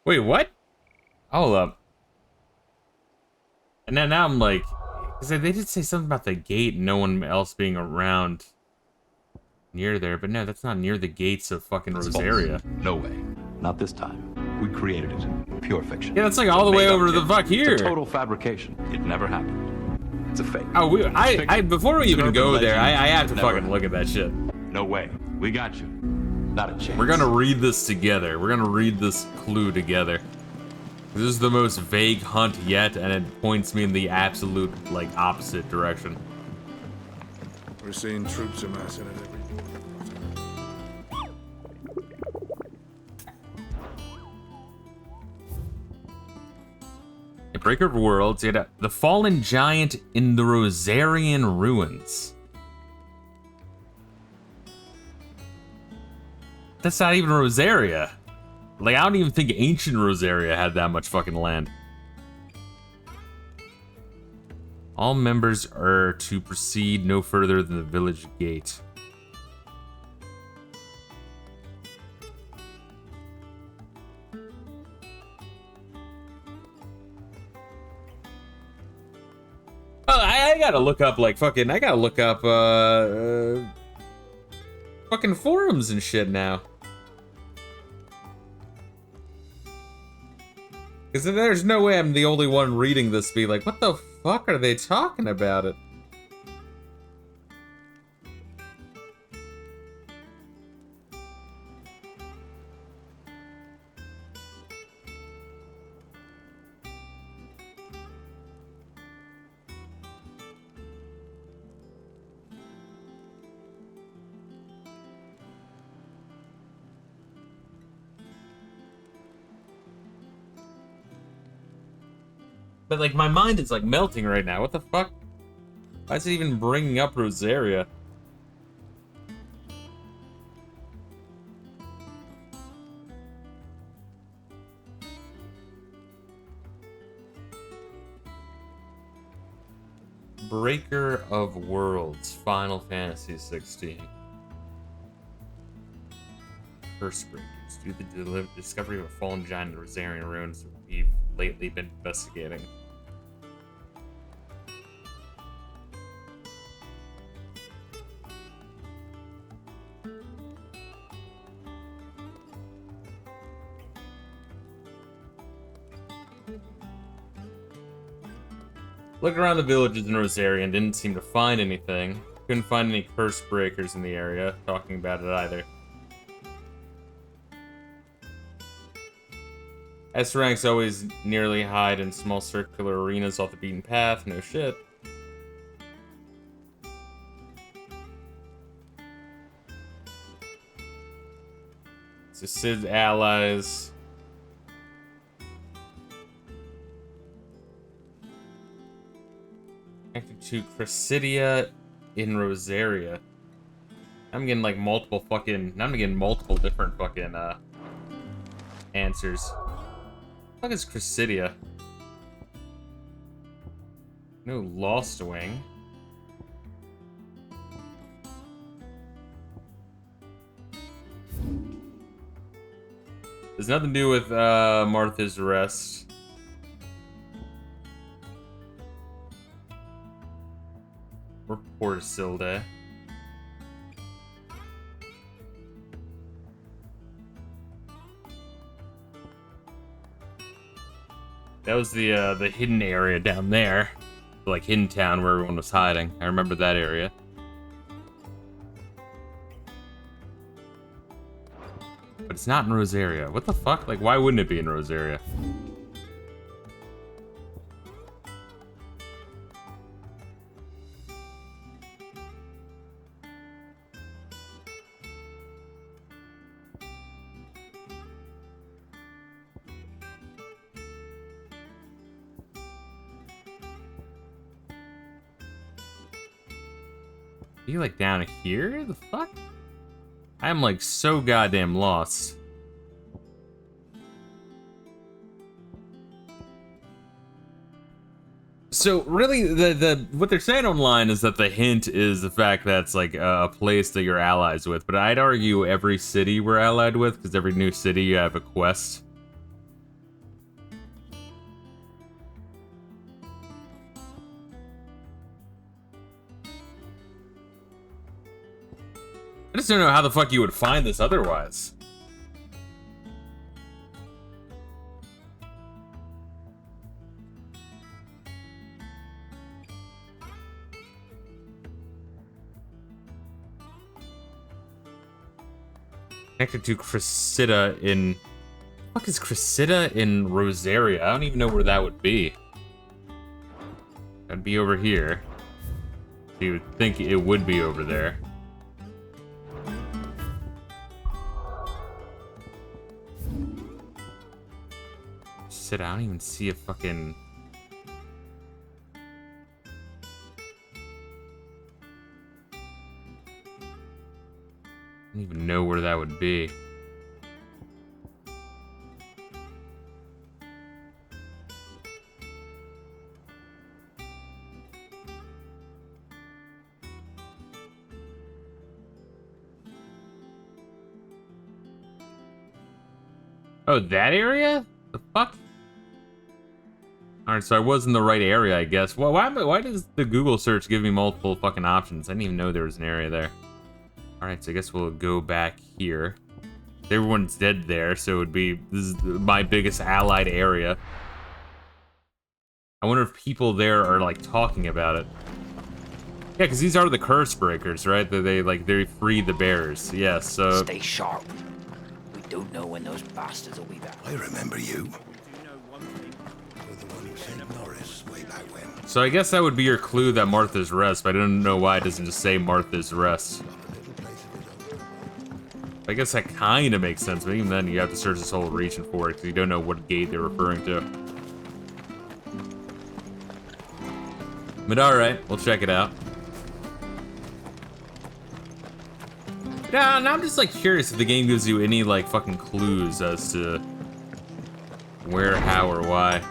Wait, what? Hold up. And then now I'm like, because they did say something about the gate and no one else being around near there, but no, that's not near the gates of fucking Rosaria. No way. Not this time. We created it. Pure fiction. Yeah, that's like all the way over to the fuck here. It's a total fabrication. It never happened. It's a fake. Oh, I before we even go there, I have to fucking look at that shit. No way. We got you. Not a chance. We're gonna read this together. We're gonna read this clue together. This is the most vague hunt yet, and it points me in the absolute, like, opposite direction. We're seeing troops amassing at every... A Breaker of Worlds. You had the Fallen Giant in the Rosarian Ruins. That's not even Rosaria. Like, I don't even think ancient Rosaria had that much fucking land. All members are to proceed no further than the village gate. Oh, I gotta look up, like, fucking, I gotta look up, fucking forums and shit now. Because there's no way I'm the only one reading this be like, what the fuck are they talking about it? But, like, my mind is, like, melting right now. What the fuck? Why is it even bringing up Rosaria? Breaker of Worlds, Final Fantasy XVI. First Breakers. Do the discovery of a fallen giant in the Rosarian ruins we've lately been investigating. Looked around the villages in Rosaria and didn't seem to find anything. Couldn't find any curse breakers in the area, talking about it either. S ranks always nearly hide in small circular arenas off the beaten path, no shit. So Sid's allies. Connected to Chrysidia in Rosaria. I'm getting like multiple different fucking answers. What is Chrysidia? No Lost Wing. There's nothing to do with Martha's Rest. Or Portisilde. That was the hidden area down there. Like Hidden Town where everyone was hiding. I remember that area. But it's not in Rosaria. What the fuck? Like, why wouldn't it be in Rosaria? Are you like down here? The fuck? I'm like so goddamn lost. So really, the what they're saying online is that the hint is the fact that it's like a place that you're allies with. But I'd argue every city we're allied with, because every new city you have a quest. I just don't know how the fuck you would find this otherwise. Connected to Chrysidia in... What the fuck is Chrysidia in Rosaria? I don't even know where that would be. That'd be over here. You would think it would be over there. I don't even see a fucking don't even know where that would be. Oh, that area? The fuck? Alright, so I was in the right area, I guess. Well, why does the Google search give me multiple fucking options? I didn't even know there was an area there. Alright, so I guess we'll go back here. Everyone's dead there, so it would be... This is my biggest allied area. I wonder if people there are, like, talking about it. Yeah, because these are the curse breakers, right? They free the bears. Yeah, so... Stay sharp. We don't know when those bastards will be back. I remember you. Way back when. So I guess that would be your clue that Martha's Rest, but I don't know why it doesn't just say Martha's Rest. I guess that kind of makes sense, but even then you have to search this whole region for it because you don't know what gate they're referring to. But alright, we'll check it out. Yeah, and I'm just like curious if the game gives you any like fucking clues as to where, how, or why.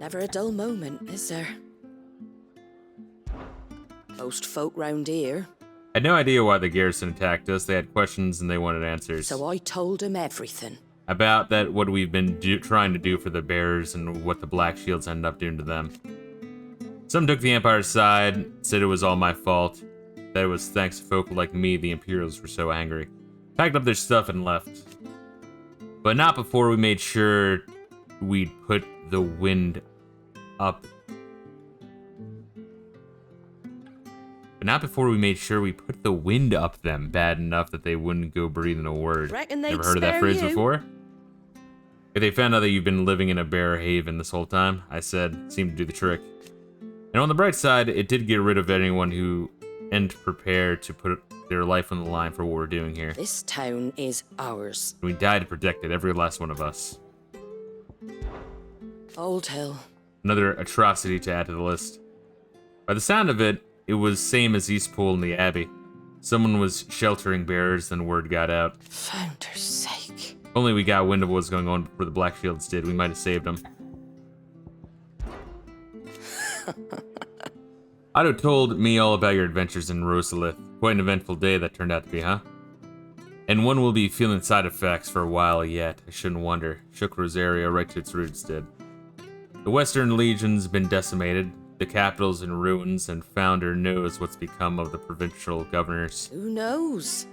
Never a dull moment, is there? Most folk round here. I had no idea why the garrison attacked us. They had questions and they wanted answers. So I told them everything. About that, what we've been trying to do for the bears and what the Black Shields ended up doing to them. Some took the Empire's side, said it was all my fault. That it was thanks to folk like me the Imperials were so angry. Packed up their stuff and left. But not before we made sure we'd put the wind up. But not before we made sure we put the wind up them bad enough that they wouldn't go breathing a word. Never heard of that phrase before? If they found out that you've been living in a bear haven this whole time, I said, seemed to do the trick. And on the bright side, it did get rid of anyone who isn't prepared to put their life on the line for what we're doing here. This town is ours. We died to protect it, every last one of us. Old Hill. Another atrocity to add to the list. By the sound of it, it was same as Eastpool and the Abbey. Someone was sheltering bears, then word got out. Founder's sake. If only we got wind of what was going on before the Black Shields did, we might have saved them. Otto told me all about your adventures in Rosalith. Quite an eventful day that turned out to be, huh? And one will be feeling side effects for a while yet. I shouldn't wonder. Shook Rosaria right to its roots did. The Western Legion's been decimated. The capital's in ruins, and Founder knows what's become of the provincial governors. Who knows?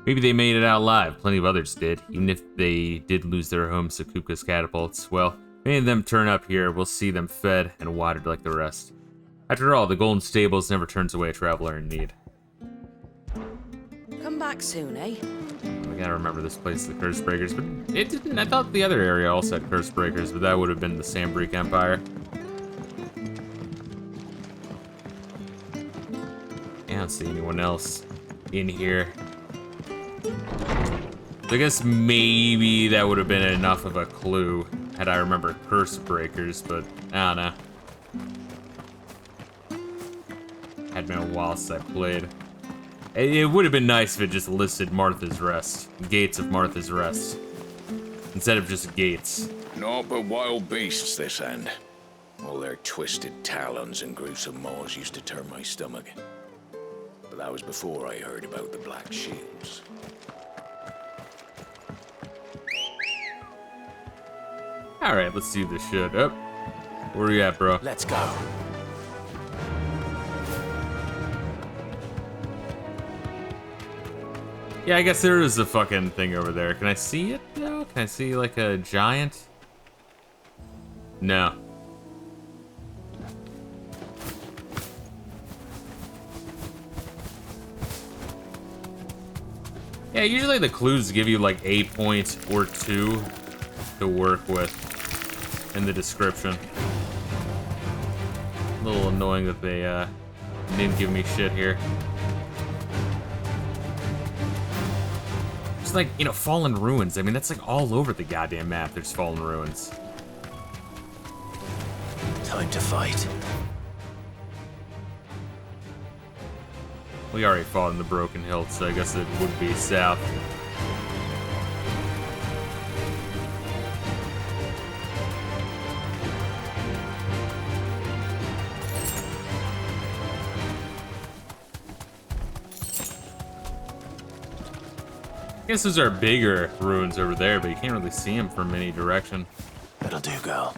Maybe they made it out alive. Plenty of others did. Even if they did lose their homes to Kupka's catapults, well, if any of them turn up here, we'll see them fed and watered like the rest. After all, the Golden Stables never turns away a traveler in need. Come back soon, eh? I gotta remember this place, the Curse Breakers, but it didn't. I thought the other area also had Curse Breakers, but that would have been the Sambreek Empire. I don't see anyone else in here. So I guess maybe that would have been enough of a clue had I remembered Curse Breakers, but I don't know. Had been a while since I played. It would have been nice if it just listed Martha's Rest, Gates of Martha's Rest, instead of just gates. Naught but wild beasts this end. All their twisted talons and gruesome maws used to turn my stomach. But that was before I heard about the Black Shields. Alright, let's do this shit. Oh, where are you at, bro? Let's go. Yeah, I guess there is a fucking thing over there. Can I see it, though? Can I see, like, a giant? No. Yeah, usually the clues give you, like, a point or two to work with in the description. A little annoying that they, didn't give me shit here. It's like, you know, fallen ruins. I mean, that's like all over the goddamn map. There's fallen ruins. Time to fight. We already fought in the Broken Hilt, so I guess it would be south. I guess those are bigger ruins over there, but you can't really see them from any direction. That'll do, girl.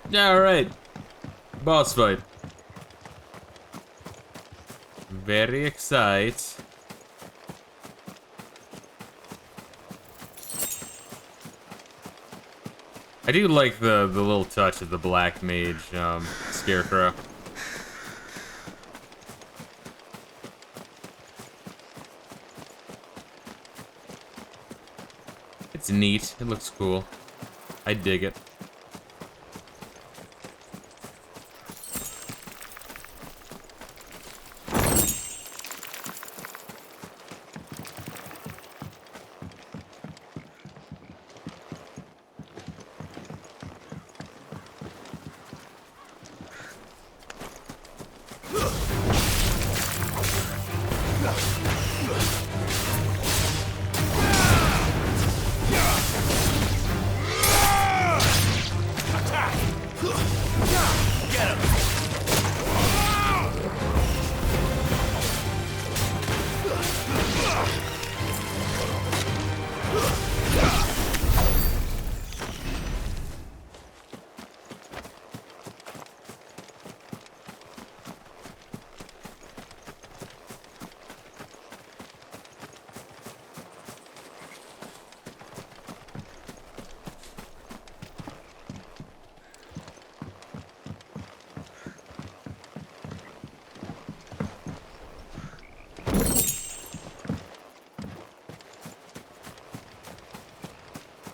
Yeah, alright. Boss fight. Very excited. I do like the little touch of the Black Mage Scarecrow. It's neat. It looks cool. I dig it.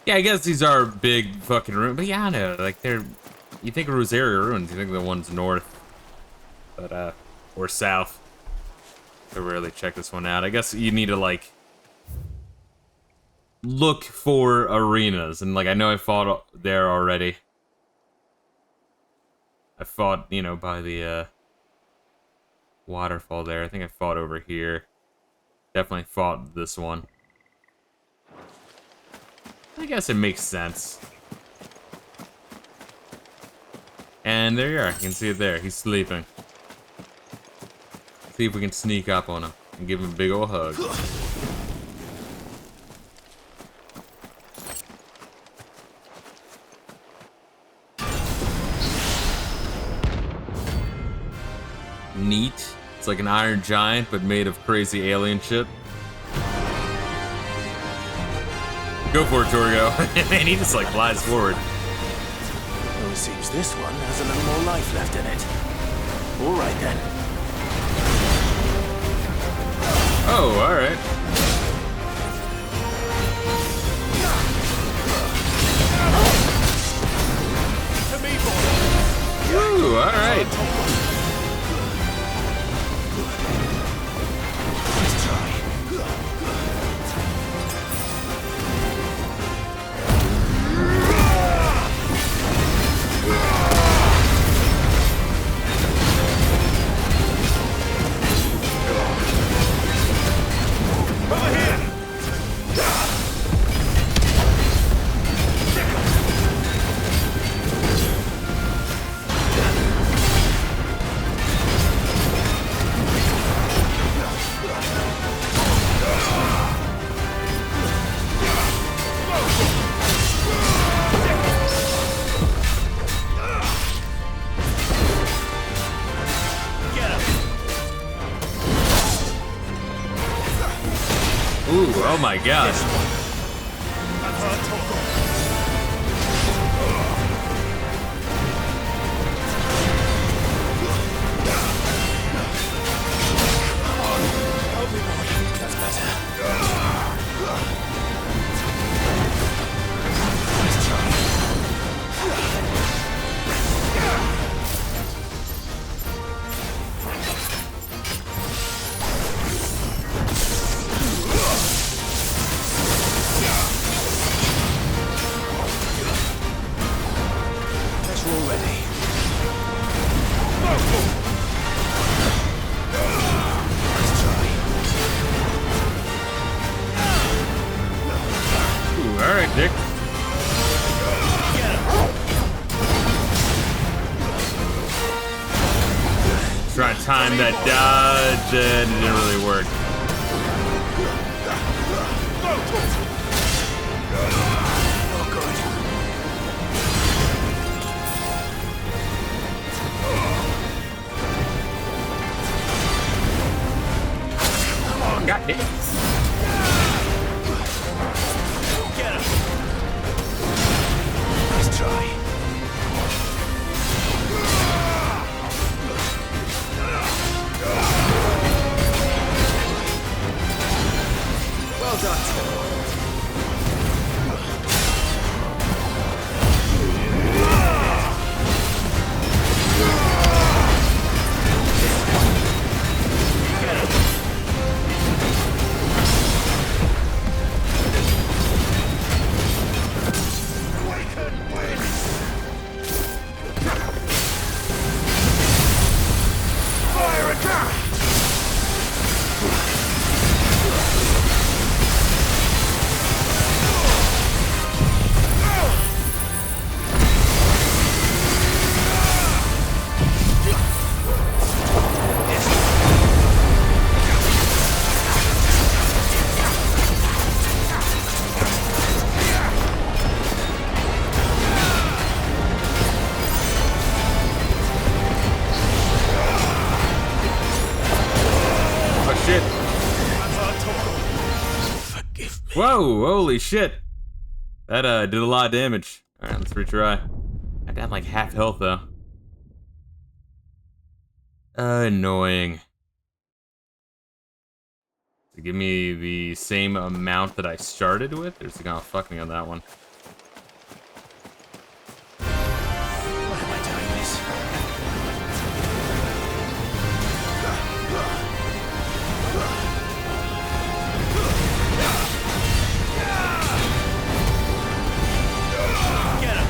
Yeah, I guess these are big fucking ruins, but yeah, I know, like they're, you think of Rosaria ruins, you think the ones north, but or south. I rarely check this one out. I guess you need to like look for arenas, and like I know I fought there already. I fought, you know, by the waterfall there. I think I fought over here. Definitely fought this one. I guess it makes sense. And there you are. You can see it there. He's sleeping. See if we can sneak up on him and give him a big ol' hug. Neat. It's like an iron giant, but made of crazy alien shit. Go for it, Torgo. Man, he just like flies forward. Well, it seems this one has a little more life left in it. All right then. Oh, all right. Ooh, all right. Ooh, oh my gosh. That's better. dick. Trying to time that dodge, and it didn't really work. Oh, God damn. Get him. Nice try. Well done. Whoa, holy shit. That did a lot of damage. Alright, let's retry. I got like half health though. Annoying. Give me the same amount that I started with? There's gonna fuck me on that one. Why am I doing this? Get him!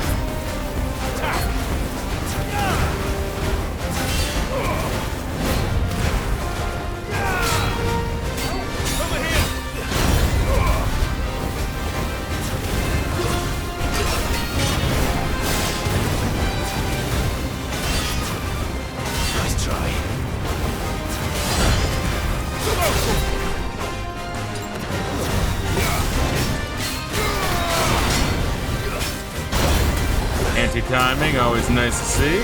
Over here! Nice try. Anti-timing, always nice to see.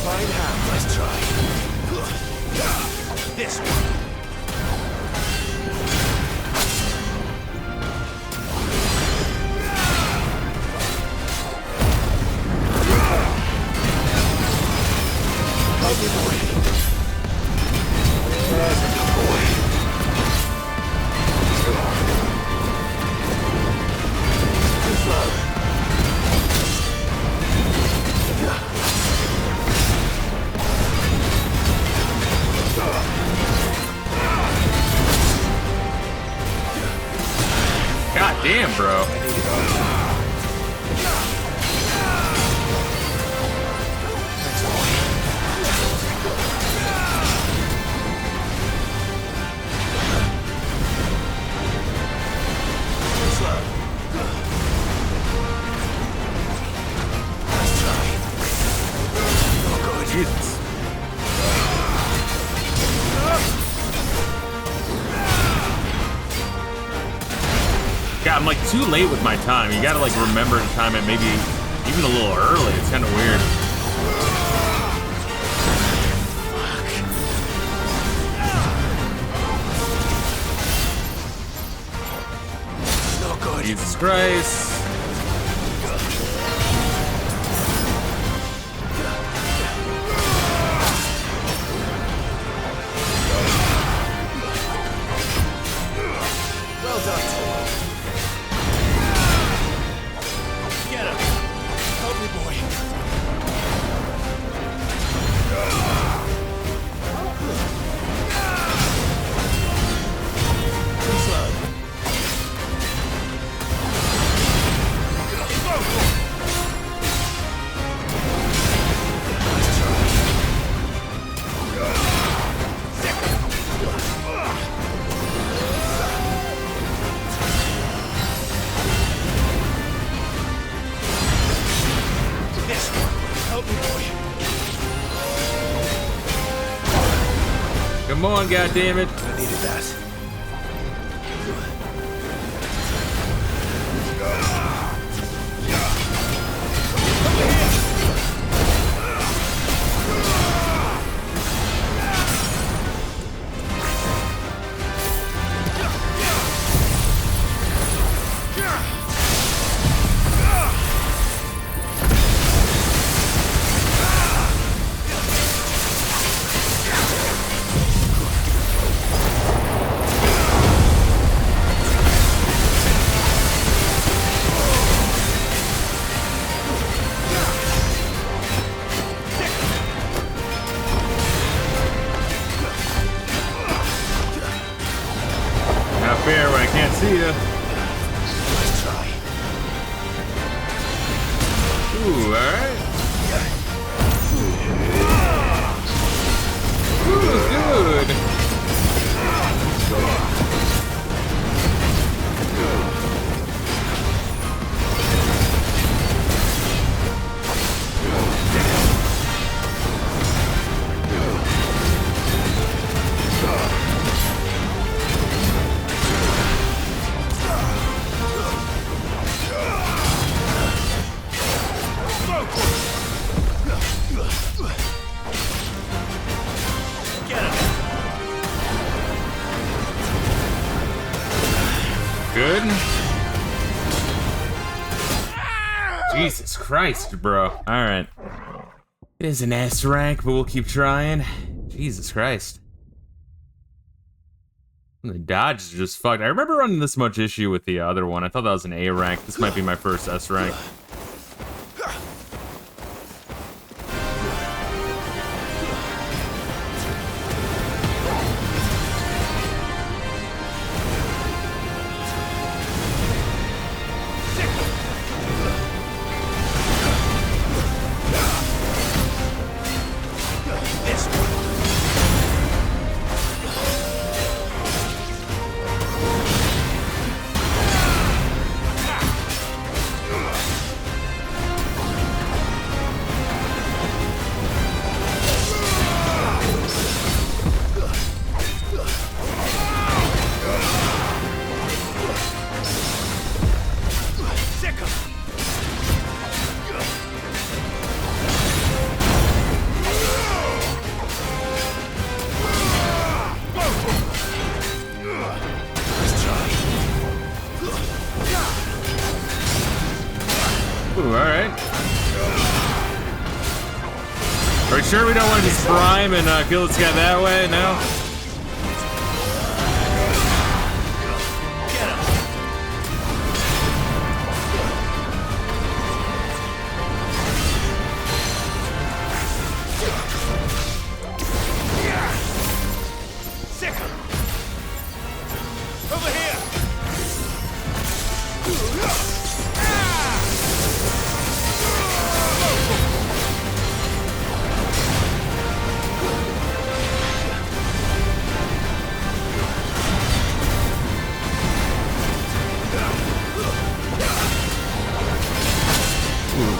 Fine hand. Nice try. This one. Lovely boy. There's a good boy. Too slow. God damn, bro. Jesus. God, I'm like too late with my time. You gotta like remember to time it maybe even a little early. It's kind of weird. No good. Jesus Christ. Well done. Get him. Help me, boy. Too slow. Come on, goddammit. I needed that. Not fair when I can't see you. Let's try. Ooh, alright. Ooh, good. Good. Jesus Christ, bro. Alright. It is an S rank, but we'll keep trying. Jesus Christ. The dodge is just fucked. I remember running this much issue with the other one. I thought that was an A rank. This might be my first S rank. Ooh, alright. Are we sure we don't want to just prime and kill this guy that way? No?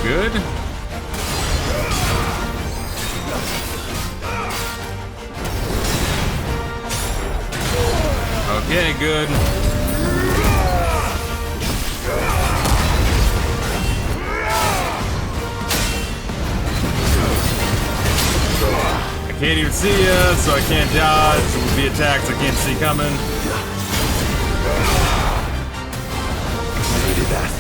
Good. Okay, good. I can't even see you, so I can't dodge with the attacks I can't see coming. I needed that.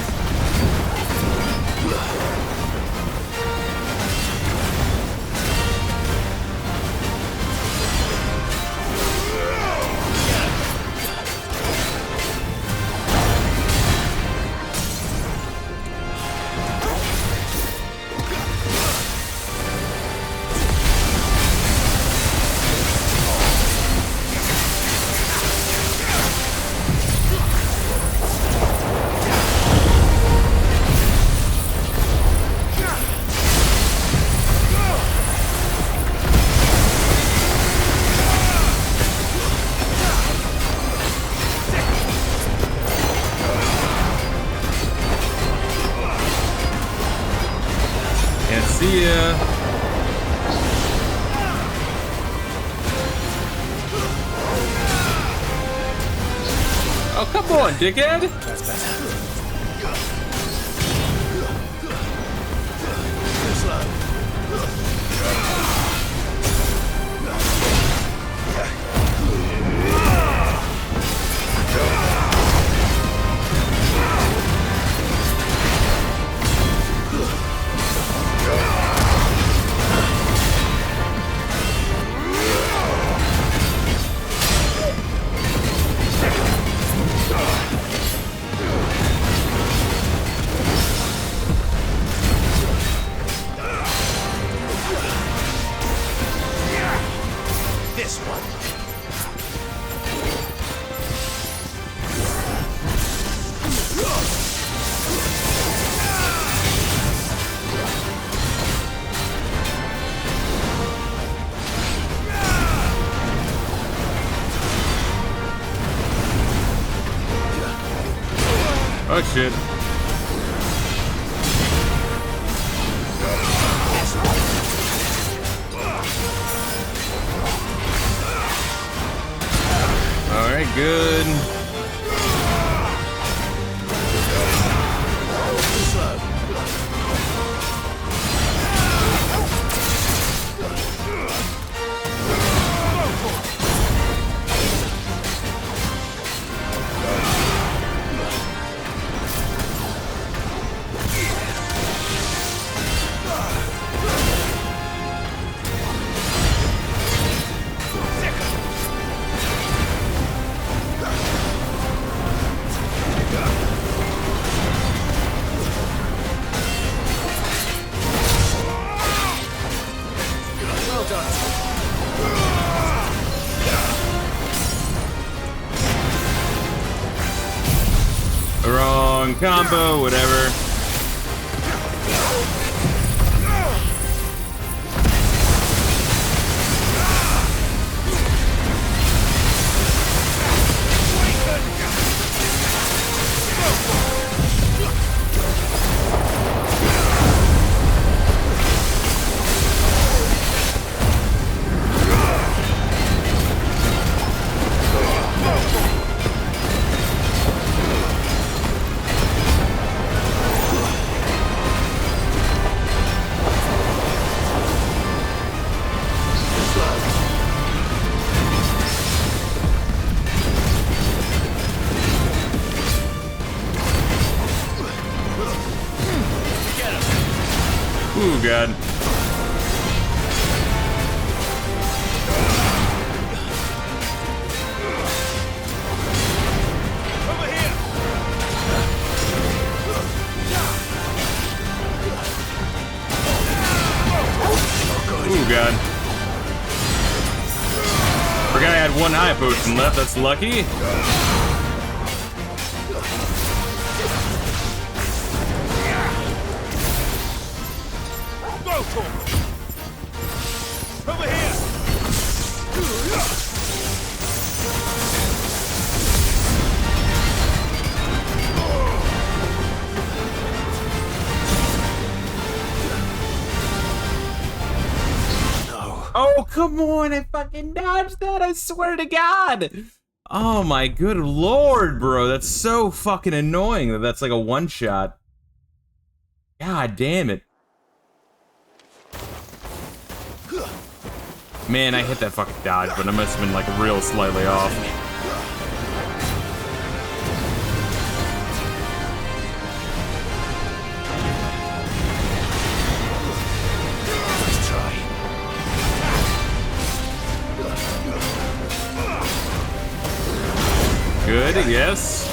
Oh, come on, dickhead! That's better. This one. Oh shit. Alright, good. Wrong combo, whatever. Ooh, God. Ooh, God. Forgot I had one high potion left, that's lucky. Over here! No. Oh, come on, I fucking dodged that, I swear to God! Oh my good lord, bro, that's so fucking annoying that that's like a one-shot. God damn it. Man, I hit that fucking dodge, but I must have been like real slightly off. Let's try. Good, yes.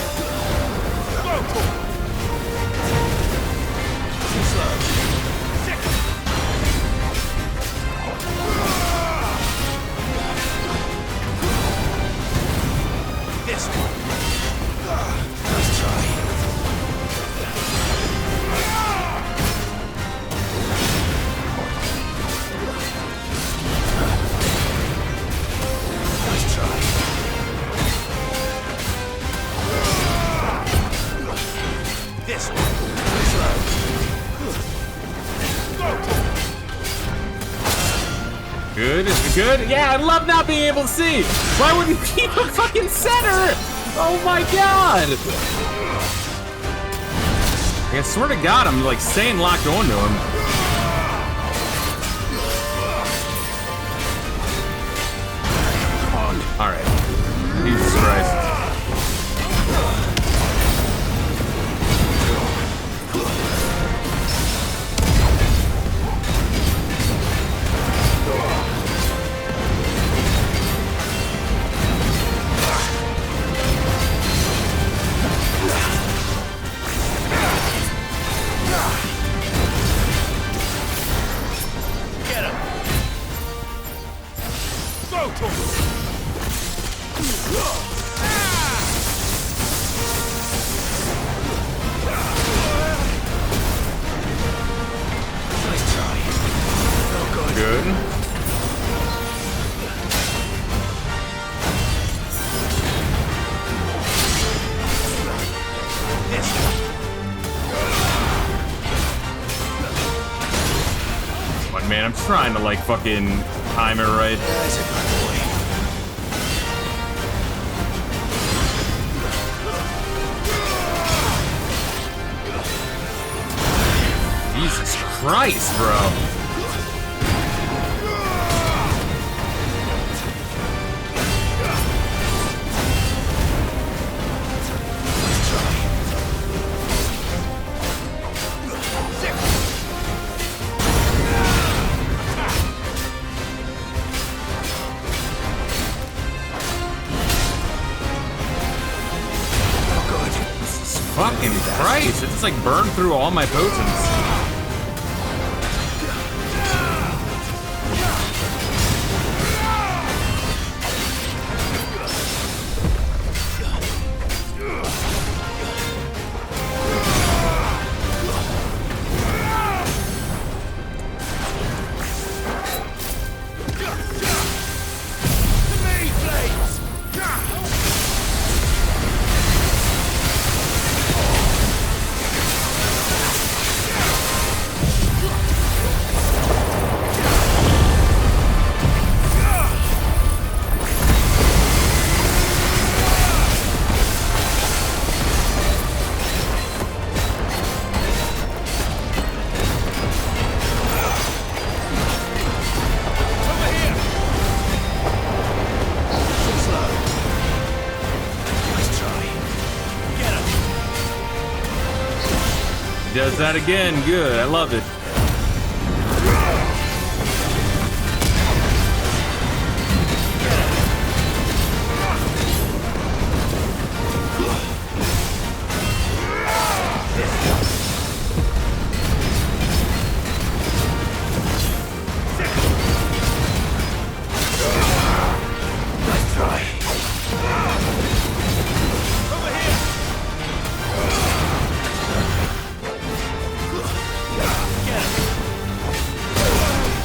This one. Let's try. Let's try. This one. Good, good. Yeah, I love not being able to see. Why wouldn't you keep a fucking center? Oh my god! I swear to God, I'm like staying locked onto him. Alright. Jesus Christ. Man, I'm trying to like fucking time it right. Jesus Christ, bro. Fucking Christ, it just like burned through all my potions. Does that again, good, I love it.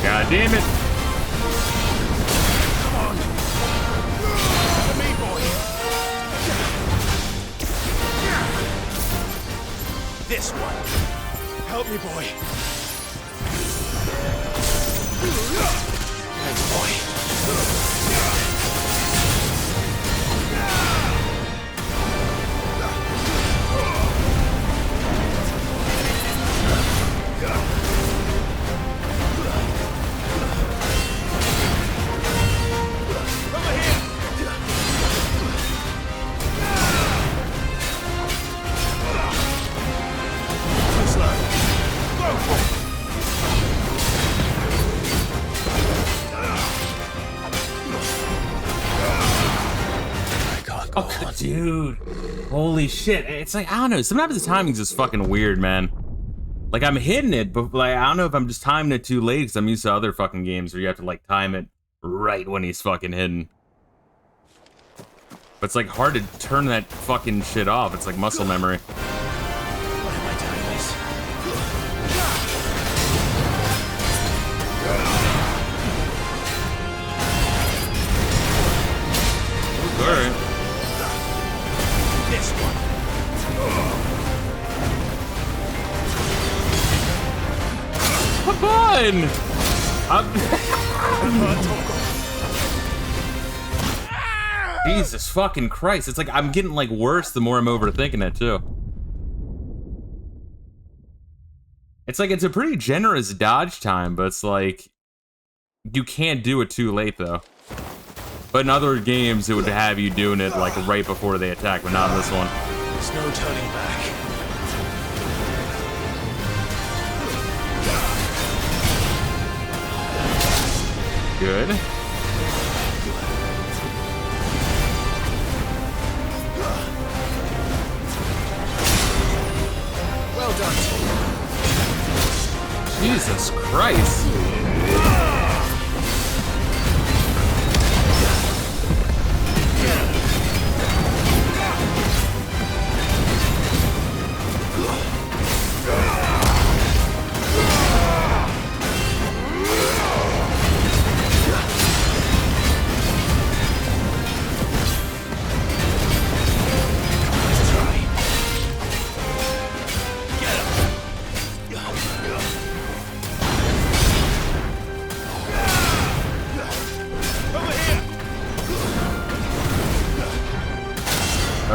God damn it. Come on. To me, boy. This one. Help me, boy. Thanks, boy. Oh, dude. Holy shit. It's like, I don't know. Sometimes the timing's just fucking weird, man. Like, I'm hitting it, but like, I don't know if I'm just timing it too late because I'm used to other fucking games where you have to like time it right when he's fucking hitting. But it's like hard to turn that fucking shit off. It's like muscle memory. Why am I doing this? Alright. This one. Come on! Jesus fucking Christ. It's like I'm getting like worse the more I'm overthinking it too. It's like it's a pretty generous dodge time, but it's like you can't do it too late though. But in other games it would have you doing it like right before they attack, but not in this one. There's no turning back. Good. Well done. Jesus Christ.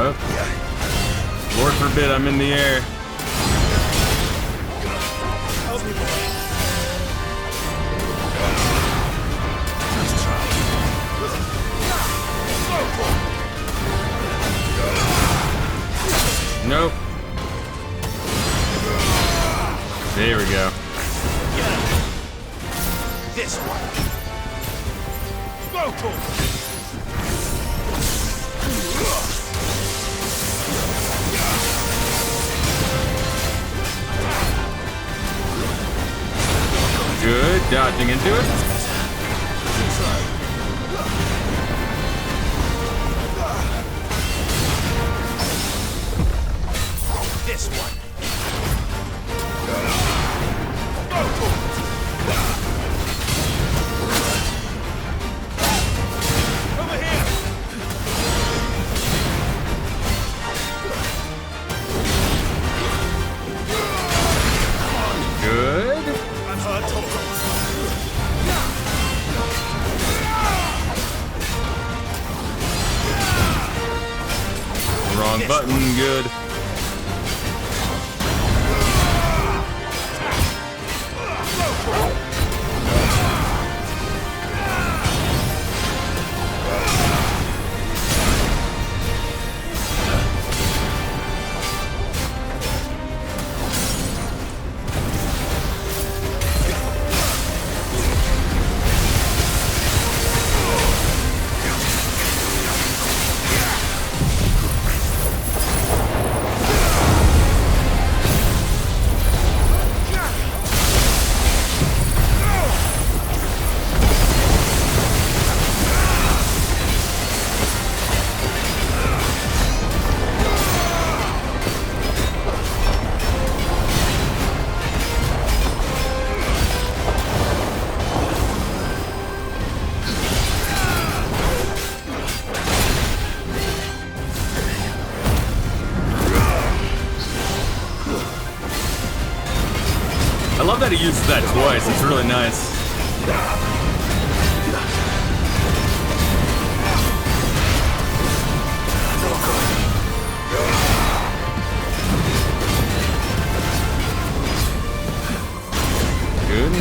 Oh. Lord forbid I'm in the air. Nope. There we go. This one. Vocal. Good, dodging into it. This one. Over here. Good. I'm hurt. Wrong button, good. I love that he uses that twice, it's really nice. Good.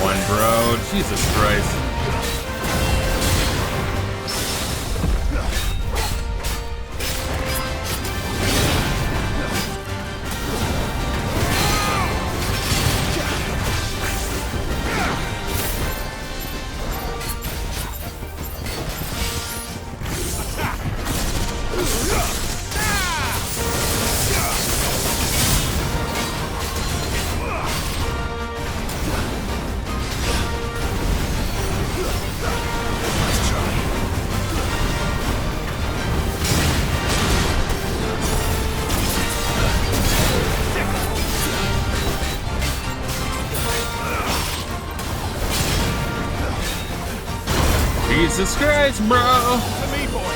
One bro, Jesus Christ. Jesus Christ, bro! To me, boy.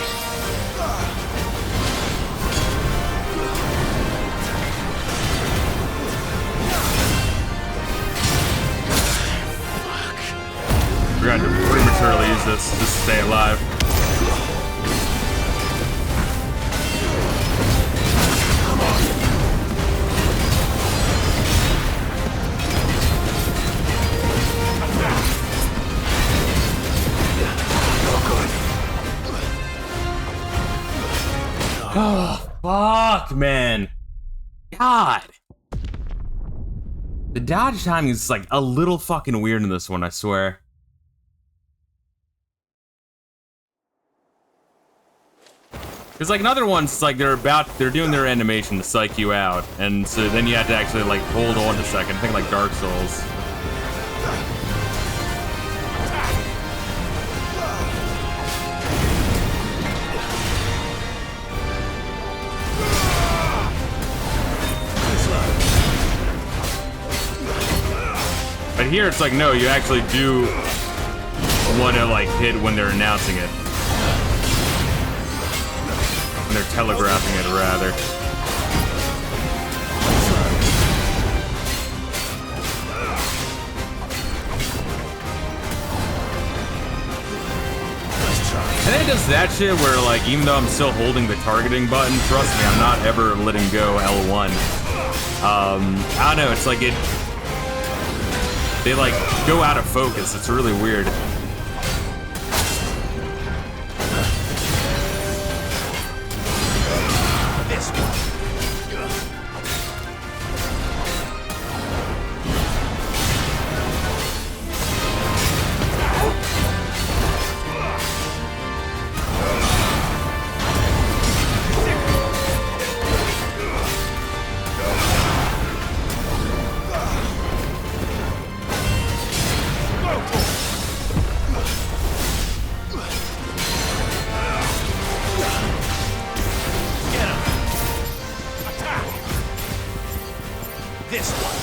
We're going to prematurely use this just to stay alive. Oh, fuck, man. God. The dodge timing is like a little fucking weird in this one, I swear. Because like in other ones, it's like they're doing their animation to psych you out, and so then you have to actually like hold on a second. I think like Dark Souls. But here it's like, no, you actually do want to like hit when they're announcing it. When they're telegraphing it, rather. And then it does that shit where like, even though I'm still holding the targeting button, trust me, I'm not ever letting go L1. I don't know, it's like they like go out of focus. It's really weird. This one.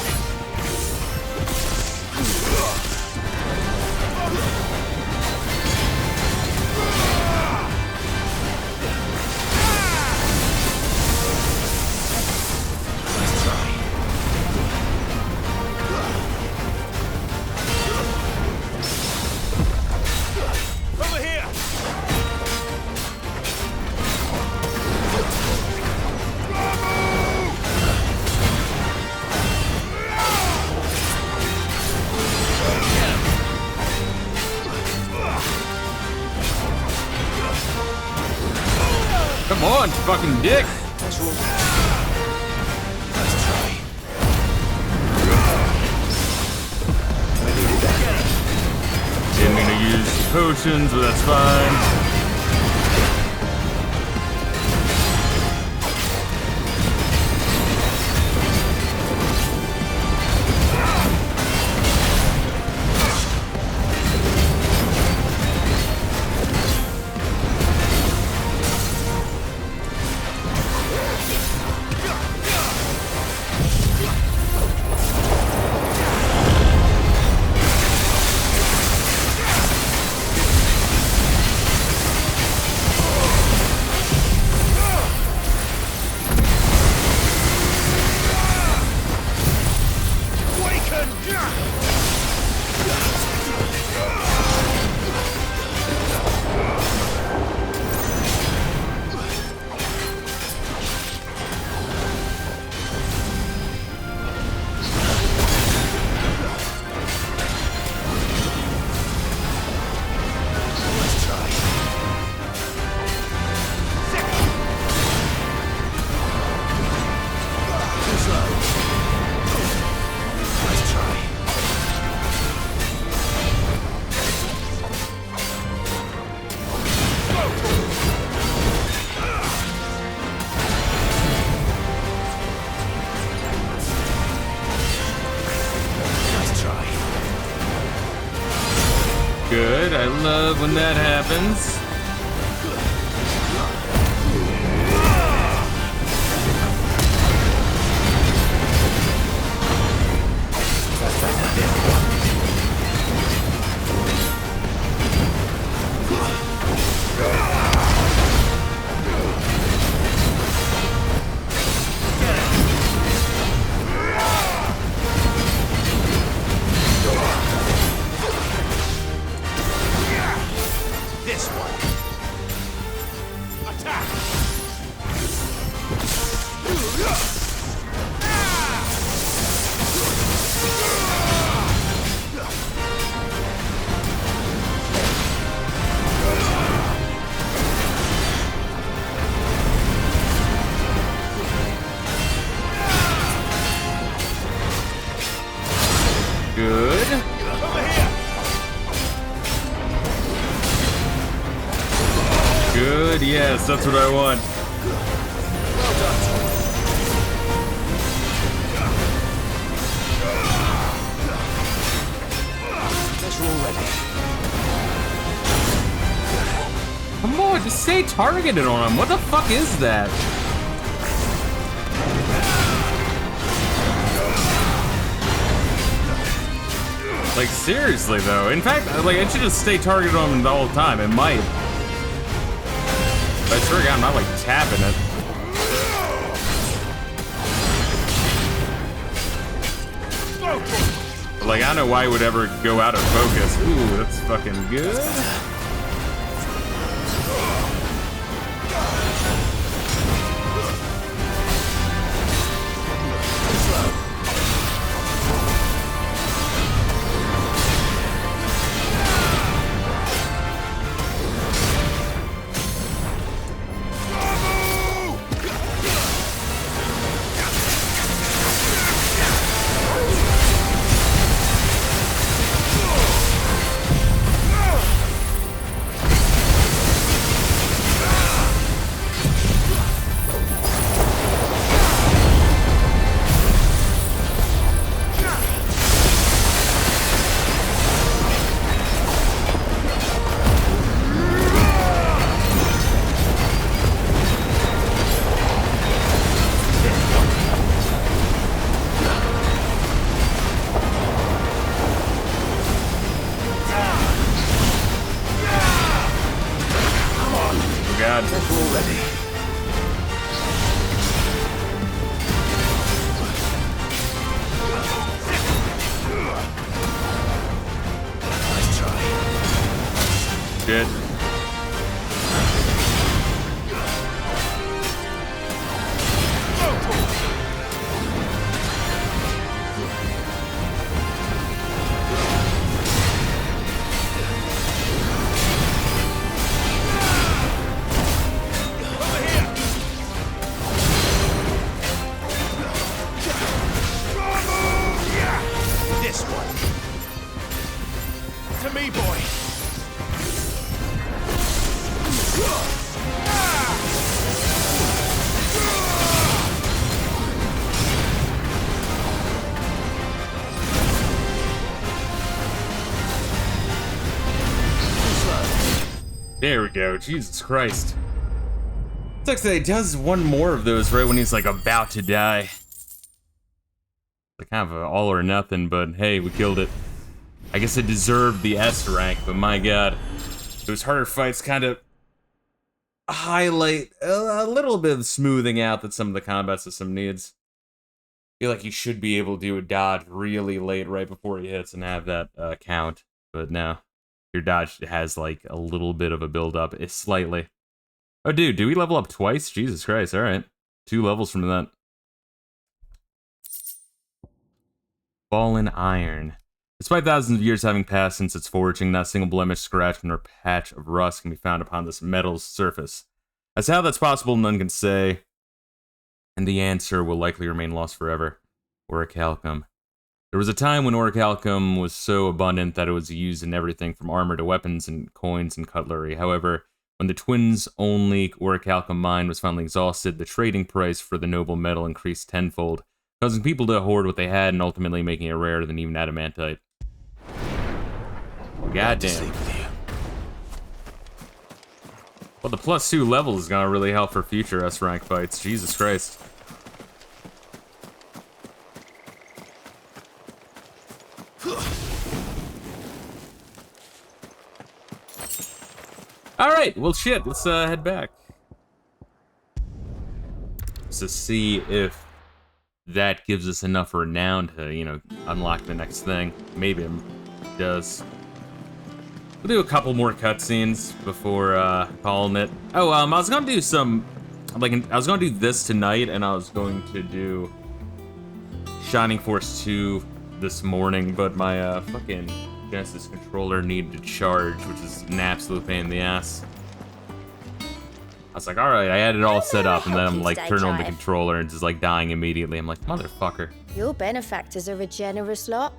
Come on, fucking dick. Didn't mean to use potions, but that's fine. Good, I love when that happens. Good, yes, that's what I want. Come on, just stay targeted on him. What the fuck is that? Like, seriously, though. In fact, like, I should just stay targeted on him the whole time. It might. But I swear to God, I'm not, like, tapping it. Like, I don't know why it would ever go out of focus. Ooh, that's fucking good. Good. This one. To me, boy. There we go. Jesus Christ. Sucks that he does one more of those right when he's like about to die. Like kind of an all or nothing, but hey, we killed it. I guess it deserved the S rank, but my god. Those harder fights kind of highlight a little bit of smoothing out that some of the combat system needs. I feel like you should be able to do a dodge really late right before he hits and have that count, but no. Your dodge has like a little bit of a build up. It's slightly. Oh, dude, do we level up twice? Jesus Christ, alright. 2 levels from that. Fallen Iron. Despite thousands of years having passed since its forging, not a single blemish, scratch, nor patch of rust can be found upon this metal's surface. As to how that's possible, none can say, and the answer will likely remain lost forever. Orichalcum. There was a time when orichalcum was so abundant that it was used in everything from armor to weapons and coins and cutlery. However, when the twins' only orichalcum mine was finally exhausted, the trading price for the noble metal increased tenfold, causing people to hoard what they had and ultimately making it rarer than even adamantite. Goddamn. Well, the +2 level is gonna really help for future S-rank fights. Jesus Christ. Alright, well shit, let's head back. To see if that gives us enough renown to, you know, unlock the next thing. Maybe it does. We'll do a couple more cutscenes before calling it. Oh, I was gonna do some, like, I was gonna do this tonight, and I was going to do Shining Force 2 this morning, but my fucking Genesis controller needed to charge, which is an absolute pain in the ass. I was like, alright, I had it all set up, and then I'm like, turn on the controller and just like dying immediately. I'm like, motherfucker. Your benefactors are a generous lot.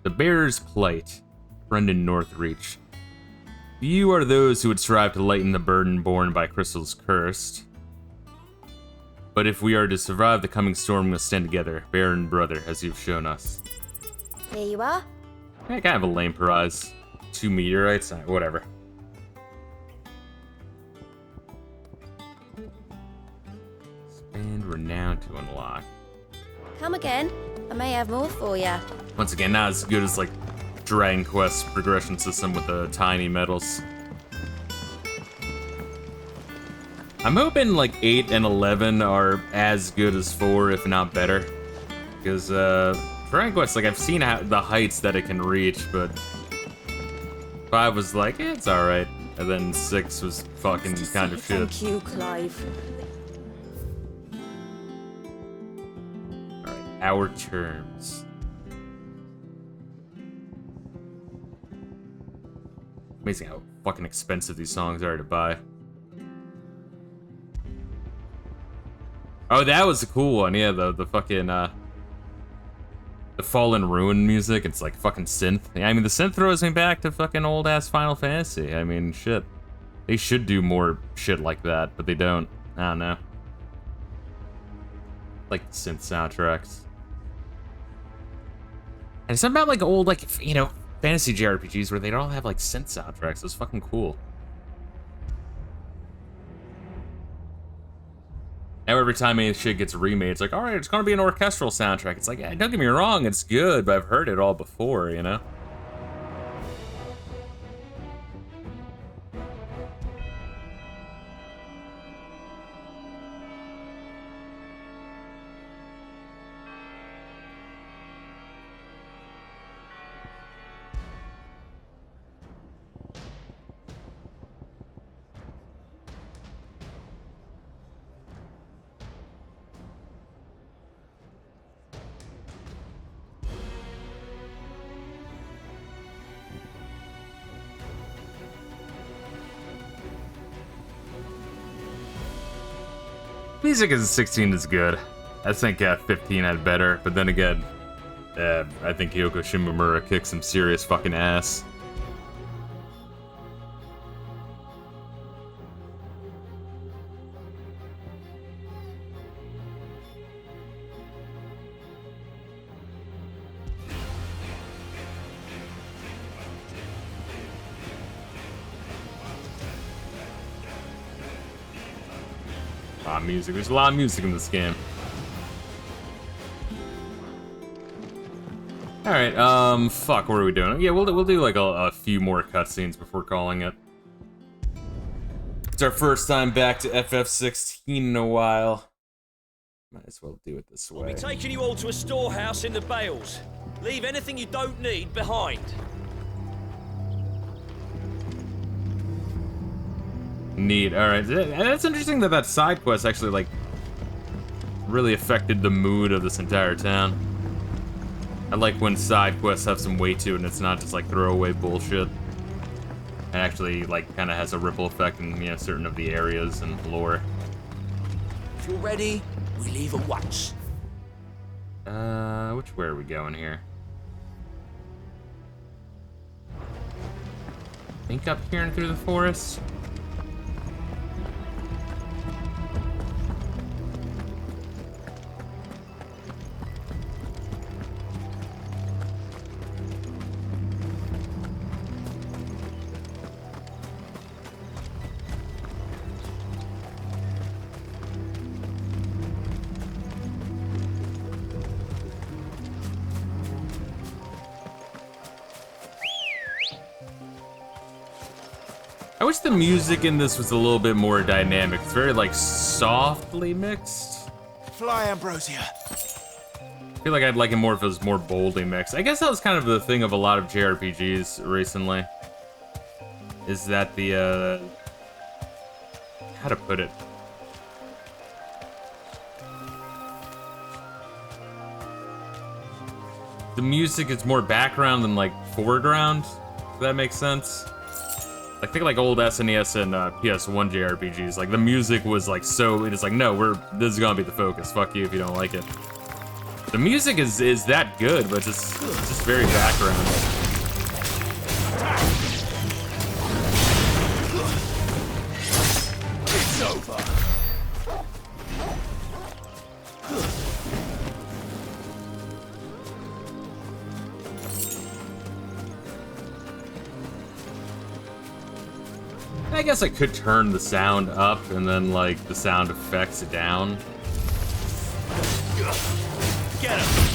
The Bearer's Plight. Brendan Northreach. Few are those who would strive to lighten the burden borne by crystals cursed. But if we are to survive the coming storm, we must stand together, bear and brother, as you've shown us. Here you are. I kind of a lame prize. 2 meteorites? Whatever. Expand renown to unlock. Come again. I may have more for ya. Once again, not as good as like Dragon Quest progression system with the tiny medals. I'm hoping like 8 and 11 are as good as 4, if not better. Because Dragon Quest, like I've seen the heights that it can reach, but 5 was like, it's alright. And then 6 was fucking kind of shit. Thank you, Clive. Alright, our terms. Amazing how fucking expensive these songs are to buy. Oh, that was a cool one. Yeah, the fucking the Fallen Ruin music. It's like fucking synth. I mean, the synth throws me back to fucking old ass Final Fantasy. I mean, shit. They should do more shit like that, but they don't. I don't know. Like synth soundtracks. And something about like old, like, you know, fantasy JRPGs where they don't have like synth soundtracks. It's fucking cool. Now every time any shit gets remade, it's like, all right, it's gonna be an orchestral soundtrack. It's like, yeah, don't get me wrong, it's good, but I've heard it all before, you know? Music as 16 is good. I think 15 had better, but then again, I think Yoko Shimomura kicked some serious fucking ass. Music. There's a lot of music in this game. All right, fuck, what are we doing? Yeah, we'll do like a few more cutscenes before calling it. It's our first time back to FF16 in a while. Might as well do it this way. I'll be taking you all to a storehouse in the Bales. Leave anything you don't need behind. Neat. All right, that's interesting that that side quest actually like really affected the mood of this entire town. I like when side quests have some weight to it and it's not just like throwaway bullshit. It actually like kind of has a ripple effect in, you know, certain of the areas and lore. If you're ready, we leave at once. Which way are we going here? Think up here and through the forest. I wish the music in this was a little bit more dynamic. It's very, like, softly mixed. Fly, Ambrosia. I feel like I'd like it more if it was more boldly mixed. I guess that was kind of the thing of a lot of JRPGs recently. Is that the, how to put it? The music is more background than, like, foreground, if that makes sense. I think like old SNES and PS1 JRPGs, like the music was like so, it is like, no, this is gonna be the focus. Fuck you if you don't like it. The music is that good, but just very background. I guess I could turn the sound up and then, like, the sound effects down. Get him!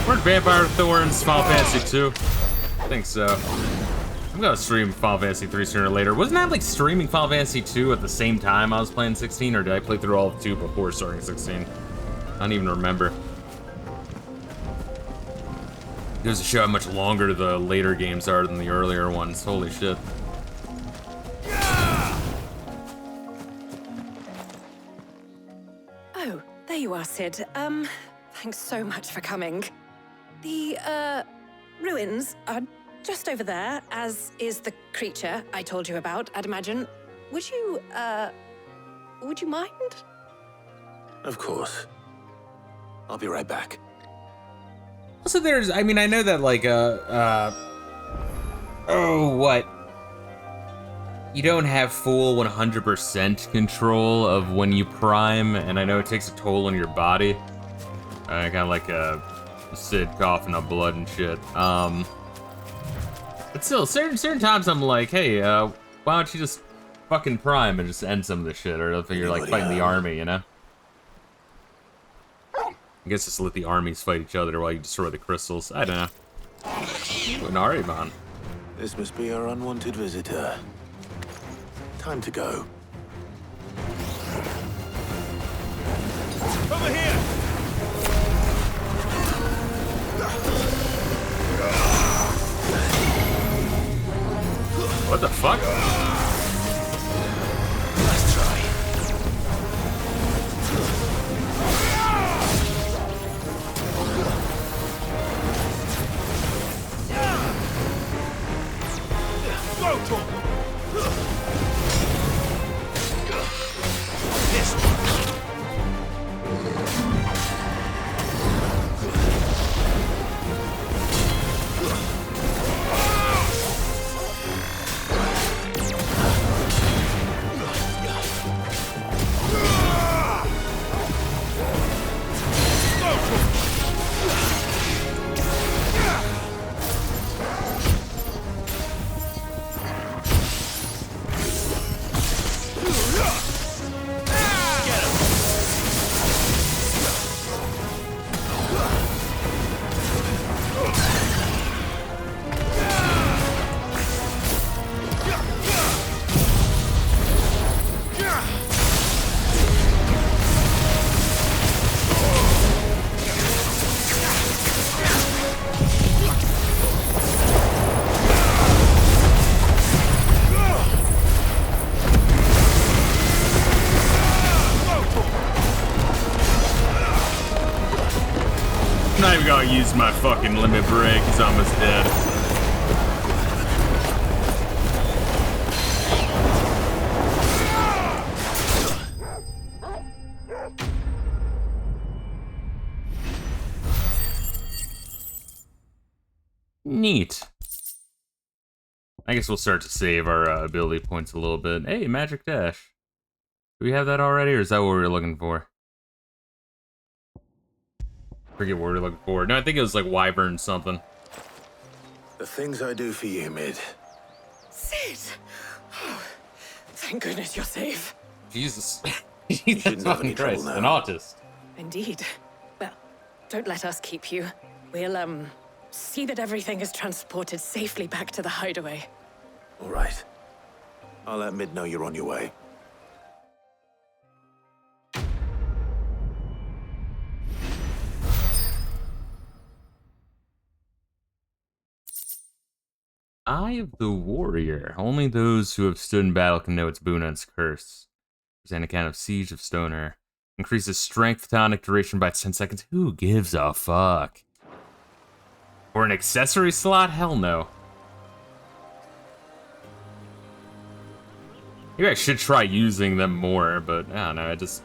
Weren't Vampire Thorns Final Fantasy 2? I think so. I'm gonna stream Final Fantasy 3 sooner or later. Wasn't that like streaming Final Fantasy 2 at the same time I was playing 16, or did I play through all of 2 before starting 16? I don't even remember. It goes to show how much longer the later games are than the earlier ones. Holy shit. Oh, there you are, Sid. Thanks so much for coming. The, ruins are just over there, as is the creature I told you about, I'd imagine. Would you mind? Of course. I'll be right back. Also, there's, I mean, I know that, like, oh, what? You don't have full 100% control of when you prime, and I know it takes a toll on your body. Kind of like a Sid coughing up blood and shit. But still, certain times I'm like, hey, why don't you just fucking prime and just end some of this shit, or if you're like fighting the army, you know? I guess just let the armies fight each other while you destroy the crystals. I don't know. An Ariman. This must be our unwanted visitor. Time to go. Over here! What the fuck? Let's try. This one. I'm not even gonna use my fucking limit break, he's almost dead. Neat. I guess we'll start to save our ability points a little bit. Hey, Magic Dash. Do we have that already, or is that what we were looking for? Forget what we were looking for. No, I think it was like Wyvern something. The things I do for you, Mid. Sid! Oh, thank goodness you're safe. Jesus. shouldn't Jesus have any fucking Christ, trouble an now. autist. Indeed. Well, don't let us keep you. We'll, see that everything is transported safely back to the hideaway. All right. I'll let Mid know you're on your way. Eye of the Warrior. Only those who have stood in battle can know its boon and its curse. There's an account of Siege of Stoner. Increases strength tonic duration by 10 seconds. Who gives a fuck? Or an accessory slot? Hell no. Maybe I should try using them more, but I don't know. I just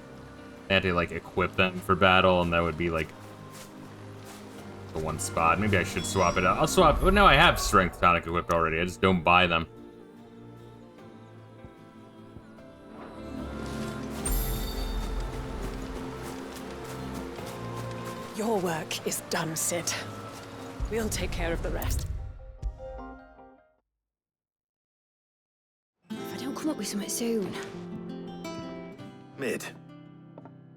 had to like equip them for battle, and that would be like the one spot. Maybe I should swap it out. I'll swap. Well, no, I have strength tonic equipped already. I just don't buy them. Your work is done, Sid. We'll take care of the rest. come up with something soon. Mid.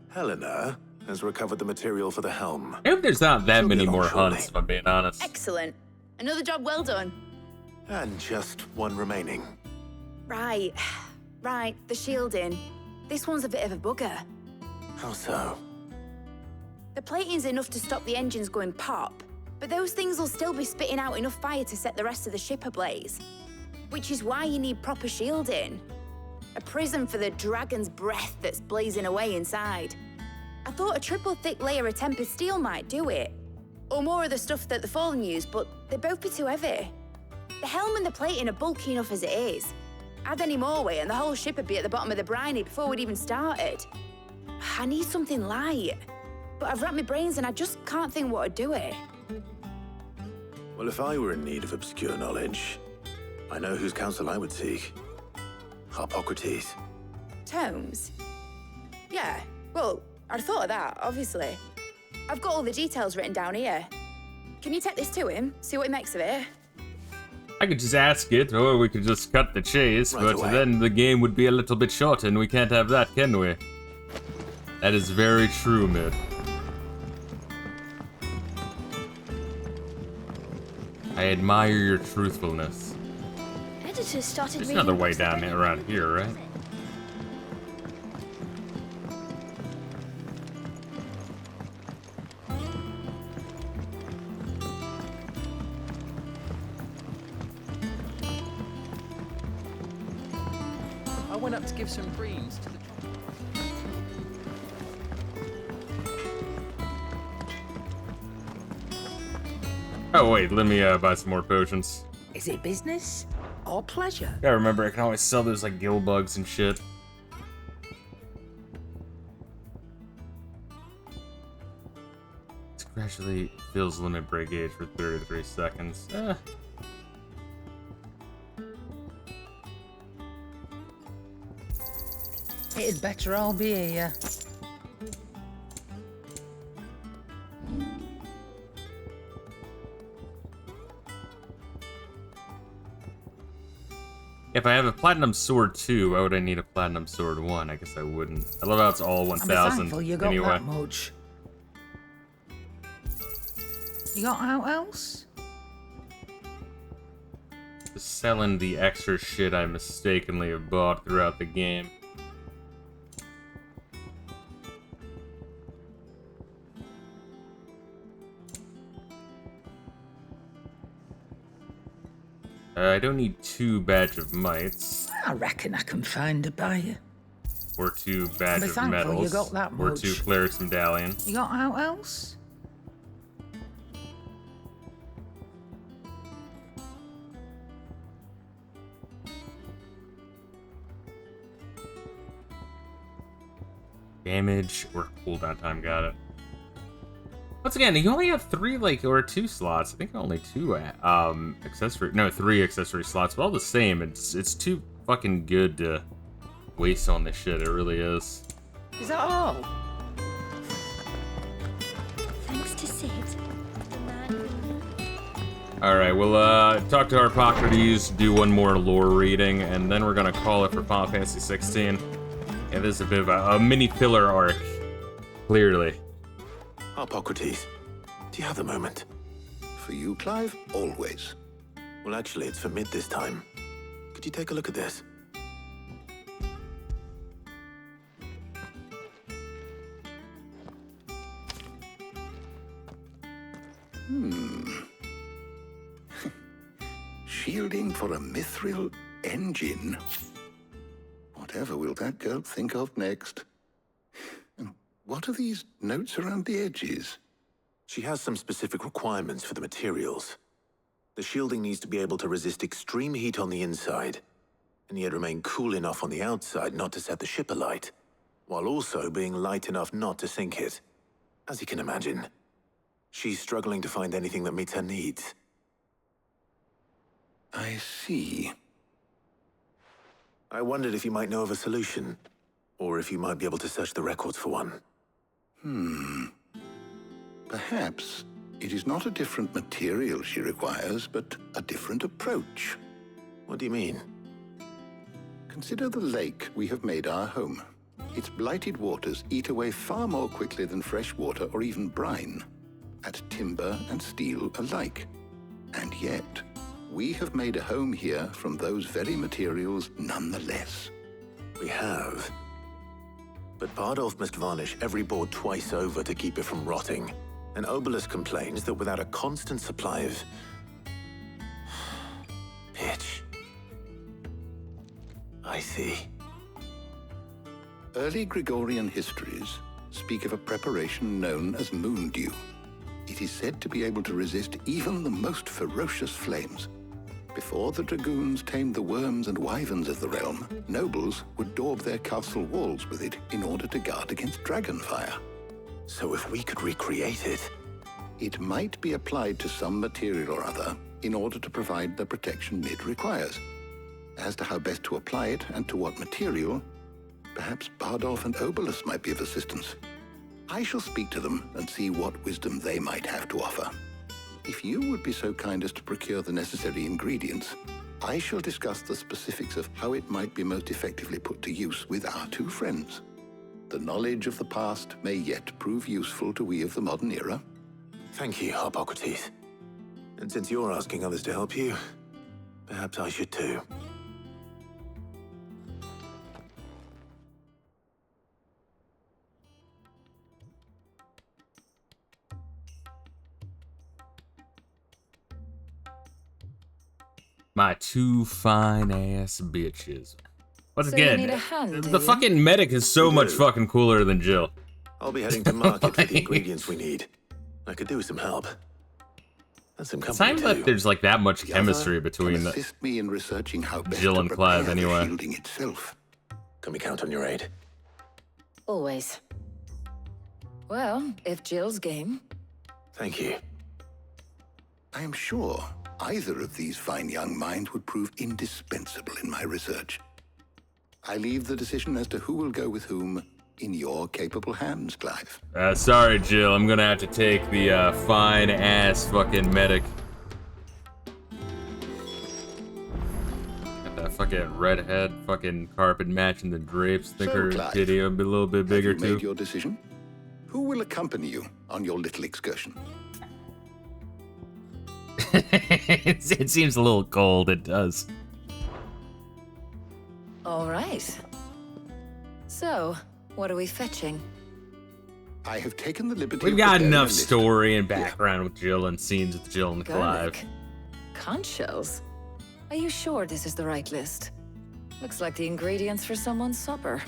Helena has recovered the material for the helm. I hope there's not that She'll be many along more shortly. hunts, if I'm being honest. Excellent. Another job well done. And just one remaining. Right. Right, the shielding. This one's a bit of a bugger. How so? The plating's enough to stop the engines going pop, but those things will still be spitting out enough fire to set the rest of the ship ablaze. Which is why you need proper shielding. A prison for the dragon's breath that's blazing away inside. I thought a triple thick layer of tempered steel might do it. Or more of the stuff that the Fallen use, but they'd both be too heavy. The helm and the plating are bulky enough as it is. Add any more weight and the whole ship would be at the bottom of the briny before we'd even started. I need something light. But I've racked my brains and I just can't think what would do it. Well, if I were in need of obscure knowledge, I know whose counsel I would seek. Harpocrates. Tomes? Yeah, well, I'd thought of that, obviously. I've got all the details written down here. Can you take this to him, see what he makes of it? I could just ask it, or we could just cut the chase, Right but away. then the game would be a little bit short, and we can't have that, can we? That is very true, Mid. I admire your truthfulness. Editors started There's reading another way books down that around here, right? I went up to give some greens to the... Oh wait, let me buy some more potions. Is it business or pleasure? Gotta remember, I can always sell those like gill bugs and shit. This gradually fills limit break gauge for 33 seconds. It'd better all be here. If I have a platinum sword 2, why would I need a platinum sword 1? I guess I wouldn't. I love how it's all 1,000 I'm thankful you got anyway. that much. You got out else? Just selling the extra shit I mistakenly have bought throughout the game. I don't need 2 badge of mites. I reckon I can find a buyer. Or 2 badge Be of thankful medals. you got that Or much. 2 cleric's medallion. You got out else? Damage or cooldown time, got it. Once again, you only have 3, like, or 2 slots. I think only 2, accessory, no, 3 accessory slots, but all the same. It's too fucking good to waste on this shit. It really is. Is that all? Thanks to Sid, the man Alright, we'll, talk to Harpocrates, do one more lore reading, and then we're gonna call it for Final Fantasy 16. Yeah, this is a bit of a mini filler arc, clearly. Harpocrates, do you have a moment? For you, Clive, always. Well, actually, it's for Mid this time. Could you take a look at this? Shielding for a mithril engine. Whatever will that girl think of next? And what are these notes around the edges? She has some specific requirements for the materials. The shielding needs to be able to resist extreme heat on the inside, and yet remain cool enough on the outside not to set the ship alight, while also being light enough not to sink it. As you can imagine, she's struggling to find anything that meets her needs. I see. I wondered if you might know of a solution, or if you might be able to search the records for one. Perhaps it is not a different material she requires, but a different approach. What do you mean? Consider the lake we have made our home. Its blighted waters eat away far more quickly than fresh water or even brine, at timber and steel alike. And yet, we have made a home here from those very materials nonetheless. We have. But Bardolph must varnish every board twice over to keep it from rotting. And Obolus complains that without a constant supply of pitch. I see. Early Gregorian histories speak of a preparation known as moon dew. It is said to be able to resist even the most ferocious flames. Before the dragoons tamed the worms and wyverns of the realm, nobles would daub their castle walls with it in order to guard against dragonfire. So if we could recreate it... It might be applied to some material or other in order to provide the protection it requires. As to how best to apply it and to what material, perhaps Bardolph and Obolus might be of assistance. I shall speak to them and see what wisdom they might have to offer. If you would be so kind as to procure the necessary ingredients, I shall discuss the specifics of how it might be most effectively put to use with our two friends. The knowledge of the past may yet prove useful to we of the modern era. Thank you, Hippocrates. And since you're asking others to help you, perhaps I should too. My two fine-ass bitches. Once So you again, need a hand, do the you? fucking medic is so much fucking cooler than Jill. I'll be heading to market for the ingredients we need. I could do with some help. And some It company seems too. like there's like that much The chemistry other between can assist me in researching how best Jill to and prepare Clive the anyway. shielding itself. Can we count on your aid? Always. Well, if Jill's game. Thank you. I am sure either of these fine young minds would prove indispensable in my research. I leave the decision as to who will go with whom in your capable hands, Clive. Sorry, Jill. I'm gonna have to take the fine-ass fucking medic. Got that fucking red head, fucking carpet matching the drapes. Think her Clive, titty a little bit bigger have you too. made your decision? Who will accompany you on your little excursion? It seems a little cold. It does. All right. So, what are we fetching? I have taken the liberty We've of got preparing a enough list. story and background with Jill and scenes with Jill and Clive. Garlic. Conch shells. Are you sure this is the right list? Looks like the ingredients for someone's supper.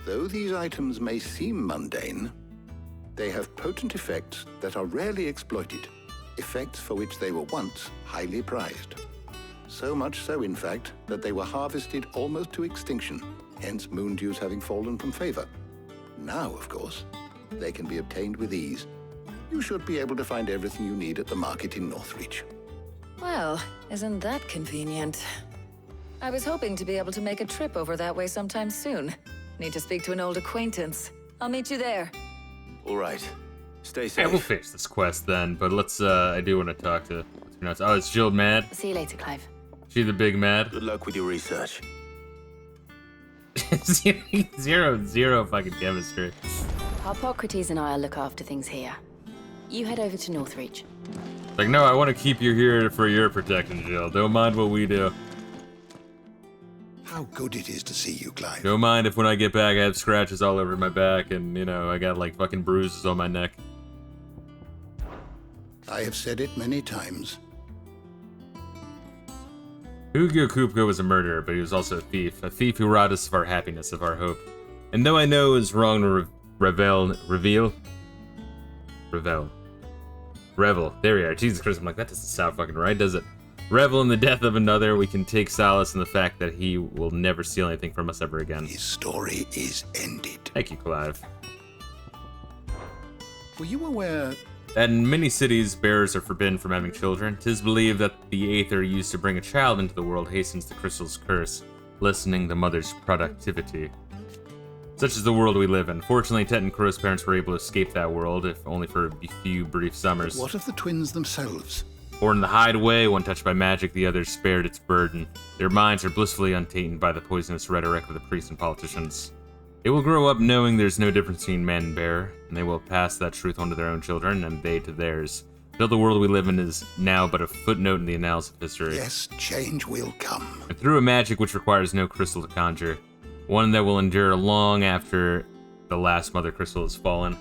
Though these items may seem mundane, they have potent effects that are rarely exploited, effects for which they were once highly prized. So much so, in fact, that they were harvested almost to extinction, hence moon dews having fallen from favor. Now, of course, they can be obtained with ease. You should be able to find everything you need at the market in Northreach. Well, isn't that convenient? I was hoping to be able to make a trip over that way sometime soon. Need to speak to an old acquaintance. I'll meet you there. All right. Stay Yeah, safe. we'll finish this quest then, but let's, I do want to talk to, oh, it's Jill mad? See you later, Clive. She the big mad? Good luck with your research. Zero fucking chemistry. Hippocrates and I'll look after things here. You head over to Northreach. Like, no, I want to keep you here for your protection, Jill. Don't mind what we do. How good it is to see you, Clive. Don't mind if when I get back I have scratches all over my back and, you know, I got like fucking bruises on my neck. I have said it many times. Hugo Kupko was a murderer, but he was also a thief who robbed us of our happiness, of our hope. And though I know it's wrong to revel, there we are. Jesus Christ, I'm like, that doesn't sound fucking right, does it? Revel in the death of another, we can take solace in the fact that he will never steal anything from us ever again. His story is ended. Thank you, Clive. Were you aware That in many cities, bearers are forbidden from having children? 'Tis believed that the aether used to bring a child into the world hastens the crystal's curse, lessening the mother's productivity. Such is the world we live in. Fortunately, Tet and Crow's parents were able to escape that world, if only for a few brief summers. what of the twins themselves? Born in the hideaway, one touched by magic, the other spared its burden. Their minds are blissfully untainted by the poisonous rhetoric of the priests and politicians. They will grow up knowing there's no difference between man and bear, and they will pass that truth on to their own children, and they to theirs. Till the world we live in is now but a footnote in the annals of history. Yes, change will come. And through a magic which requires no crystal to conjure, one that will endure long after the last mother crystal has fallen.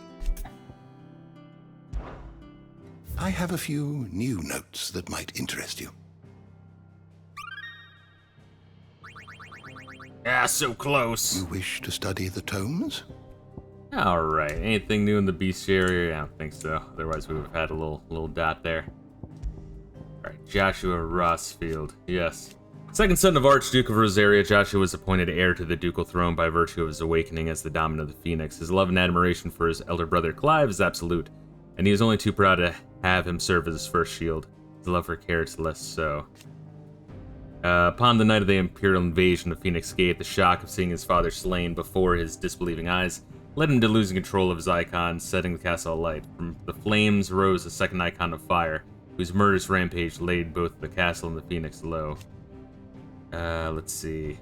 I have a few new notes that might interest you. Ah, so close. You wish to study the tomes? Alright, anything new in the bestiary? I don't think so. Otherwise we would have had a little dot there. Alright, Joshua Rossfield. Yes. Second son of Archduke of Rosaria, Joshua was appointed heir to the ducal throne by virtue of his awakening as the dominant of the Phoenix. His love and admiration for his elder brother Clive is absolute, and he is only too proud to have him serve as his first shield. His love for Carrots less so. Upon the night of the Imperial invasion of Phoenix Gate, the shock of seeing his father slain before his disbelieving eyes led him to losing control of his icon, setting the castle alight. From the flames rose a second icon of fire, whose murderous rampage laid both the castle and the Phoenix low. Let's see.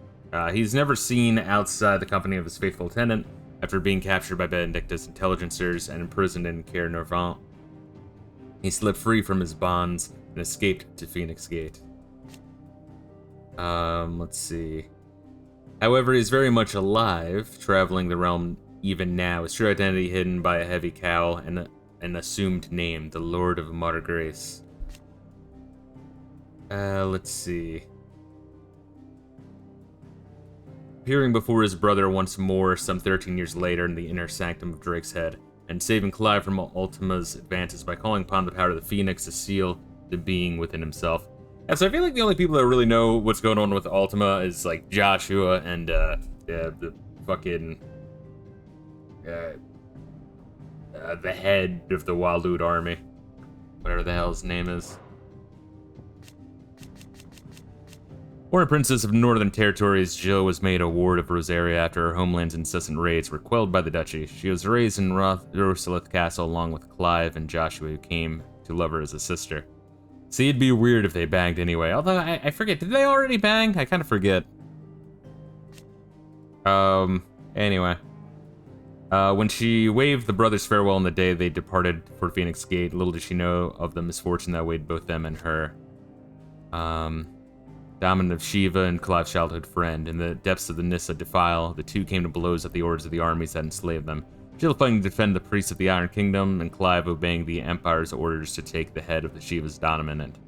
He's never seen outside the company of his faithful attendant after being captured by Benedictus intelligencers and imprisoned in Caer Nervant. He slipped free from his bonds and escaped to Phoenix Gate. Let's see. However, he's very much alive, traveling the realm even now, his true identity hidden by a heavy cowl and an assumed name, the Lord of Margrace. Let's see. Appearing before his brother once more some 13 years later in the inner sanctum of Drake's Head, and saving Clive from Ultima's advances by calling upon the power of the Phoenix to seal the being within himself. Yeah, so I feel like the only people that really know what's going on with Ultima is like Joshua and the fucking the head of the Waloed army, whatever the hell his name is. Born a princess of Northern Territories, Jill was made a ward of Rosaria after her homeland's incessant raids were quelled by the duchy. She was raised in Rosalith Castle along with Clive and Joshua, who came to love her as a sister. See, it'd be weird if they banged anyway. Although, I forget, did they already bang? I kind of forget. Anyway. When she waved the brothers farewell on the day they departed for Phoenix Gate, little did she know of the misfortune that awaited both them and her. Dominant of Shiva and Clive's childhood friend. In the depths of the Nissa defile, the two came to blows at the orders of the armies that enslaved them. Jill fighting to defend the priests of the Iron Kingdom, and Clive obeying the Empire's orders to take the head of the Shiva's dominant.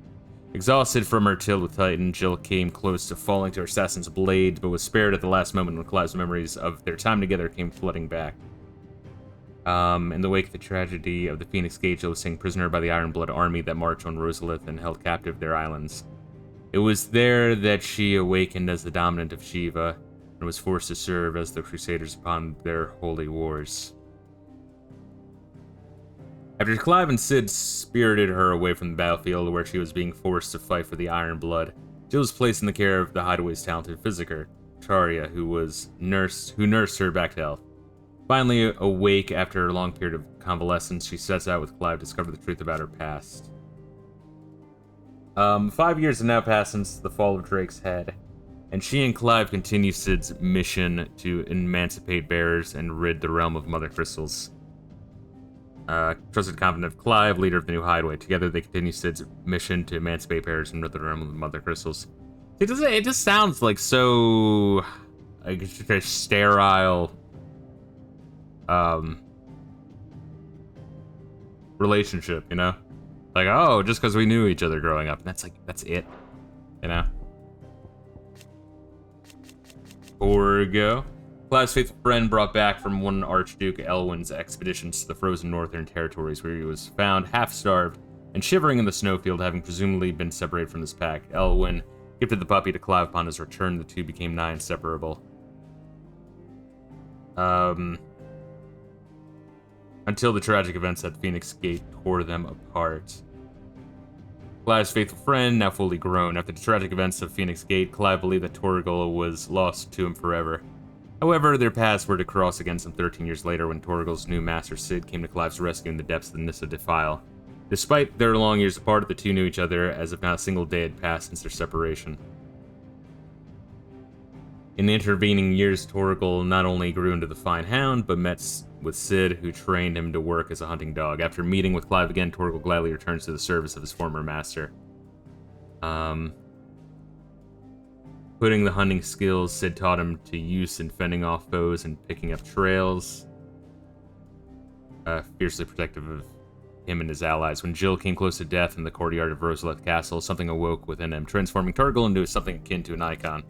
Exhausted from her till with Titan, Jill came close to falling to her assassin's blade, but was spared at the last moment when Clive's memories of their time together came flooding back. In the wake of the tragedy of the Phoenix Gate, Jill was taken prisoner by the Iron Blood army that marched on Rosalith and held captive their islands. It was there that she awakened as the dominant of Shiva, and was forced to serve as the Crusaders upon their holy wars. After Clive and Cid spirited her away from the battlefield where she was being forced to fight for the Iron Blood, Jill was placed in the care of the Hideaway's talented physicker, Taria, who nursed her back to health. Finally awake after a long period of convalescence, she sets out with Clive to discover the truth about her past. 5 years have now passed since the fall of Drake's Head, and she and Clive continue Cid's mission to emancipate bearers and rid the realm of Mother Crystals. Trusted confidant of Clive, leader of the new hideaway. Together they continue Cid's mission to emancipate bearers and rid the realm of Mother Crystals. It just sounds like so... like just a sterile... relationship, you know? Like, oh, just because we knew each other growing up. That's it, you know? Borgo. Clive's faithful friend brought back from one Archduke Elwin's expeditions to the frozen northern territories, where he was found half-starved and shivering in the snowfield, having presumably been separated from his pack. Elwin gifted the puppy to Clive upon his return. The two became nigh inseparable. Until the tragic events at Phoenix Gate tore them apart. Clive's faithful friend, now fully grown. After the tragic events of Phoenix Gate, Clive believed that Torgal was lost to him forever. However, their paths were to cross again some 13 years later when Torgal's new master Cid came to Clive's rescue in the depths of the Nissa Defile. Despite their long years apart, the two knew each other as if not a single day had passed since their separation. In the intervening years, Torgal not only grew into the fine hound, but met with Cid, who trained him to work as a hunting dog. After meeting with Clive again, Torgal gladly returns to the service of his former master. Putting the hunting skills Cid taught him to use in fending off foes and picking up trails. Fiercely protective of him and his allies. When Jill came close to death in the courtyard of Rosalith Castle, something awoke within him, transforming Torgal into something akin to an icon.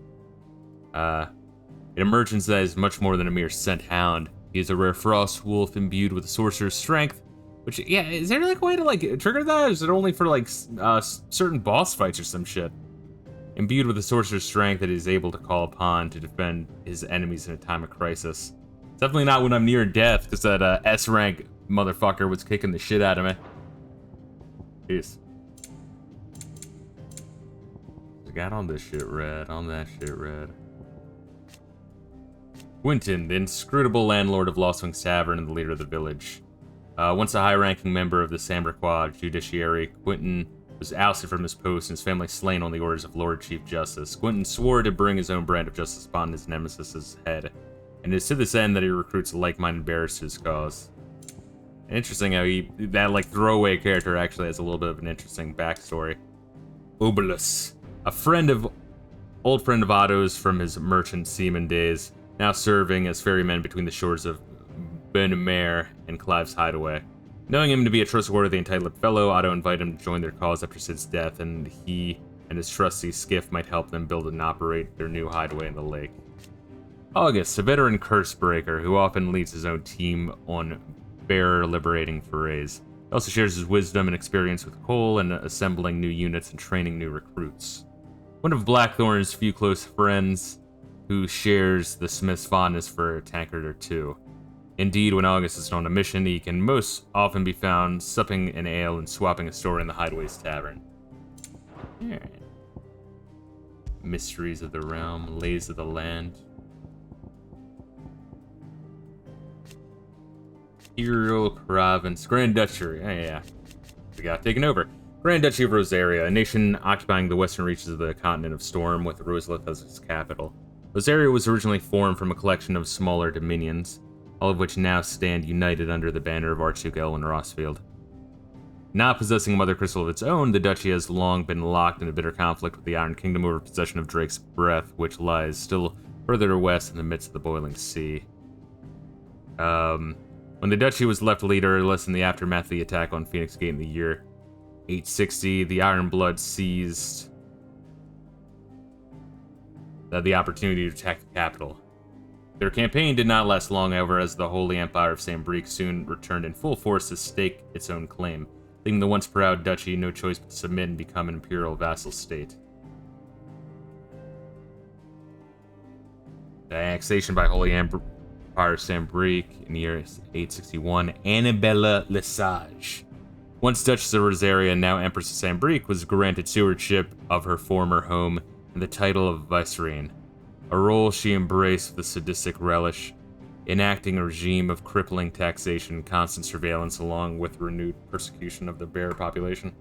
It emerges that is much more than a mere scent hound. He is a rare frost wolf imbued with a sorcerer's strength. Which, yeah, is there like a way to like trigger that? Or is it only for like certain boss fights or some shit? Imbued with a sorcerer's strength that he is able to call upon to defend his enemies in a time of crisis. Definitely not when I'm near death, because that S-rank motherfucker was kicking the shit out of me. Jeez. I got on this shit red, on that shit red. Quentin, the inscrutable landlord of Lost Wings Tavern and the leader of the village. Once a high-ranking member of the Samberquois judiciary, Quentin was ousted from his post and his family slain on the orders of Lord Chief Justice. Quentin swore to bring his own brand of justice upon his nemesis's head, and it is to this end that he recruits like-minded bearers to his cause. Interesting how that like throwaway character actually has a little bit of an interesting backstory. Obolus, old friend of Otto's from his merchant seaman days, now serving as ferryman between the shores of Ben-Mer and Clive's hideaway. Knowing him to be a trustworthy and tight-lipped fellow, Otto invited him to join their cause after Cid's death, and he and his trusty skiff might help them build and operate their new hideaway in the lake. August, a veteran curse breaker who often leads his own team on bearer liberating forays. He also shares his wisdom and experience with Cole in assembling new units and training new recruits. One of Blackthorn's few close friends who shares the smith's fondness for a tankard or two. Indeed, when August is on a mission, he can most often be found supping an ale and swapping a story in the Hideaway's Tavern. Alright. Mysteries of the realm, lays of the land. Imperial province, Grand Duchy. Yeah. We got taken over. Grand Duchy of Rosaria, a nation occupying the western reaches of the continent of Storm with Rosalith as its capital. Rosaria was originally formed from a collection of smaller dominions, all of which now stand united under the banner of Archduke Elwin Rossfield. Not possessing a mother crystal of its own, the duchy has long been locked in a bitter conflict with the Iron Kingdom over possession of Drake's Breath, which lies still further west in the midst of the boiling sea. When the duchy was left leaderless in the aftermath of the attack on Phoenix Gate in the year 860, the Iron Blood seized the opportunity to attack the capital. Their campaign did not last long, however, as the Holy Empire of Sambrique soon returned in full force to stake its own claim, leaving the once proud duchy no choice but to submit and become an imperial vassal state. The annexation by Holy Empire of Sambrique in the year 861, Annabella Lesage, once Duchess of Rosaria, now Empress of Sambrique, was granted stewardship of her former home and the title of Vicereine, a role she embraced with a sadistic relish, enacting a regime of crippling taxation and constant surveillance along with renewed persecution of the bear population.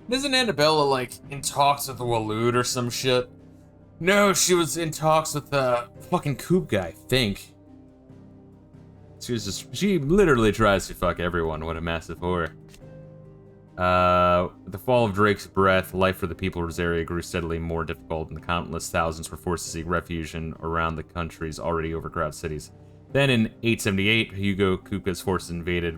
Isn't Annabella, like, in talks with the Waloed or some shit? No, she was in talks with the fucking Coop guy, I think. She literally tries to fuck everyone. What a massive whore. With the fall of Drake's Breath, life for the people of Rosaria grew steadily more difficult, and the countless thousands were forced to seek refuge in around the country's already overcrowded cities. Then in 878, Hugo Kuka's forces invaded,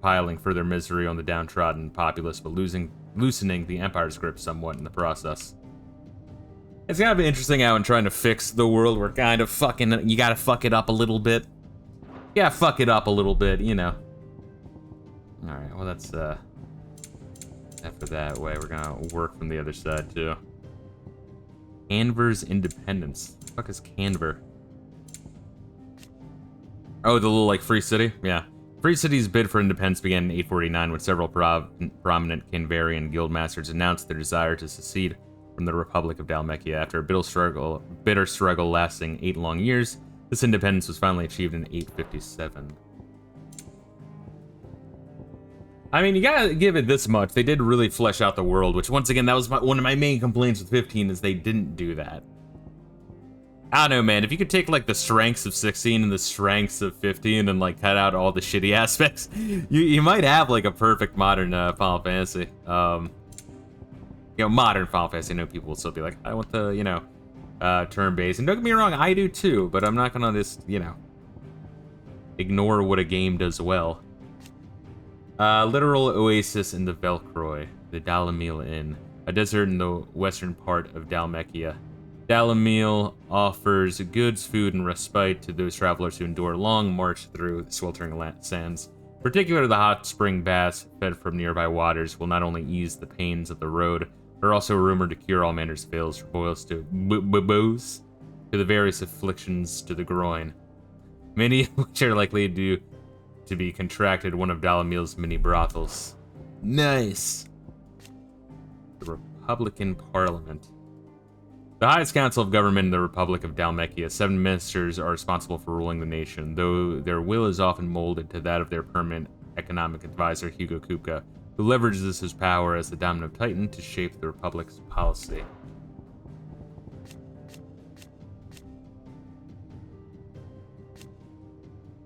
piling further misery on the downtrodden populace, but loosening the Empire's grip somewhat in the process. It's kind of interesting how in trying to fix the world, we're kind of fucking, you gotta fuck it up a little bit. Yeah, fuck it up a little bit, you know. Alright, well that's, after that way, we're gonna work from the other side, too. Canver's Independence. What the fuck is Canver? Oh, the little, like, free city? Yeah. Free City's bid for independence began in 849 when several prominent Canverian guildmasters announced their desire to secede from the Republic of Dalmekia. After a bitter struggle lasting 8 long years, this independence was finally achieved in 857. I mean, you gotta give it this much. They did really flesh out the world, which once again, that was one of my main complaints with 15 is they didn't do that. I don't know, man. If you could take like the strengths of 16 and the strengths of 15 and like cut out all the shitty aspects, you might have like a perfect modern Final Fantasy. You know, modern Final Fantasy. I know people will still be like, I want the, you know, turn-based. And don't get me wrong, I do too, but I'm not gonna just, you know, ignore what a game does well. Literal oasis in the Velcroy, the Dalamil Inn, a desert in the western part of Dalmekia. Dalamil offers goods, food, and respite to those travelers who endure a long march through the sweltering sands. Particularly the hot spring baths fed from nearby waters will not only ease the pains of the road, but are also rumored to cure all manners of ills, from boils to bows, to the various afflictions to the groin. Many of which are likely to be contracted one of Dalamil's many brothels. Nice. The Republican Parliament. The highest council of government in the Republic of Dalmekia, 7 ministers are responsible for ruling the nation, though their will is often molded to that of their permanent economic advisor, Hugo Kupka, who leverages his power as the dominant titan to shape the Republic's policy.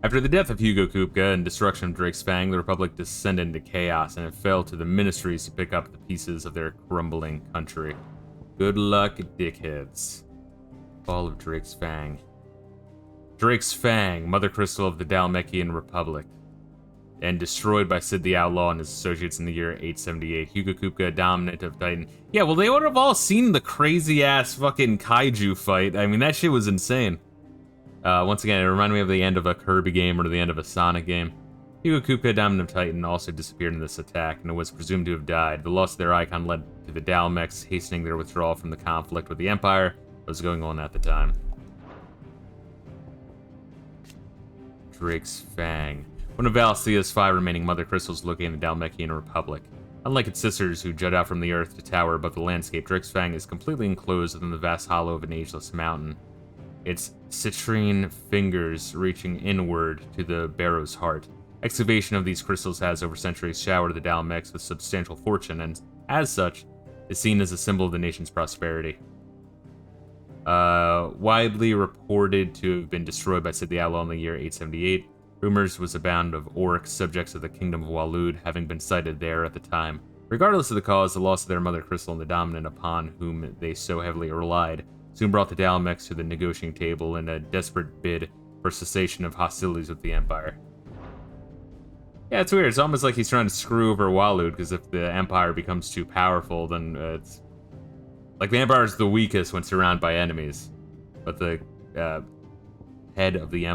After the death of Hugo Kupka and destruction of Drake's Fang, the Republic descended into chaos, and it fell to the ministries to pick up the pieces of their crumbling country. Good luck, dickheads. Fall of Drake's Fang. Drake's Fang, Mother Crystal of the Dalmekian Republic, and destroyed by Sid the Outlaw and his associates in the year 878. Hugo Kupka, dominant of Titan. Yeah, well, they would have all seen the crazy-ass fucking kaiju fight. I mean, that shit was insane. Once again, it reminded me of the end of a Kirby game or the end of a Sonic game. Hugo Kupka, dominant of Titan, also disappeared in this attack and was presumed to have died. The loss of their icon led to the Dalmex hastening their withdrawal from the conflict with the Empire that was going on at the time. Drake's Fang. One of Valsia's 5 remaining Mother Crystals located in the Dalmekian Republic. Unlike its sisters, who jut out from the earth to tower above the landscape, Drake's Fang is completely enclosed within the vast hollow of an ageless mountain. Its citrine fingers reaching inward to the Barrow's heart. Excavation of these crystals has, over centuries, showered the Dalmex with substantial fortune, and, as such, is seen as a symbol of the nation's prosperity. Widely reported to have been destroyed by Sid the Outlaw in the year 878, rumors was abound of orcs, subjects of the Kingdom of Walud, having been sighted there at the time. Regardless of the cause, the loss of their Mother Crystal and the dominant upon whom they so heavily relied soon brought the Dalmex to the negotiating table in a desperate bid for cessation of hostilities with the Empire. Yeah, it's weird. It's almost like he's trying to screw over Walud, because if the Empire becomes too powerful, then it's... Like, the Empire is the weakest when surrounded by enemies. But the head of the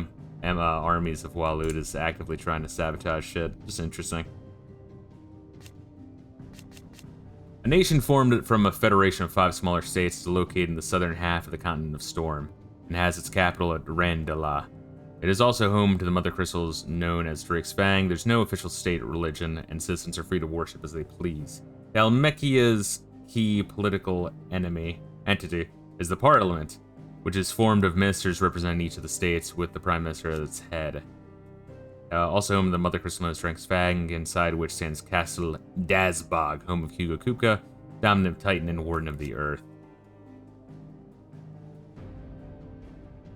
armies of Walud is actively trying to sabotage shit. Just interesting. A nation formed from a federation of 5 smaller states is located in the southern half of the continent of Storm, and has its capital at Randala. It is also home to the Mother Crystals known as Drake's Fang. There's no official state religion, and citizens are free to worship as they please. Dalmekia's key political entity is the Parliament, which is formed of ministers representing each of the states, with the Prime Minister at its head. Also home to the Mother Crystal known as Drake's Fang, inside which stands Castle Dazbog, home of Hugo Kupka, dominant Titan and Warden of the Earth.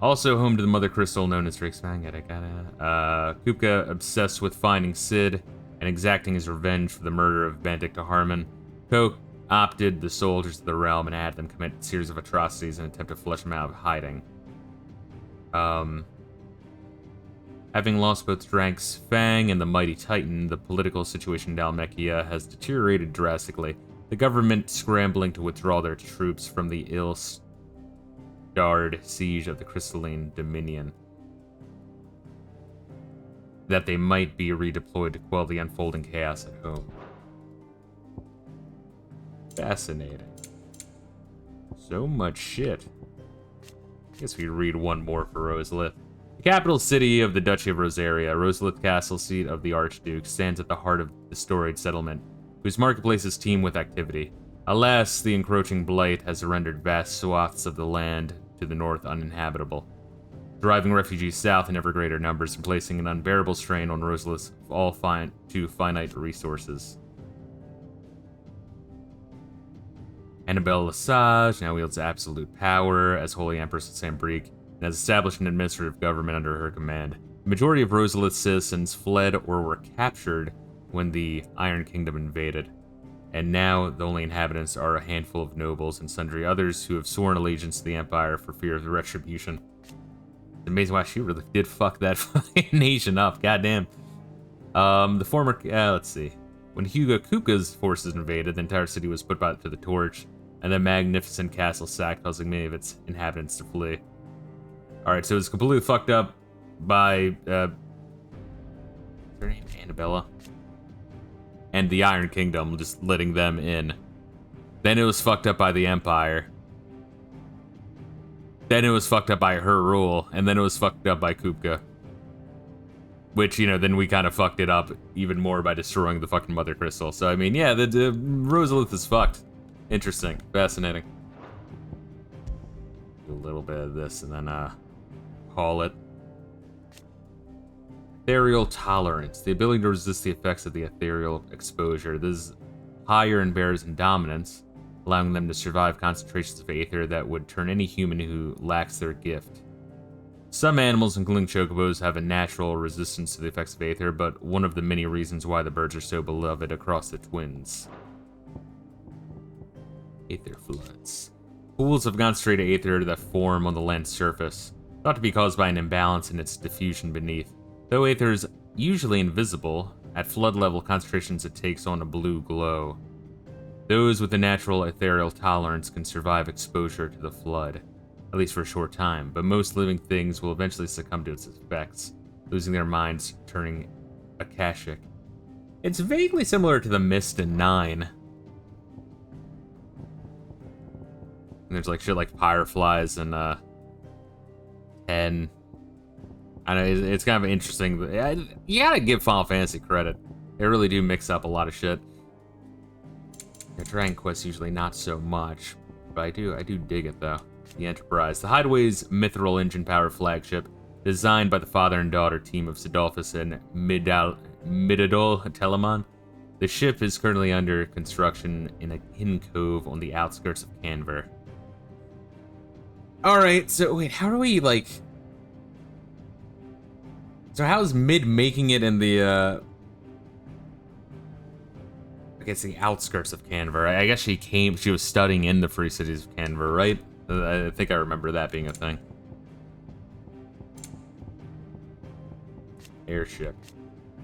Also home to the Mother Crystal known as Drake's Fang, Kupka, obsessed with finding Sid and exacting his revenge for the murder of Benedict Harmon, co-opted the soldiers of the realm and had them commit a series of atrocities in an attempt to flush them out of hiding. Having lost both Drake's Fang and the mighty Titan, the political situation in Dalmekia has deteriorated drastically, the government scrambling to withdraw their troops from the ill-starred siege of the Crystalline Dominion, that they might be redeployed to quell the unfolding chaos at home. Fascinating. So much shit. I guess we read one more for Roselith. The capital city of the Duchy of Rosaria, Roselith Castle, seat of the Archduke, stands at the heart of the storied settlement, whose marketplaces teem with activity. Alas, the encroaching blight has rendered vast swaths of the land to the north uninhabitable. driving refugees south in ever greater numbers and placing an unbearable strain on Rosalith's finite resources. Annabelle Lesage now wields absolute power as Holy Empress of Sambrique and has established an administrative government under her command. The majority of Rosalith's citizens fled or were captured when the Iron Kingdom invaded, and now the only inhabitants are a handful of nobles and sundry others who have sworn allegiance to the Empire for fear of the retribution. It's amazing why she really did fuck that fucking nation up, goddamn. The former, let's see. When Hugo Kupka's forces invaded, the entire city was put to the torch, and the magnificent castle sacked, causing many of its inhabitants to flee. Alright, so it was completely fucked up by, what's her name? Annabella. And the Iron Kingdom, just letting them in. Then it was fucked up by the Empire. Then it was fucked up by her rule, and then it was fucked up by Kupka. Which, you know, then we kind of fucked it up even more by destroying the fucking Mother Crystal. So, I mean, yeah, the Rosalith is fucked. Interesting. Fascinating. Do a little bit of this and then, call it. Ethereal tolerance. The ability to resist the effects of the ethereal exposure. This is higher in bears and dominance, allowing them to survive concentrations of aether that would turn any human who lacks their gift. Some animals, including chocobos, have a natural resistance to the effects of aether, but one of the many reasons why the birds are so beloved across the Twins. Aether floods. Pools of concentrated aether that form on the land's surface, thought to be caused by an imbalance in its diffusion beneath. Though aether is usually invisible, at flood level concentrations it takes on a blue glow. Those with a natural ethereal tolerance can survive exposure to the flood, at least for a short time, but most living things will eventually succumb to its effects, losing their minds, turning akashic. It's vaguely similar to the Mist in 9. And there's like shit like Pyreflies and 10. I know it's kind of interesting. You gotta give Final Fantasy credit. They really do mix up a lot of shit. Dragon Quest usually not so much, but I do dig it though. The Enterprise, the Hideaway's mithril engine-powered flagship, designed by the father and daughter team of Sidolphus and Midadol Telemon. The ship is currently under construction in a hidden cove on the outskirts of Canver. Alright, so wait, how do we, like... So how's Mid making it in the, I guess the outskirts of Canver? I guess she was studying in the Free Cities of Canver, right? I think I remember that being a thing. Airship.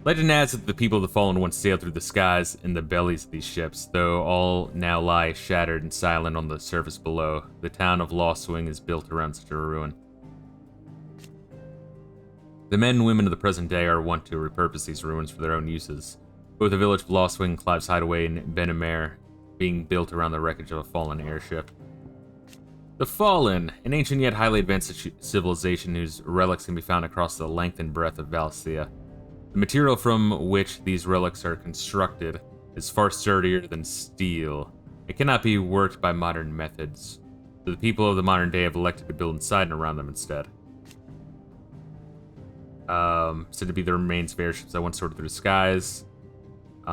Legend adds that the people of the Fallen once sailed through the skies in the bellies of these ships, though all now lie shattered and silent on the surface below. The town of Lostwing is built around such a ruin. The men and women of the present day are wont to repurpose these ruins for their own uses. Both the village of Lostwing, Clive's Hideaway, and Benamere being built around the wreckage of a fallen airship. The Fallen, an ancient yet highly advanced civilization whose relics can be found across the length and breadth of Valisthea. The material from which these relics are constructed is far sturdier than steel. It cannot be worked by modern methods, so the people of the modern day have elected to build inside and around them instead. Said to be the remains of airships that once soared through the skies.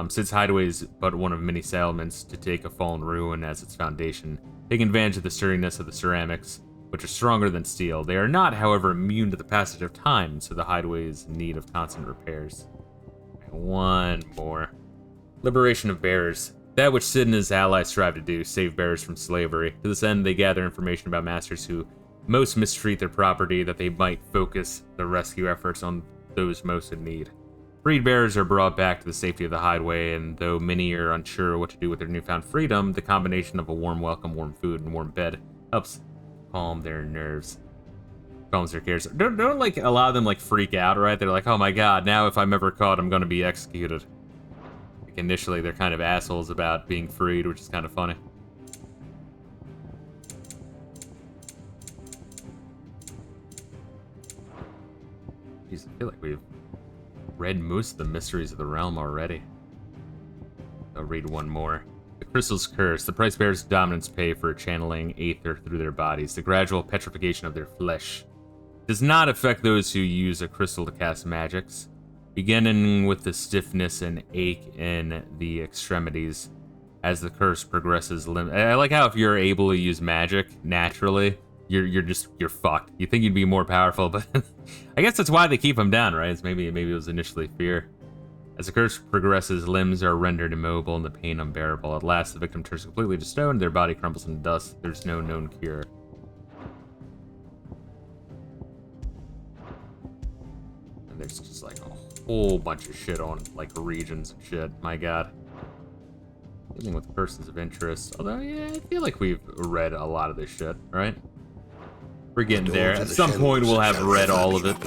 Sid's Hideaway is but one of many settlements to take a fallen ruin as its foundation, taking advantage of the sturdiness of the ceramics, which are stronger than steel. They are not, however, immune to the passage of time, so the Hideaway is in need of constant repairs. One more. Liberation of bearers. That which Sid and his allies strive to do, save bearers from slavery. To this end, they gather information about masters who most mistreat their property, that they might focus their rescue efforts on those most in need. Freed bearers are brought back to the safety of the Hideaway, and though many are unsure what to do with their newfound freedom, the combination of a warm welcome, warm food, and warm bed helps calm their nerves. Calms their cares. Don't like allow them like freak out, right? They're like, oh my god, now if I'm ever caught, I'm gonna be executed. Like initially, they're kind of assholes about being freed, which is kind of funny. Jeez, I feel like we've read most of the mysteries of the realm already. I'll read one more. The Crystal's Curse. The price bearers' dominance pay for channeling aether through their bodies. The gradual petrification of their flesh. Does not affect those who use a crystal to cast magics, beginning with the stiffness and ache in the extremities as the curse progresses. I like how if you're able to use magic naturally, you're fucked. You think you'd be more powerful, but I guess that's why they keep them down, right? It's maybe it was initially fear. As the curse progresses, limbs are rendered immobile and the pain unbearable. At last, the victim turns completely to stone, their body crumbles into dust. There's no known cure. And there's just like a whole bunch of shit on like regions and shit. My god. Dealing with persons of interest. Although, yeah, I feel like we've read a lot of this shit, right? We're getting there. At some point, we'll have read all of it.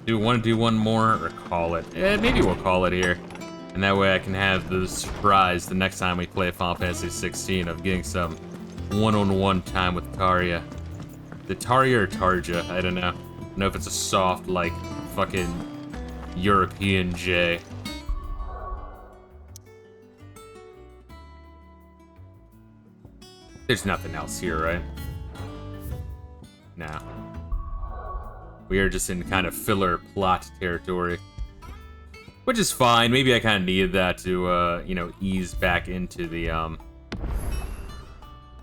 Do we want to do one more or call it? Maybe we'll call it here. And that way I can have the surprise the next time we play Final Fantasy XVI of getting some one-on-one time with Tarja. The Tarja or Tarja? I don't know. I don't know if it's a soft, like, fucking European J. There's nothing else here, right? No. We are just in kind of filler plot territory. Which is fine. Maybe I kind of needed that to, you know, ease back into the,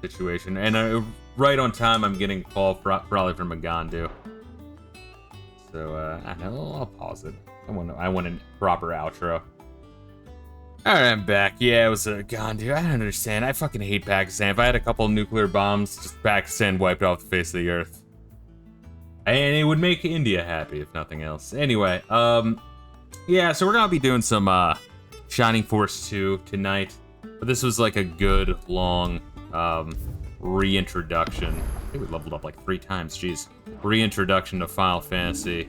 situation. And right on time, I'm getting a call probably from Magandu. So, I don't know, I'll pause it. I want a proper outro. Alright, I'm back. Yeah, it was a Gandu. I don't understand. I fucking hate Pakistan. If I had a couple nuclear bombs, just Pakistan wiped off the face of the earth. And it would make India happy, if nothing else. Anyway, yeah, so we're gonna be doing some, Shining Force 2 tonight. But this was like a good, long, reintroduction. I think we leveled up like 3 times, jeez. Reintroduction to Final Fantasy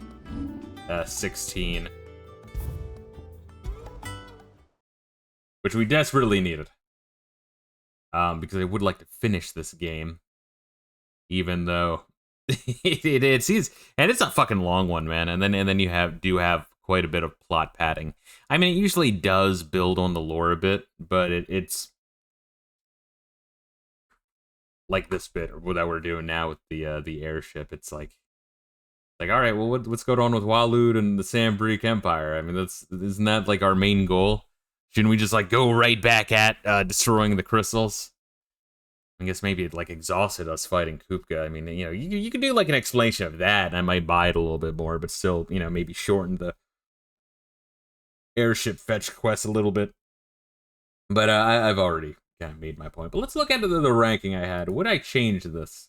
16. Which we desperately needed. Because I would like to finish this game. Even though it seems, and it's a fucking long one, man. And then you do have quite a bit of plot padding. I mean, it usually does build on the lore a bit, but it's like this bit that we're doing now with the airship. It's like all right, well, what's going on with Walud and the Sambreek Empire? I mean, isn't that like our main goal? Shouldn't we just like go right back at destroying the crystals? I guess maybe it like exhausted us fighting Kupka. I mean, you know, you could do like an explanation of that, and I might buy it a little bit more, but still, you know, maybe shorten the airship fetch quest a little bit. But I've already kind of made my point. But let's look into the ranking I had. Would I change this?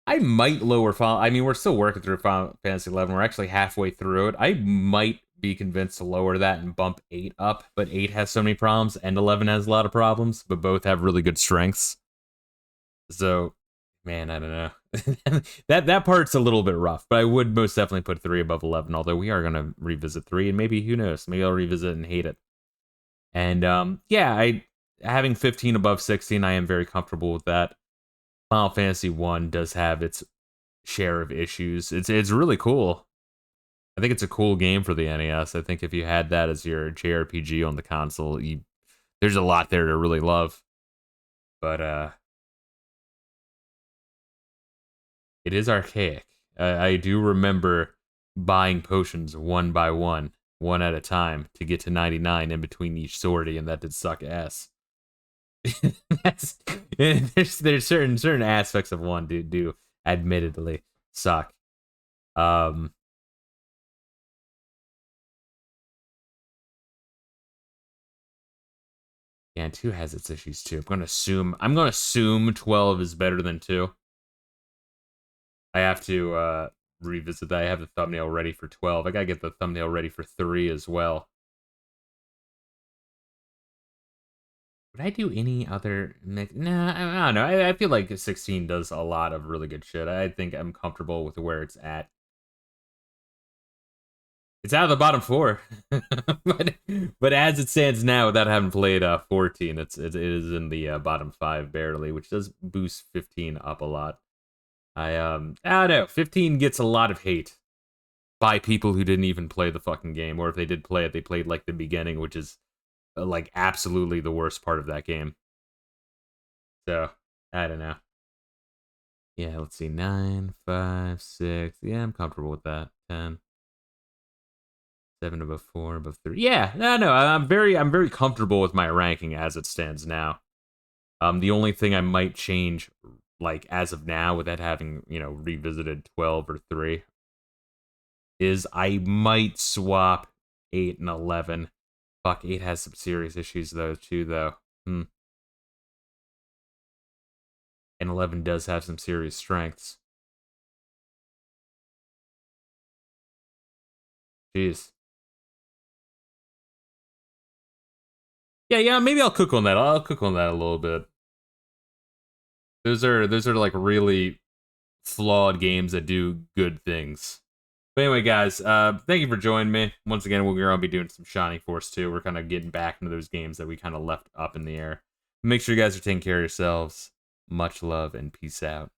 I might lower Final. I mean, we're still working through Final Fantasy 11. We're actually halfway through it. I might be convinced to lower that and bump 8 up, but 8 has so many problems, and 11 has a lot of problems, but both have really good strengths. So, man, I don't know. that part's a little bit rough, but I would most definitely put 3 above 11, although we are going to revisit 3, and maybe, who knows, maybe I'll revisit and hate it. And, yeah, having 15 above 16, I am very comfortable with that. Final Fantasy 1 does have its share of issues. It's really cool. I think it's a cool game for the NES. I think if you had that as your JRPG on the console, there's a lot there to really love. But it is archaic. I do remember buying potions one by one at a time, to get to 99 in between each sortie, and that did suck ass. There's certain aspects of one do admittedly suck. Yeah, and 2 has its issues too. I'm gonna assume 12 is better than 2. I have to revisit that. I have the thumbnail ready for 12. I gotta get the thumbnail ready for 3 as well. Would I do any other mix? Nah, I don't know. I feel like 16 does a lot of really good shit. I think I'm comfortable with where it's at. It's out of the bottom 4. but as it stands now, without having played 14, it is in the bottom 5 barely, which does boost 15 up a lot. I don't know. 15 gets a lot of hate by people who didn't even play the fucking game, or if they did play it, they played like the beginning, which is like absolutely the worst part of that game. So, I don't know. Yeah, let's see. 9, 5, 6. Yeah, I'm comfortable with that. 10. 7 above 4, above 3. Yeah, no, I'm very comfortable with my ranking as it stands now. The only thing I might change, like, as of now, without having, you know, revisited 12 or 3, is I might swap 8 and 11. Fuck, 8 has some serious issues, though, too, though. And 11 does have some serious strengths. Jeez. Yeah, maybe I'll cook on that. I'll cook on that a little bit. Those are like really flawed games that do good things. But anyway, guys, thank you for joining me. Once again, we're going to be doing some Shining Force 2. We're kind of getting back into those games that we kind of left up in the air. Make sure you guys are taking care of yourselves. Much love and peace out.